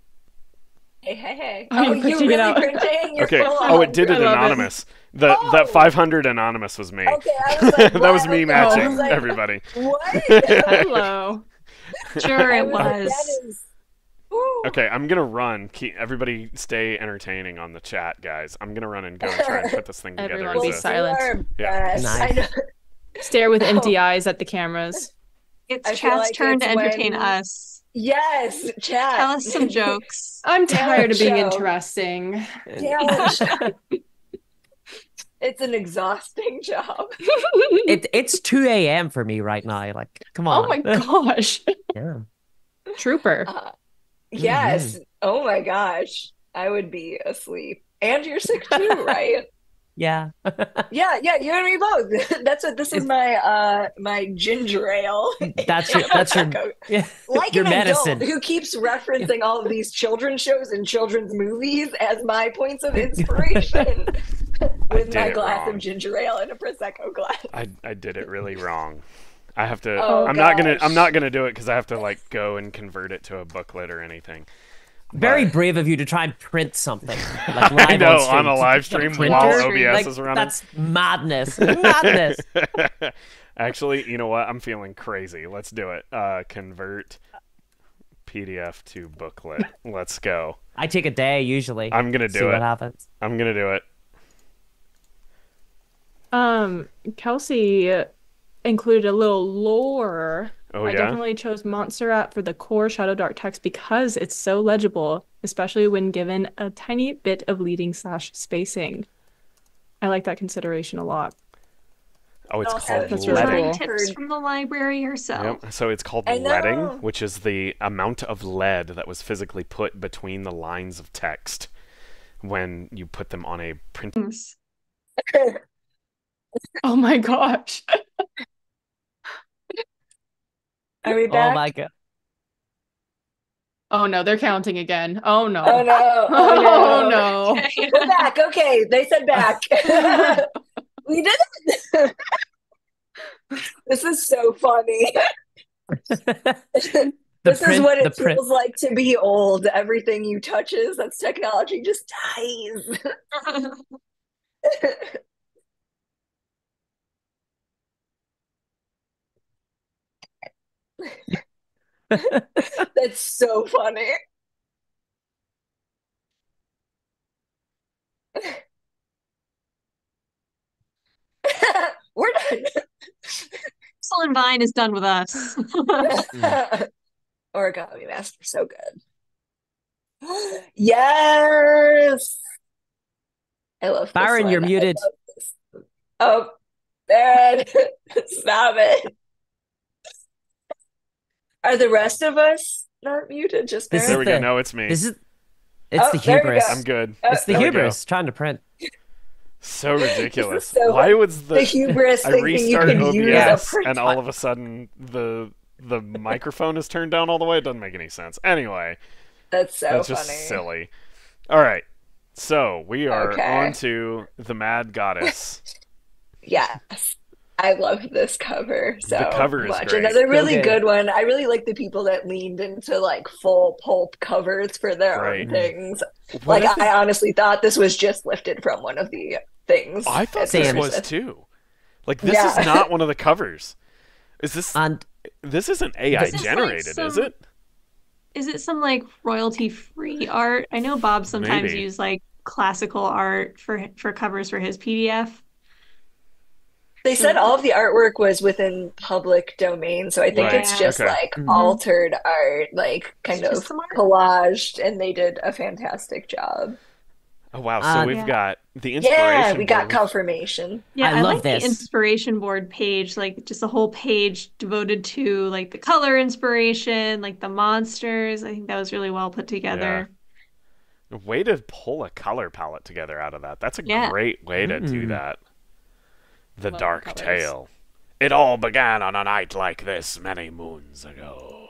Hey. Oh, you really printing? You're okay. full It did it anonymous. That 500 anonymous was me. Okay, I was like, that was me matching I was like, everybody. What? Hello. Sure, it Like, was. that is... Ooh. Okay, I'm gonna run. Everybody, stay entertaining on the chat, guys. I'm gonna run and go and try and put this thing together. Everyone be silent. Yeah. I know. Stare with empty eyes at the cameras. It's I feel chat's like turn to it's entertain when- us. Yes, chat. Tell us some jokes. I'm tired of being show. interesting. Talent show. It's an exhausting job. It's 2 a.m. for me right now. Like, come Oh on. my gosh. Yeah. Trooper. Yes. Oh my gosh. I would be asleep. And you're sick too, right? Yeah. Yeah, yeah, you and me both. That's what this is my my ginger ale. That's your yeah, Like your an medicine. adult who keeps referencing all of these children's shows and children's movies as my points of inspiration with my glass of ginger ale and a prosecco glass. I did it really wrong. I have to. Oh, I'm not gonna do it because I have to like go and convert it to a booklet or anything. Very brave of you to try and print something like live I know on stream. on a live stream Printer? while OBS Like, is running. that's madness. Madness. Actually, you know what? I'm feeling crazy. Let's do it. Convert PDF to booklet. Let's go. I take a day usually. I'm gonna See do what it. happens. I'm gonna do it. Kelsey included a little lore. Oh, I yeah? definitely chose Montserrat for the core Shadowdark text because it's so legible, especially when given a tiny bit of leading/spacing. I like that consideration a lot. Oh, it's Also, called That's really leading. cool. Tips from the library herself. Yep. So it's called I know. leading, which is the amount of lead that was physically put between the lines of text when you put them on a print. Oh my gosh. Are we Oh back? my god. Oh no, they're counting again. Oh no. Oh no! Oh no! Oh no. We're back. Okay, they said back. We did it. This is so funny. This is what it feels like to be old. Everything you touches, that's technology, just dies. That's so funny. We're done. Porcelain Vine is done with us. Origami Master, so good. Yes. I love this Baron, one. you're muted. I love this. Oh, Baron, stop it. Are the rest of us not muted? Just This Baron? There we go. No, it's me. It's the Oh, there we hubris. go. I'm good. It's the There we go. hubris trying to print. So ridiculous. So Why was the hubris I thinking you restarted could use a OBS print and all of a sudden the microphone is turned down all the way? It doesn't make any sense. Anyway, That's so that's funny. just silly. All right. So we are Okay. on to the Mad Goddess. Yes. I love this cover so The cover is much. great. Another really So good one. I really like the people that leaned into like full pulp covers for their Right. own things. What Like if I honestly thought this was just lifted from one of the things. I thought at this Same. was Versus. too. Like this Yeah. is not one of the covers. Is this? And This isn't AI This is like generated, is some- it? Is it some like royalty-free art? I know Bob sometimes Maybe. use like classical art for covers for his PDF. They said all of the artwork was within public domain, so I think Right. it's just Okay. like Mhm. altered art, like kind It's just of some art. collaged, and they did a fantastic job. Oh wow! So we've Yeah. got the inspiration. Yeah, we got board. confirmation. Yeah, I I love like this. the inspiration board page, like just a whole page devoted to like the color inspiration, like the monsters. I think that was really well put together. Way to pull a color palette together out of that. That's a Yeah. great way to do that. The Love Dark colors. Tale. It all began on a night like this many moons ago.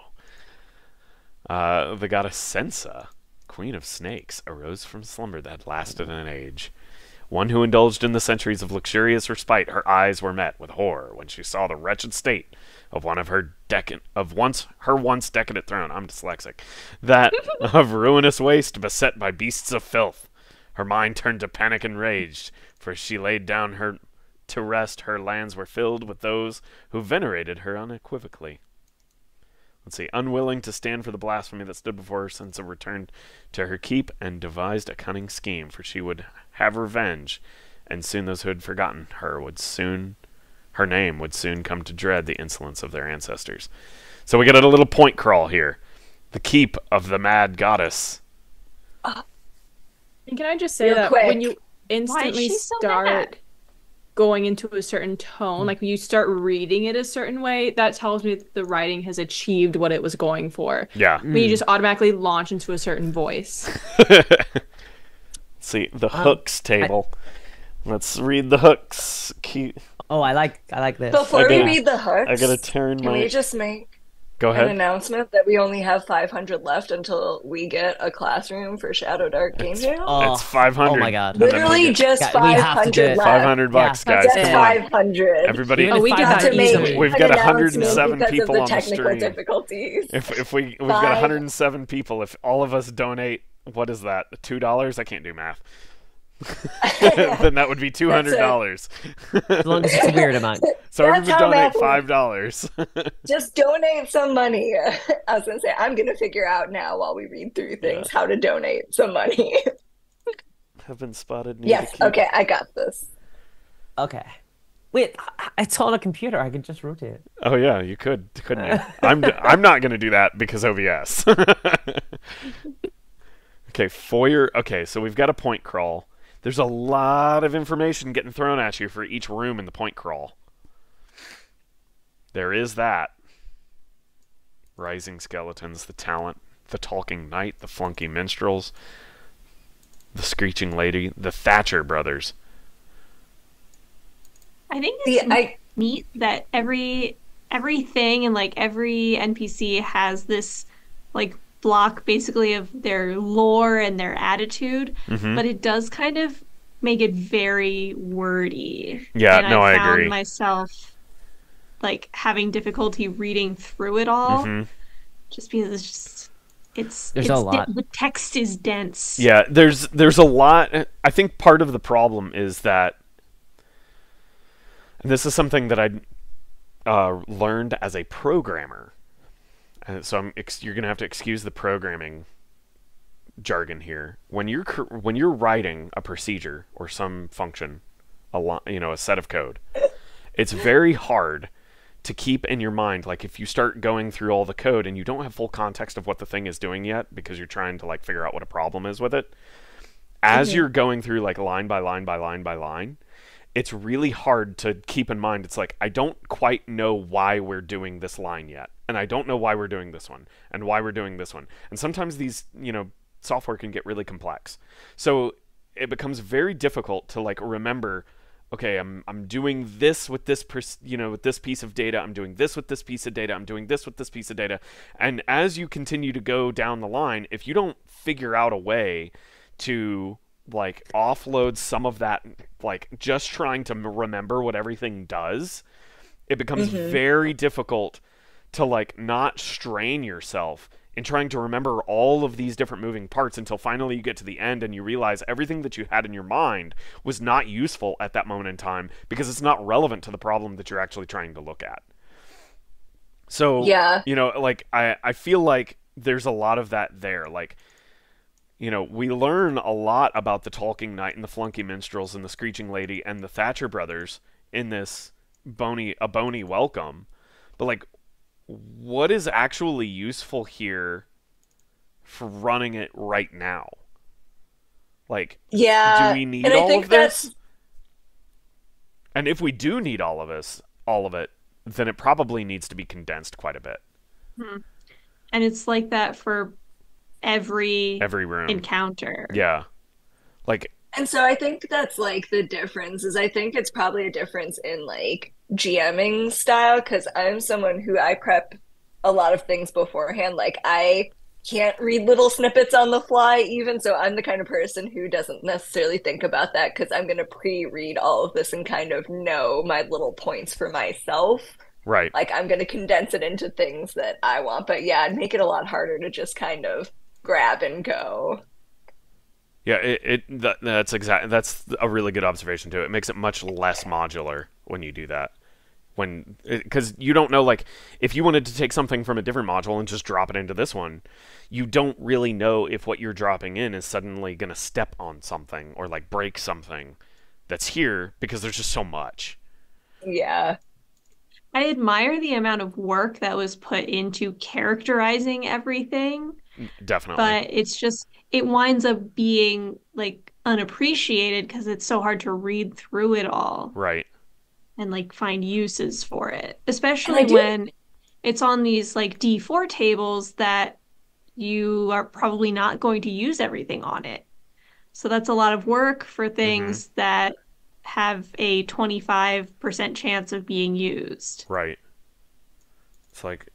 The goddess Sensa, queen of snakes, arose from slumber that lasted an age. One who indulged in the centuries of luxurious respite, her eyes were met with horror when she saw the wretched state of one of her once decadent throne. I'm dyslexic. That of ruinous waste, beset by beasts of filth. Her mind turned to panic and rage, for she laid down her to rest. Her lands were filled with those who venerated her unequivocally. Let's see. Unwilling to stand for the blasphemy that stood before her, Sansa returned to her keep and devised a cunning scheme, for she would have revenge, and soon those who had forgotten her her name would soon come to dread the insolence of their ancestors. So we get a little point crawl here. The keep of the Mad Goddess. And can I just say Real that quick. when you Why is instantly she so start mad? going into a certain tone, like when you start reading it a certain way, that tells me that the writing has achieved what it was going for. Yeah. When you just automatically launch into a certain voice. See, the hooks table. Let's read the hooks. Oh, I like this. Before we read the hooks, I gotta turn can we just make Go an ahead. announcement that we only have 500 left until we get a classroom for Shadowdark Game Jam? Oh, It's 500. oh my God. And then we Literally get just Yeah, we have to do 500 it. left. 500 bucks, Yeah. guys. Just Come on. 500. Everybody, Even Oh, we if did I that got easily. we've An got announcement 107 because people of on the the technical stream. difficulties. If we've got 107 people, if all of us donate, what is that? $2? I can't do math. Then that would be $200. As long as it's a weird amount. So That's everybody how donate math works. $5. Just donate some money. I was gonna say I'm gonna figure out now while we read through things how to donate some money. Have been spotted near Yes, the key. okay, I got this. Okay. Wait, it's on a computer. I can just rotate it. Oh yeah, you couldn't you? I'm not gonna do that because OBS. Okay, foyer. Okay, so we've got a point crawl. There's a lot of information getting thrown at you for each room in the point crawl. There is that. Rising skeletons, the talent, the talking knight, the flunky minstrels, the screeching lady, the Thatcher brothers. I think See, it's neat that everything and like every NPC has this like block basically of their lore and their attitude, but it does kind of make it very wordy. Yeah, and no, I found agree. myself like having difficulty reading through it all, just because There's a lot. the text is dense. Yeah, there's a lot. I think part of the problem is that, and this is something that I learned as a programmer. And so you're gonna have to excuse the programming jargon here. When you're writing a procedure or some function, a set of code, it's very hard to keep in your mind. Like if you start going through all the code and you don't have full context of what the thing is doing yet because you're trying to like figure out what a problem is with it, as you're going through like line by line by line by line, it's really hard to keep in mind. It's like, I don't quite know why we're doing this line yet. And I don't know why we're doing this one and why we're doing this one. And sometimes these, software can get really complex. So it becomes very difficult to like remember, okay, I'm doing this with this with this piece of data, I'm doing this with this piece of data, I'm doing this with this piece of data. And as you continue to go down the line, if you don't figure out a way to like offload some of that, like just trying to remember what everything does, it becomes very difficult to like not strain yourself in trying to remember all of these different moving parts until finally you get to the end and you realize everything that you had in your mind was not useful at that moment in time because it's not relevant to the problem that you're actually trying to look at. So, Yeah. like I feel like there's a lot of that there. Like, we learn a lot about the Talking Knight and the Flunky Minstrels and the Screeching Lady and the Thatcher brothers in this bony welcome. But like, what is actually useful here for running it right now? Like, Yeah. do we need and I all think of this? that's And if we do need all of it, then it probably needs to be condensed quite a bit. And it's like that for every room encounter. Yeah. Like, and so I think that's like the difference is I think it's probably a difference in like GMing style because I'm someone who I prep a lot of things beforehand. Like I can't read little snippets on the fly even, so I'm the kind of person who doesn't necessarily think about that because I'm going to pre-read all of this and kind of know my little points for myself. right. Like I'm going to condense it into things that I want, but yeah, it'd make it a lot harder to just kind of grab and go. Yeah, that's a really good observation too. It makes it much less modular when you do that. Because you don't know, like, if you wanted to take something from a different module and just drop it into this one, you don't really know if what you're dropping in is suddenly going to step on something or like break something that's here because there's just so much. Yeah. I admire the amount of work that was put into characterizing everything, Definitely. but it's just, it winds up being like unappreciated because it's so hard to read through it all Right. and like find uses for it, especially when it's on these like D4 tables that you are probably not going to use everything on it. So that's a lot of work for things that have a 25% chance of being used. Right. It's like,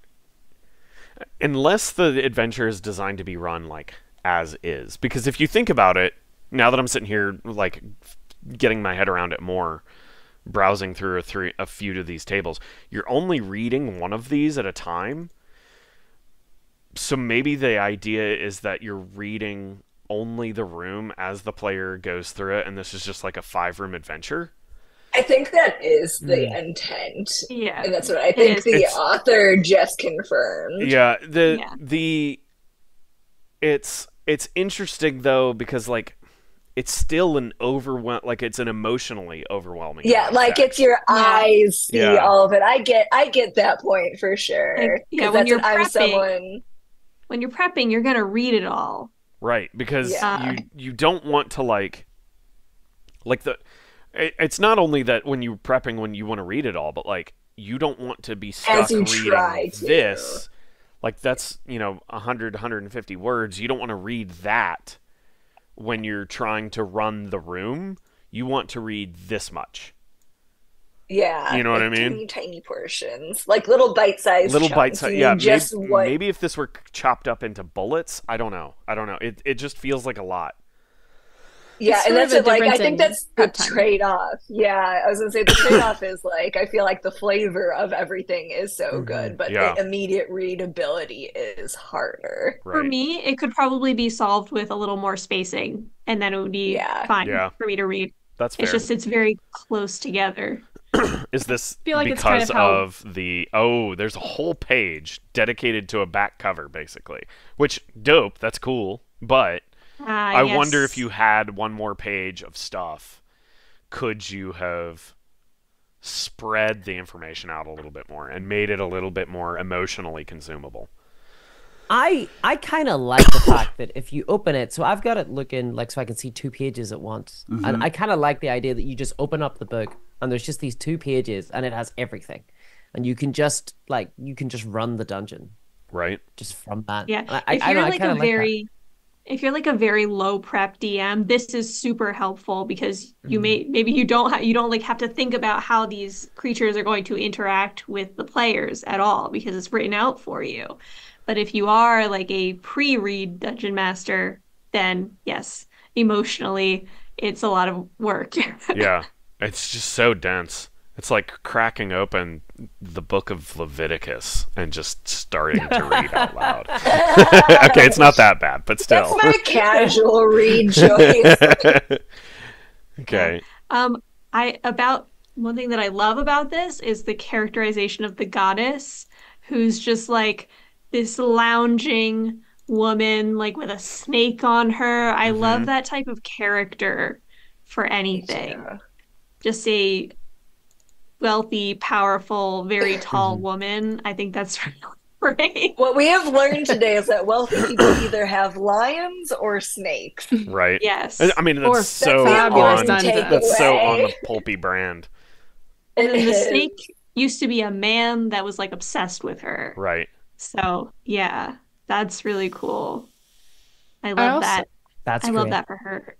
unless the adventure is designed to be run like as is, because if you think about it, now that I'm sitting here like getting my head around it more, browsing through a few of these tables, you're only reading one of these at a time. So maybe the idea is that you're reading only the room as the player goes through it, and this is just like a 5-room adventure. I think that is the intent. Yeah. And that's what I think the author just confirmed. Yeah, it's interesting though, because like it's still an it's an emotionally overwhelming. Yeah, like it's your eyes see all of it. I get that point for sure. Yeah, when you're prepping, you're gonna read it all. Right, because you don't want to like it's not only that when you're prepping when you want to read it all, but like you don't want to be stuck reading this. Like that's, 100, 150 words. You don't want to read that when you're trying to run the room. You want to read this much. Yeah. You know what I mean? Tiny portions. Like little bite-sized chunks. Bite-sized, yeah. Maybe if this were chopped up into bullets, I don't know. It just feels like a lot. Yeah, and that's it. Like, I think that's the trade-off. Yeah, I was gonna say the trade-off is like I feel like the flavor of everything is so good, but the immediate readability is harder. Right. For me, it could probably be solved with a little more spacing, and then it would be fine for me to read. That's fair. It's just it's very close together. Is this like because of the there's a whole page dedicated to a back cover, basically, which dope. That's cool, but. I wonder if you had one more page of stuff, could you have spread the information out a little bit more and made it a little bit more emotionally consumable? I kind of like the fact that if you open it, so I've got it looking like so I can see 2 pages at once. And I kind of like the idea that you just open up the book and there's just these 2 pages and it has everything. And you can just run the dungeon. Right. Just from that. Yeah. If you're like a very low prep DM, this is super helpful because you don't like have to think about how these creatures are going to interact with the players at all because it's written out for you. But if you are like a pre-read dungeon master, then yes, emotionally it's a lot of work. Yeah, it's just so dense. It's like cracking open the book of Leviticus and just starting to read out loud. Okay, it's not that bad, but still. That's my casual read choice. Okay. One thing that I love about this is the characterization of the goddess, who's just like this lounging woman, like with a snake on her. I love that type of character for anything. Yeah. Just a wealthy, powerful, very tall woman. I think that's really great. What we have learned today is that wealthy people either have lions or snakes. Right. Yes. I mean, that's so on the pulpy brand. And then the snake used to be a man that was like obsessed with her. Right. So yeah, that's really cool. I love that. I love that for her.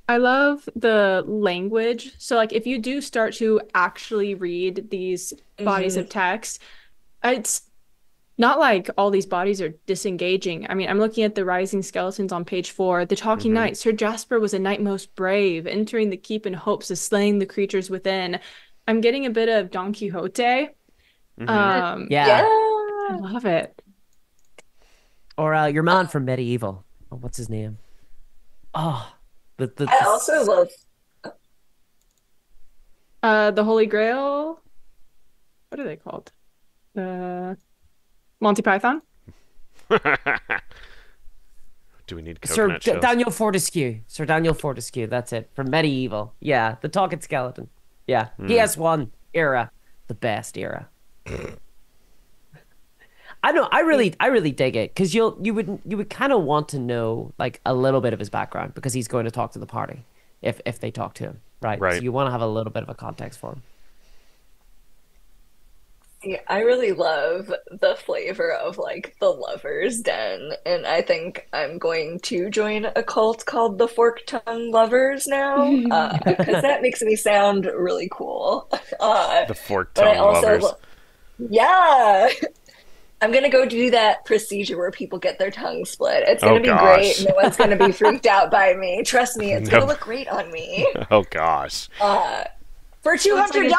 I love the language. So like if you do start to actually read these bodies of text, it's not like all these bodies are disengaging. I mean, I'm looking at the rising skeletons on page 4. The talking knight, Sir Jasper was a knight most brave, entering the keep in hopes of slaying the creatures within. I'm getting a bit of Don Quixote. I love it. Or your man from Medieval. Oh, what's his name? Oh, I also love the Holy Grail. What are they called? Monty Python. Do we need coconut shells? Daniel Fortescue. Sir Daniel Fortescue. That's it. From Medieval. Yeah, the talking skeleton. Yeah, PS1 era, the best era. I know. I really dig it because you would kind of want to know like a little bit of his background because he's going to talk to the party if they talk to him, right? Right. So you want to have a little bit of a context for him. Yeah, I really love the flavor of like the Lover's Den, and I think I'm going to join a cult called the Fork Tongue Lovers now, because that makes me sound really cool. The fork But I tongue also, lovers. yeah, I'm gonna go do that procedure where people get their tongue split. It's Oh gonna be great. gosh. No one's gonna be freaked out by me. Trust me, it's gonna No. look great on me. Oh gosh. For $200,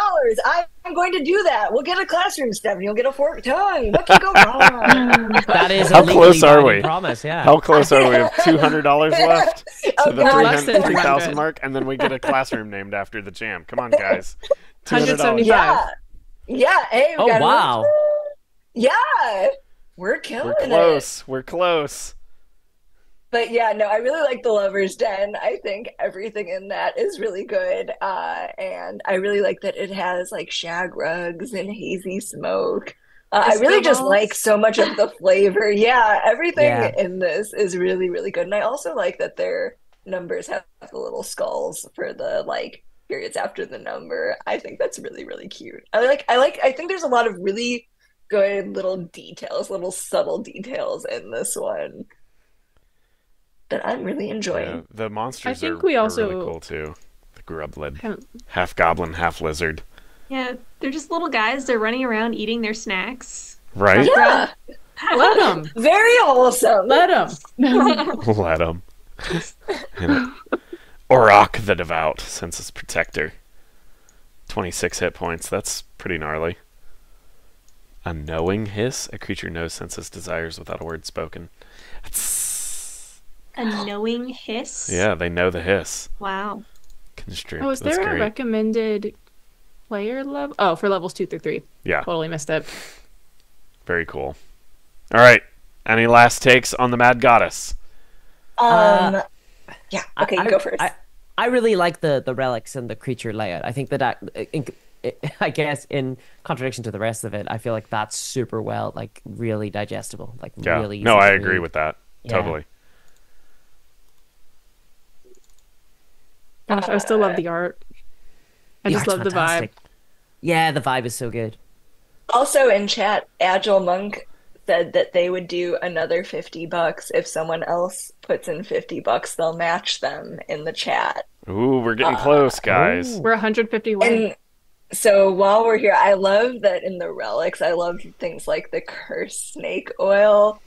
I'm going to do that. We'll get a classroom, Stephanie. You'll get a forked tongue. What can go wrong? That is How a close legally are binding we? promise. Yeah. How close are we? Of $200 left to Oh, the God. Less than 3,000 300. mark, and then we get a classroom named after the jam. Come on, guys. $200. 175. Yeah. Yeah. Hey, we Oh got wow. Yeah. We're killing We're it. close. We're close. But yeah, no, I really like The Lover's Den. I think everything in that is really good. And I really like that it has like shag rugs and hazy smoke. I really Disco just balls. like so much of the flavor. Yeah, everything Yeah. in this is really, really good. And I also like that their numbers have the little skulls for the like periods after the number. I think that's really, really cute. I think there's a lot of really good little details, little subtle details in this one that I'm really Yeah, enjoying. the monsters think are, we are also- really cool too. The grublid. Kind of- Half goblin, half lizard. Yeah, they're just little guys. They're running around eating their snacks. Right? Yeah, Let them. very wholesome. Let them. Let him. Auroch the Devout, Census Protector. 26 hit points. That's pretty gnarly. A knowing hiss. A creature knows census desires without a word spoken. That's... A knowing hiss. Yeah, they know the hiss. Wow. Constrict. Oh, is That's there a great. recommended player level? Oh, for levels 2 through 3. Yeah, Totally missed it. very cool. All right. Any last takes on the Mad Goddess? Yeah, okay, you go first. I really like the relics and the creature layout. I think that I guess in contradiction to the rest of it, I feel like that's super well, like really digestible, like Yeah. really. No, easy I to agree read. with that. Yeah. Totally. Gosh, I still love the art. I just art's love the vibe. fantastic. Yeah, the vibe is so good. Also in chat, Agile Monk said that they would do another $50 if someone else puts in $50. They'll match them in the chat. Ooh, we're getting close, guys. Ooh. We're 150 away. And so while we're here, I love that in the relics, I love things like the cursed snake oil.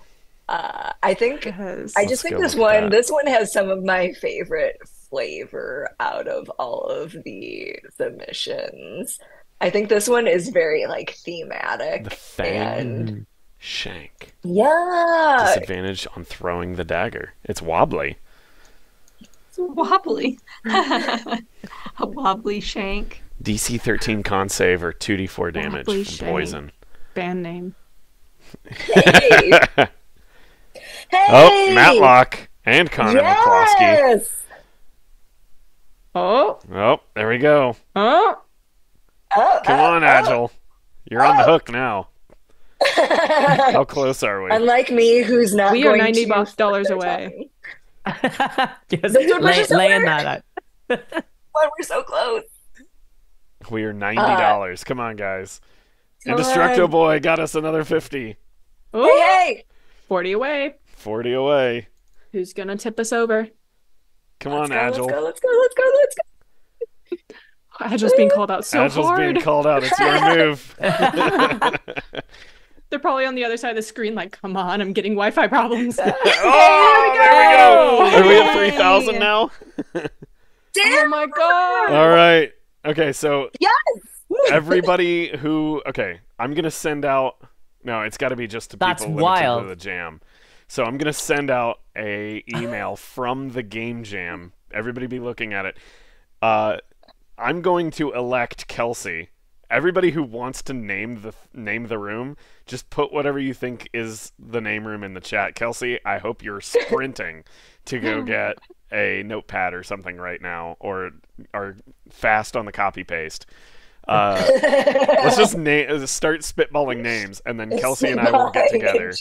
I think Yes. I Let's just think go this with one that. this one has some of my favorite flavor out of all of the submissions. I think this one is very like thematic The Fang and Shank. yeah, Disadvantage on throwing the dagger. It's wobbly. It's wobbly. A wobbly shank. DC 13 con save or 2d4 damage Wobbly from shank. poison. Band name. hey, Oh, hey, Matlock and Connor McCloskey. yes. Oh, Oh, there we go. oh. Come on, Agile. You're on the hook now. How close are we? Unlike me, who's not We are going $90 to dollars their away. tongue. Just This would push us laying over. that out. But we're so close. We are $90. Come on, guys. Come Indestructo on. Boy got us another 50. Oh, Hey, 40 away. 40 away. Who's gonna tip us over? Come let's on, go, Agile. let's go, let's go, let's go. Agile's being called out so Agile's hard. being called out. It's your move. They're probably on the other side of the screen like, come on, I'm getting Wi-Fi problems. Oh, there we go. Are we at 3,000 now? Oh my god. All right. Okay, so Yes. everybody who... Okay, I'm going to send out... No, it's got to be just to That's people limited wild. to the jam. So I'm going to send out a email from the game jam. Everybody be looking at it. I'm going to elect Kelsey. Everybody who wants to name the room, just put whatever you think is the name room in the chat. Kelsey, I hope you're sprinting to go get a notepad or something right now, or are fast on the copy paste. Let's just start spitballing names, and then Kelsey and I will get together.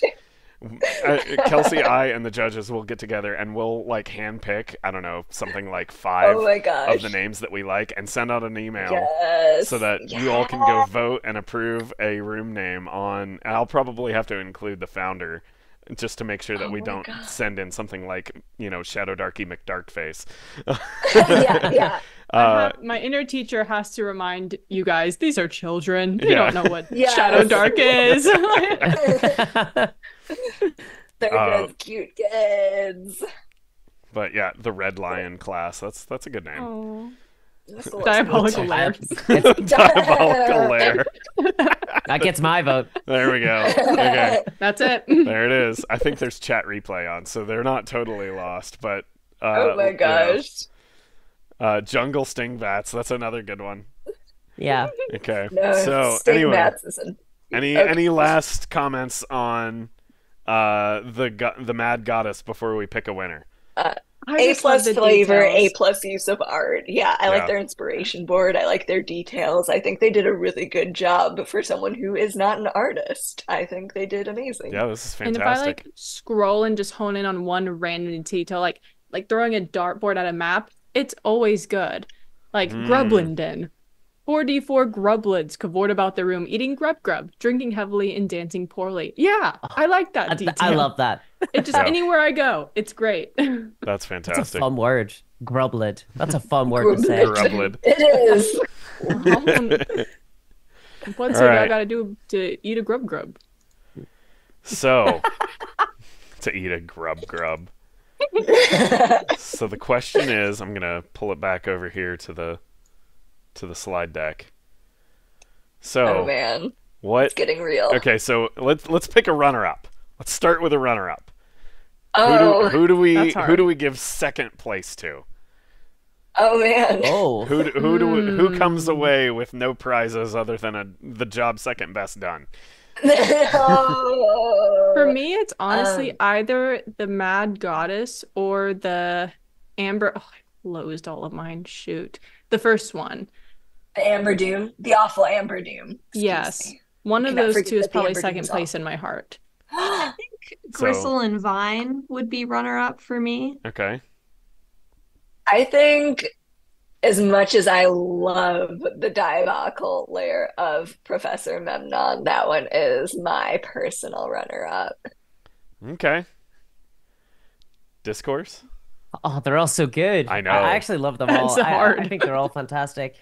Kelsey, I, and the judges will get together, and we'll like handpick, I don't know, something like 5 Oh my gosh. of the names that we like, and send out an email Yes. so that you all can go vote and approve a room name on. And I'll probably have to include the founder, just to make sure that we don't send in something like, Shadowdarky McDarkface. Yeah. My inner teacher has to remind you guys, these are children. They Yeah. don't know what Shadowdark is. They're just cute kids. But yeah, the Red Lion class. That's a good name. Oh. That's a little Diabolical spooky. lair. Diabolical lair. That gets my vote. There we go. Okay. That's it. There it is. I think there's chat replay on, so they're not totally lost. But Oh my gosh. Jungle Stingbats. That's another good one. Yeah. Okay. No, So Sting anyway, Bats isn't. any last comments on the Mad Goddess before we pick a winner? I A just love plus the flavor, A details. plus use of art. Yeah, I like their inspiration board. I like their details. I think they did a really good job for someone who is not an artist. I think they did amazing. Yeah, this is And if fantastic. I scroll and just hone in on one random detail, like throwing a dartboard at a map, it's always good. Like Grublinden. 4d4 grublets cavort about the room, eating grub, drinking heavily and dancing poorly. Yeah, I like that detail. I love that. It just anywhere I go, it's great. That's That's fantastic. a fun word. Grublid. That's a fun word to say. Grublid. It is. What's All it right. I gotta do to eat a grub? So, to eat a grub. So the question is, I'm gonna pull it back over here to the slide deck. So, Oh man, what? it's getting real. Okay, so let's pick a runner-up. Let's start with a runner-up. Oh, Who do That's hard. we give second place to? oh man. Oh. Who comes away with no prizes other than the job second best done? Oh. For me, it's honestly either the Mad Goddess or the Amber. Oh, I closed all of mine. Shoot. The first one. The Amber Doom, the awful Amber Doom. Excuse Yes. me. One of Cannot those forget two is that the probably Amber second Doom's place in awful. my heart. Gristle and Vine would be runner-up for me. Okay. I think as much as I love the diabolical layer of Professor Memnon, that one is my personal runner-up. Okay. Discourse? Oh, they're all so good. I know. I actually love them all. So hard. I think they're all fantastic.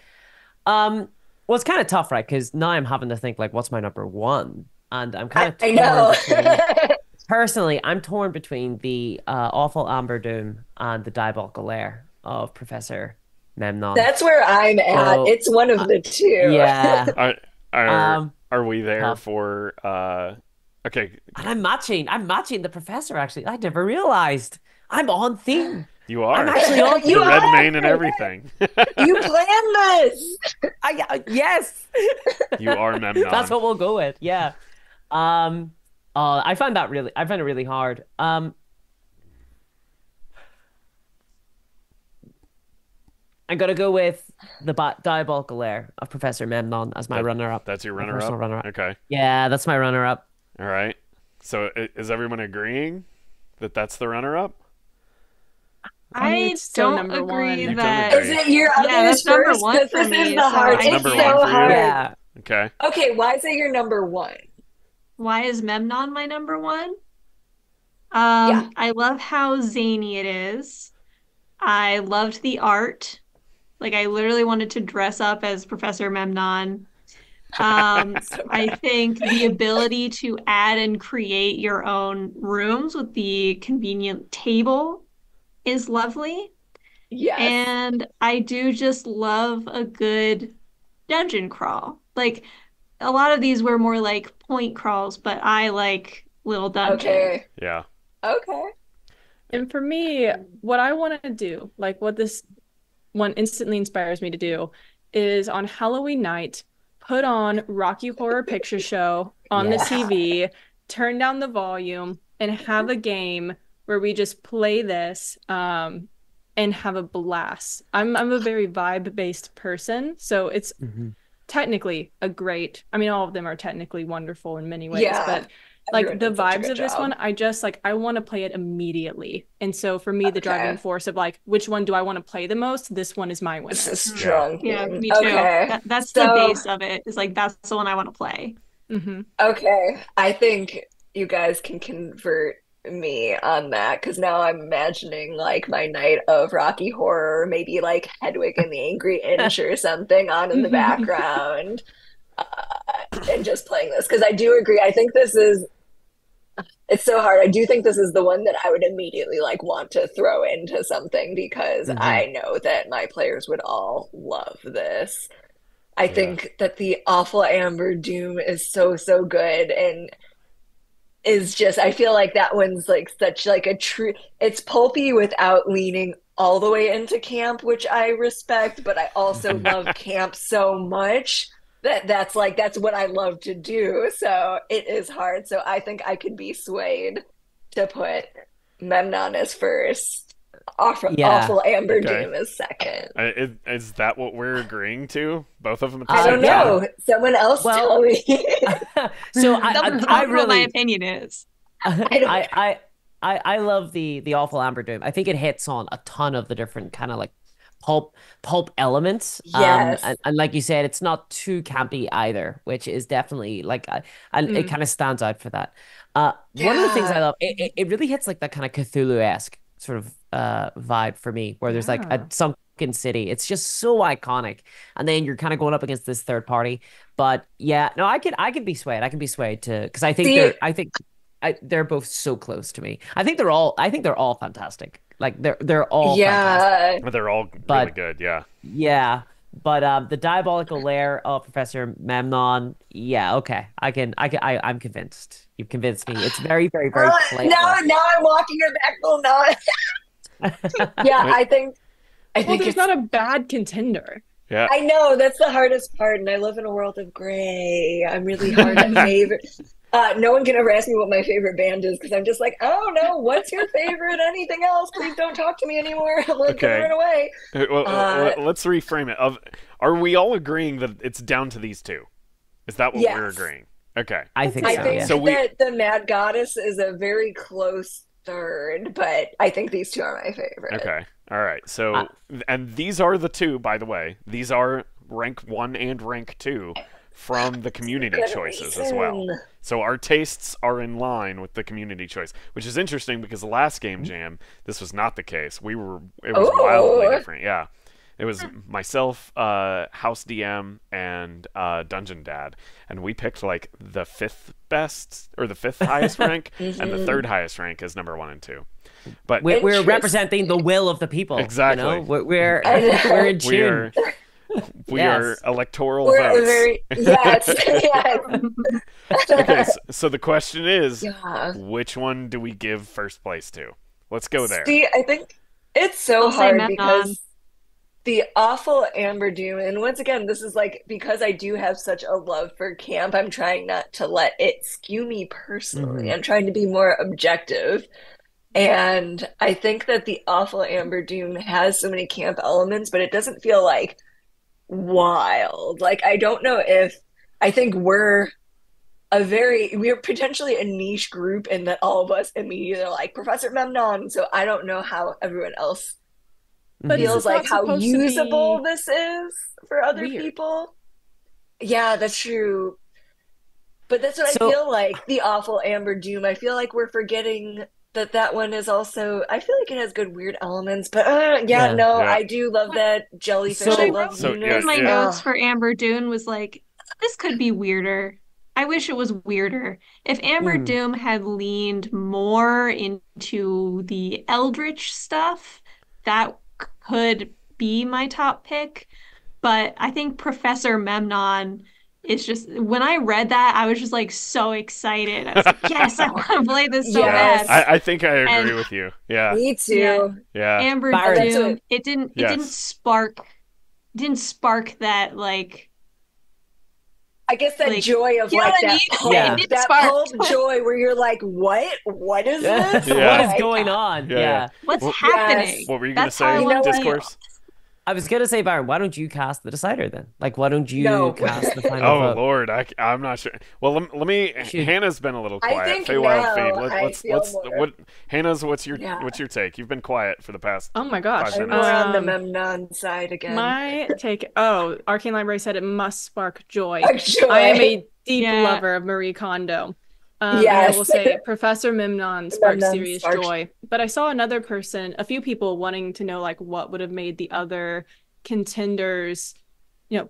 Well, it's kind of tough, right? Because now I'm having to think like, what's my number one? And I'm kind of I torn know. between. Personally, I'm torn between the awful Amber Doom and the diabolical lair of Professor Memnon. That's where I'm at. So, It's one of the two. Yeah. Are we there tough. for okay, And I'm matching the professor, actually. I never realized. I'm on theme. you are. I'm actually on the You red are. mane and everything. You planned this. Yes. You are Memnon. That's what we'll go with. Yeah. I find it really hard. I'm gonna go with the diabolical lair of Professor Memnon as my runner-up. That's your My runner-up? personal runner-up. Okay. Yeah, that's my runner-up. All right. So is everyone agreeing that that's the runner-up? mean, I it's still don't number agree one. You don't that. agree. Is it your Yeah, others that's number first? one Because for this me, is the so hard. I It's Number so one for you? hard. Yeah. Okay. Okay, why is it your number one? Why is Memnon my number one? Yeah. I love how zany it is. I loved the art. Like I literally wanted to dress up as Professor Memnon. I think the ability to add and create your own rooms with the convenient table is lovely. Yes. And I do just love a good dungeon crawl. Like a lot of these were more like point crawls, but I like little dungeons. Okay. Yeah. Okay. And for me, what I want to do, like what this one instantly inspires me to do, is on Halloween night, put on Rocky Horror Picture Show on the Yeah. TV, turn down the volume, and have a game where we just play this and have a blast. I'm a very vibe-based person, so it's technically a great, I mean, all of them are technically wonderful in many ways, Yeah, but like everyone the did such a vibes good of this job. one, I just like, I want to play it immediately. And so for me, the driving Okay. force of like, which one do I want to play the most? This one is my It's winner. a strong Yeah, theme. me too. Okay. That's the So, base of it. Is like that's the one I want to play. Hmm. okay. I think you guys can convert me on that because now I'm imagining like my night of Rocky Horror, maybe like Hedwig and the Angry Inch or something on in the background, uh, and just playing this because I do agree. I think this is it's so hard. I do think this is the one that I would immediately like want to throw into something because Hmm. I know that my players would all love this. I Yeah. think that the awful Amber Doom is so so good and is just I feel like that one's like such like a true it's pulpy without leaning all the way into camp, which I respect, but I also love camp so much that that's what I love to do. So it is hard. So I think I could be swayed to put Memnon as first, Yeah. awful Amber Okay. Doom as second. Is that what we're agreeing to? Both of them at the I same don't Yeah. time? know. Someone else Well, tell me. so Someone I tell me what my really opinion is. I don't. I love the awful Amber Doom. I think it hits on a ton of the different kind of like pulp elements. Yes. And like you said, it's not too campy either, which is definitely like and it Mm. kind of stands out for that. One of the things I Yeah. love, it really hits like that kind of Cthulhu-esque sort of vibe for me, where there's like a Yeah. sunken city. It's just so iconic, and then you're kind of going up against this third party. But yeah, no, I can be swayed. I can be swayed to because See, they're both so close to me. I think they're all fantastic. Like they're all fantastic. yeah. They're all really But good, yeah. yeah, but the diabolical lair of Professor Memnon, yeah, okay. I'm convinced. You've convinced me. It's very, very, very Now, playful. now I'm walking it back. Well, now, yeah, Wait, I Well, think there's it's. not a bad contender. yeah. I know that's the hardest part, and I live in a world of gray. I'm really hard at favorite. No one can ever ask me what my favorite band is because I'm just like, oh no, what's your favorite? Anything else? Please don't talk to me anymore. I'm like gonna Okay. run away. Well, Uh, let's reframe it. Are we all agreeing that it's down to these two? Is that what we're yes, agreeing? Okay. I think I so, think yeah. So we that the Mad Goddess is a very close third, but I think these two are my favorite. Okay. All right. I, So and these are the two, by the way. These are rank 1 and rank 2 from the community Good choices as well. reason. So our tastes are in line with the community choice, which is interesting because the last game jam, this was not the case. It was wildly Oh, different. Yeah. It was myself, House DM, and Dungeon Dad, and we picked like the fifth best or the fifth highest rank, and the third highest rank is number 1 and 2. But we're interesting. representing the will of the people. exactly, We're I we're know. in we tune. are Yes. electoral We're a votes. very yes, Okay, yes. so the question is, Yeah. which one do we give first place to? Let's go there. See, I think it's so I'll say hard Memnon. because the awful Amber Doom, and once again, this is like because I do have such a love for camp, I'm trying not to let it skew me personally. Hmm. I'm trying to be more objective. And I think that the awful Amber Doom has so many camp elements, but it doesn't feel like wild. Like I don't know if I think we're potentially a niche group in that all of us immediately are like Professor Memnon. So I don't know how everyone else But is Hmm. feels this like not how supposed to usable be this is for other weird? people. Yeah, that's true. But that's what I So feel like. The awful Amber Doom. I feel like we're forgetting that that one is also. I feel like it has good weird elements. But yeah, yeah. no, Yeah. I do love that jellyfish. What I I So love wrote So yeah, Venus. in my yeah. notes Oh, for Amber Doom was like, this could be weirder. I wish it was weirder. If Amber mm, Doom had leaned more into the Eldritch stuff, that could be my top pick. But I think Professor Memnon is just, when I read that, I was just like so excited. I was like, yes, I want to play this so Yeah, bad. yes, I think I agree And with you. Yeah, me yeah, too. yeah, Amber And Baron. that's Doom, what. it yes, didn't spark that I guess that like joy of you know like what I mean? It yeah. didn't that spark. pulp joy where you're like, what? What is this? What is yeah, Like, going on? yeah, yeah. Yeah. What's What, yes. happening? what were you gonna That's how I say, You want know to what? feel. Discourse? I was gonna say, Byron, why don't you cast the decider then? Like, why don't you No. cast the final Oh vote? Lord, I'm not sure. Well, let me. You should. Hannah's been a little I quiet. think Feywild Fade. now I feel Let's. more. What? Hannah's. Yeah, What's your take? You've been quiet for the past Oh my gosh. 5 I'm more minutes. on the Memnon side again. My take, Arcane Library said it must spark joy. I am Joy. a deep Yeah. lover of Marie Kondo. And I Yes. will say Professor Memnon sparks Memnon serious sparks. joy. But I saw another person, a few people wanting to know like what would have made the other contenders,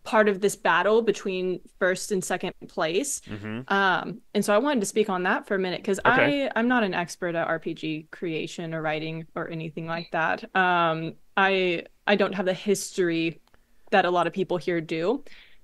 part of this battle between first and second place. And so I wanted to speak on that for a minute because Okay. I'm not an expert at RPG creation or writing or anything like that. I don't have the history that a lot of people here do.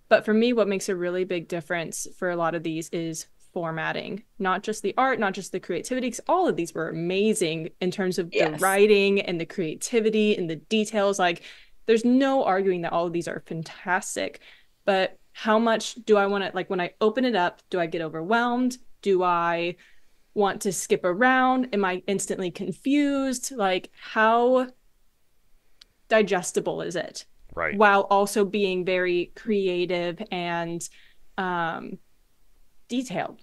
But for me, what makes a really big difference for a lot of these is formatting, not just the art, not just the creativity, because all of these were amazing in terms of the Yes. writing and the creativity and the details. Like, there's no arguing that all of these are fantastic. But how much do I want to, like, when I open it up, do I get overwhelmed? Do I want to skip around? Am I instantly confused? Like, how digestible is it? Right. While also being very creative and detailed.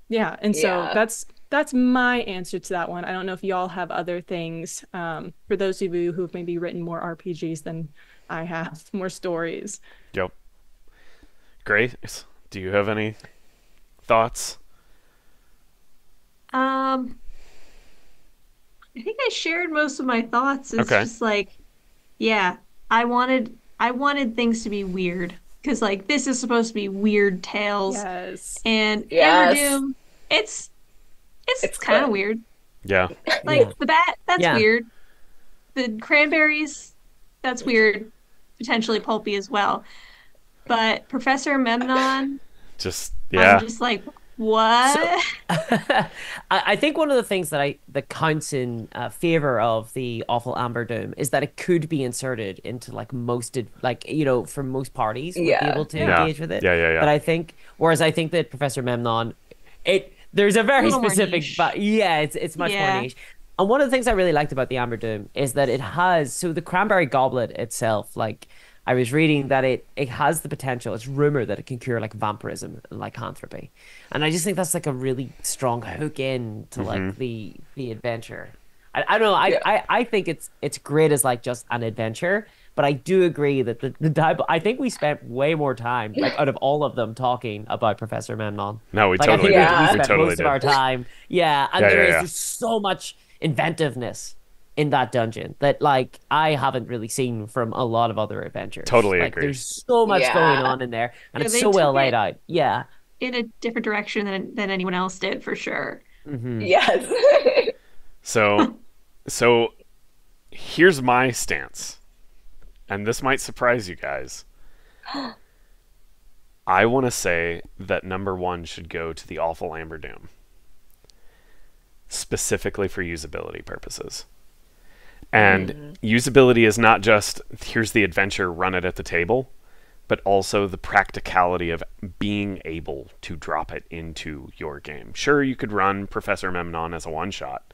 Yeah, and so Yeah. that's my answer to that one. I don't know if y'all have other things, for those of you who've maybe written more RPGs than I have, more stories. Yep. Grace, do you have any thoughts? I think I shared most of my thoughts. It's Okay. just like, yeah, I wanted things to be weird because like this is supposed to be weird tales, Yes. and Yes. Emberdoom, it's It's kind of good. weird. Yeah. Like Yeah. the bat, that's Yeah. weird. The cranberries, that's weird. Potentially pulpy as well. But Professor Memnon, Just I'm yeah. just like, what? I think one of the things that counts in favor of the awful Amber Doom is that it could be inserted into like for most parties would be Yeah. able to Yeah. engage with it. Yeah. But whereas I think that Professor Memnon, there's a A very little more specific, niche. but yeah, it's much more Yeah. niche. And one of the things I really liked about the Amber Doom is that so the Cranberry Goblet itself, like I was reading that it has the potential. It's rumored that it can cure like vampirism and lycanthropy, and I just think that's like a really strong hook in to like the adventure. I don't know. I think it's great as like just an adventure, but I do agree that I think we spent way more time like out of all of them talking about Professor Memnon. No, we Like I totally think did. that we Yeah. spent totally most did. of our time. Yeah, and Yeah, there yeah, is yeah. just so much inventiveness in that dungeon that like I haven't really seen from a lot of other adventures. Totally like agree. there's so much Yeah. going on in there, and Yeah, it's they so well took laid it- out. Yeah. In a different direction than anyone else did, for sure. Yes. So here's my stance, and this might surprise you guys. I want to say that number 1 should go to the awful Amber Doom, specifically for usability purposes. And usability is not just here's the adventure, run it at the table, but also the practicality of being able to drop it into your game. Sure, you could run Professor Memnon as a one-shot,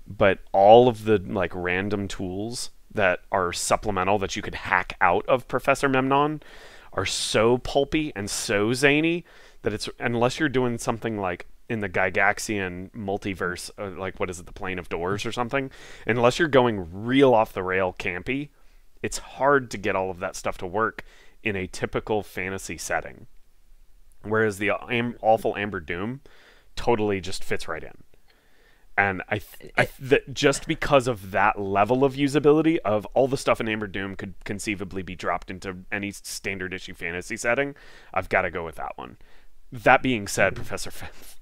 but all of the like random tools that are supplemental that you could hack out of Professor Memnon are so pulpy and so zany that it's, unless you're doing something like in the Gygaxian multiverse, like what is it, the Plane of Doors or something, unless you're going real off the rail campy, it's hard to get all of that stuff to work in a typical fantasy setting. Whereas the awful Amber Doom totally just fits right in. And that just because of that level of usability of all the stuff in Amber Doom could conceivably be dropped into any standard issue fantasy setting, I've got to go with that one. That being said,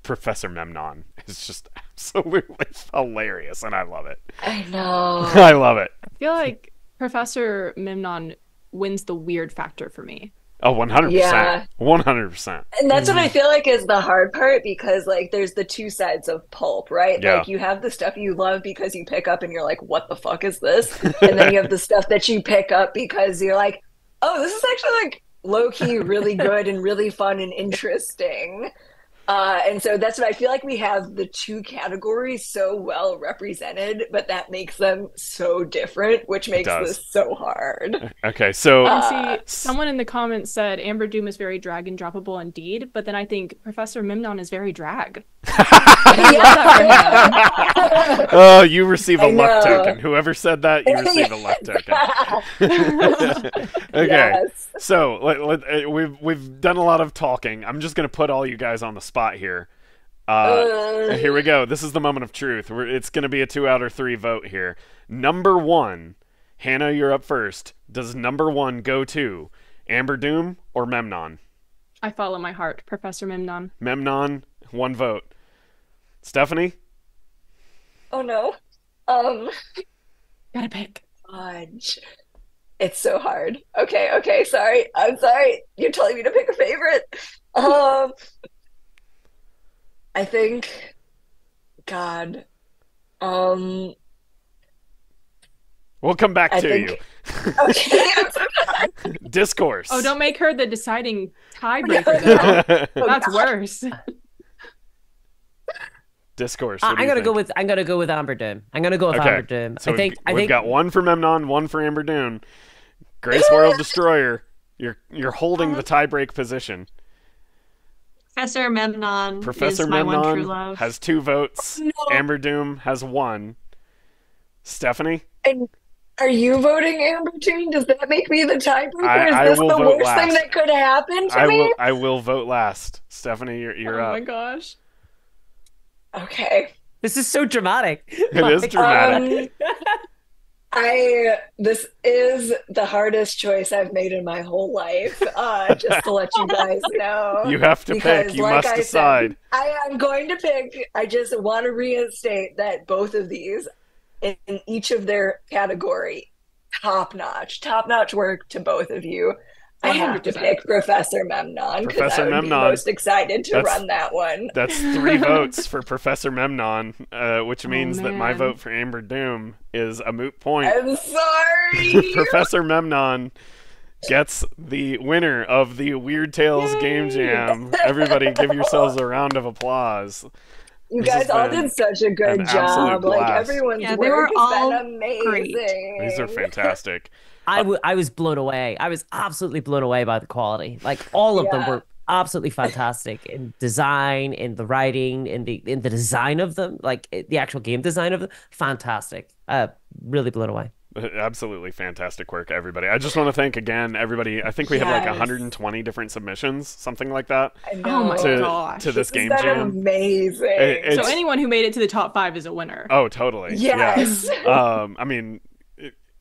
Professor Memnon is just absolutely hilarious, and I love it. I know. I love it. I feel like Professor Memnon wins the weird factor for me. Oh, 100%. Yeah. 100%. And that's what I feel like is the hard part because like there's the two sides of pulp, right? Yeah. Like you have the stuff you love because you pick up and you're like, what the fuck is this? And then you have the stuff that you pick up because you're like, oh, this is actually like low key really good and really fun and interesting. And so that's what I feel like we have the two categories so well represented, but that makes them so different, which It makes does. this so hard. Okay, so And Uh, see, someone in the comments said Amber Doom is very drag and droppable indeed, but then I think Professor Mimnon is very drag. I love that for him. oh, you receive a I luck know. token. Whoever said that, you receive a luck token. Okay, Yes. so we've done a lot of talking. I'm just gonna put all you guys on the spot here. Here we go. This is the moment of truth. It's gonna be a 2 out of 3 vote here. Number 1, Hannah, you're up first. Does number 1 go to Amber Doom or Memnon? I follow my heart, Professor Mimnon. Memnon, 1 vote. Stephanie? Oh no. Um, Gotta pick. Fudge. It's so hard. Okay, sorry. I'm sorry. You're telling me to pick a favorite. Um, I think, God, um, We'll come back I to think, you. okay, I'm so sorry. Discourse. Oh, don't make her the deciding tiebreaker, though. Oh, That's God. worse. Discourse. What do I'm you gonna think? go with Amber Doom. I'm gonna go with Okay. Amber Doom. So I think we've got 1 for Memnon, 1 for Amber Doom. Grace World Destroyer. You're holding the tiebreak position. Professor Memnon Professor is my one true Memnon love. has 2 votes. No. Amber Doom has 1. Stephanie? And are you voting Amber Toon? Does that make me the tiebreaker? I Is this will the vote worst thing last. that could happen to me? I will vote last. Stephanie, you're Oh up. my gosh. Okay. this is so dramatic. It is dramatic. This is the hardest choice I've made in my whole life. Just to let you guys know. You have to Because, pick. You like must I decide. said, I am going to pick. I just want to reinstate that both of these, in each of their category, top notch work to both of you. I have to 100%. pick Professor Memnon because Professor I would be Memnon. most excited to That's- run that one. That's 3 votes for Professor Memnon, which means that my man. vote for Amber Doom is a moot point. I'm sorry. Professor Memnon gets the winner of the Weird Tales Game Jam. Everybody give yourselves a round of applause. You This has guys all been did such a good an absolute job. Like blast. everyone's Yeah, they work were has all been amazing. These are fantastic. I was blown away. I was absolutely blown away by the quality. Like all of them Yeah. were absolutely fantastic in design, in the writing, in the design of them, like the actual game design of them. Fantastic. Really blown away. Absolutely fantastic work, everybody. I just want to thank again everybody. I think we have like Yes. 120 different submissions, something like that, I know. Oh my to, gosh. to this This game has been jam. amazing. It's- So anyone who made it to the top 5 is a winner. Oh, totally. Yes. Yeah. I mean,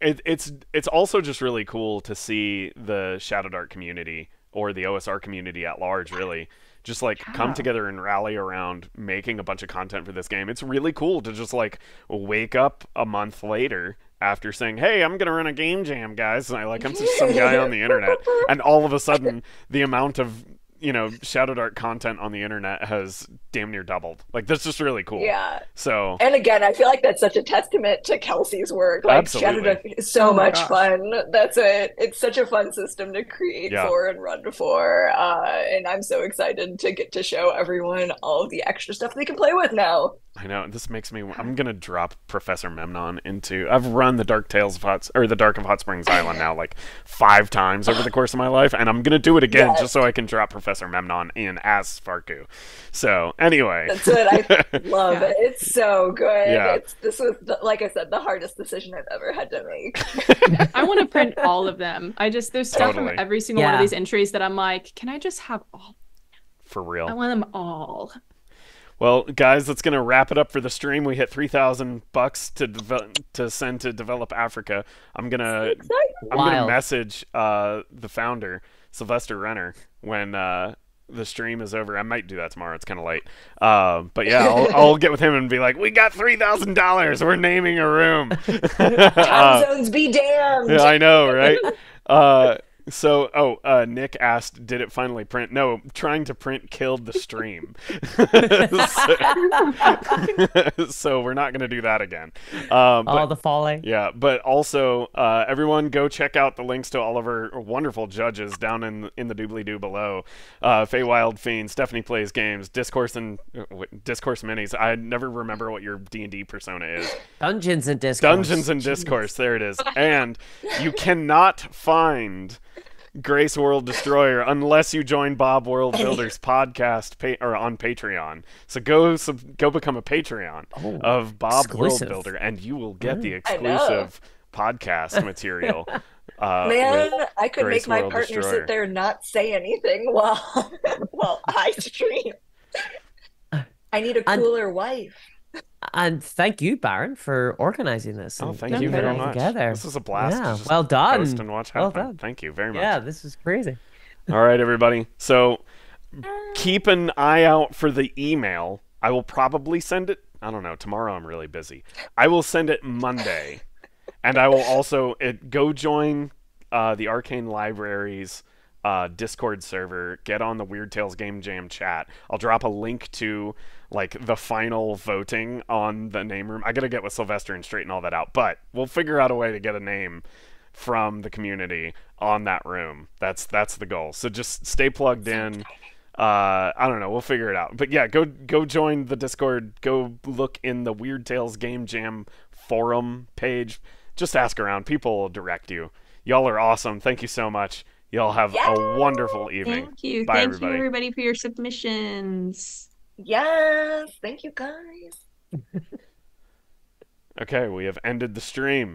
it's also just really cool to see the Shadowdark community or the OSR community at large, really, just like come together and rally around making a bunch of content for this game. It's really cool to just like wake up a month later after saying, "Hey, I'm gonna run a game jam, guys," and I'm just some guy on the internet, and all of a sudden the amount of Shadowdark content on the internet has damn near doubled. Like, that's just really cool. Yeah. So And again, I feel like that's such a testament to Kelsey's work. Like Absolutely. Shadowdark is so Oh my much gosh. fun. That's it. It's such a fun system to create Yeah. for and run for. And I'm so excited to get to show everyone all of the extra stuff they can play with now. I know this makes me. I'm gonna drop Professor Memnon into. I've run the Dark Tales of the Dark of Hot Springs Island now like 5 times over the course of my life, and I'm gonna do it again Yes. just so I can drop Professor Memnon in as Farku. So anyway, That's what I love. Yeah. It. It's so good. Yeah. This was, like I said, the hardest decision I've ever had to make. I want to print all of them. There's stuff Totally. from every single one of Yeah. these entries that I'm like, can I just have all? for I real. want them all. Well, guys, that's gonna wrap it up for the stream. We hit $3,000 to send to Develop Africa. I'm gonna Wild. message the founder, Sylvester Renner, when the stream is over. I might do that tomorrow. It's kind of late. But yeah, I'll get with him and be like, "We got $3,000. We're naming a room." Time zones be damned. Yeah, I know, right? Nick asked, did it finally print? No, trying to print killed the stream. So we're not going to do that again. The folly. Yeah, but also, everyone go check out the links to all of our wonderful judges down in the doobly-doo below. Feywild Fiend, Stephanie Plays Games, Discourse and Discourse Minis. I never remember what your D&D persona is. Dungeons and Discourse. Dungeons and Discourse, there it is. And you cannot find Grace World Destroyer unless you join Bob World Builder's podcast or on Patreon. So go become a Patreon of Bob exclusive. World Builder, and you will get the exclusive podcast material. Man, I could Grace make my World partner Destroyer. sit there and not say anything while I stream. I need a cooler wife. And thank you, Baron, for organizing this. Oh, and thank getting you it very all much. together. This was a blast. Yeah, to just well done. Host and watch Well happen. done. Thank you very much. Yeah, this is crazy. All right, everybody. So keep an eye out for the email. I will probably send it. I don't know. Tomorrow I'm really busy. I will send it Monday, and I will also go join the Arcane Libraries Discord server. Get on the Weird Tales Game Jam chat. I'll drop a link to like the final voting on the name room. I gotta get with Sylvester and straighten all that out, but we'll figure out a way to get a name from the community on that room. That's the goal. So just stay plugged in. I don't know. We'll figure it out. But yeah, go join the Discord. Go look in the Weird Tales Game Jam forum page. Just ask around. People will direct you. Y'all are awesome. Thank you so much. Y'all have a wonderful evening. Thank you. Bye, Thank everybody. you, everybody, for your submissions. Yes, thank you guys. Okay, we have ended the stream.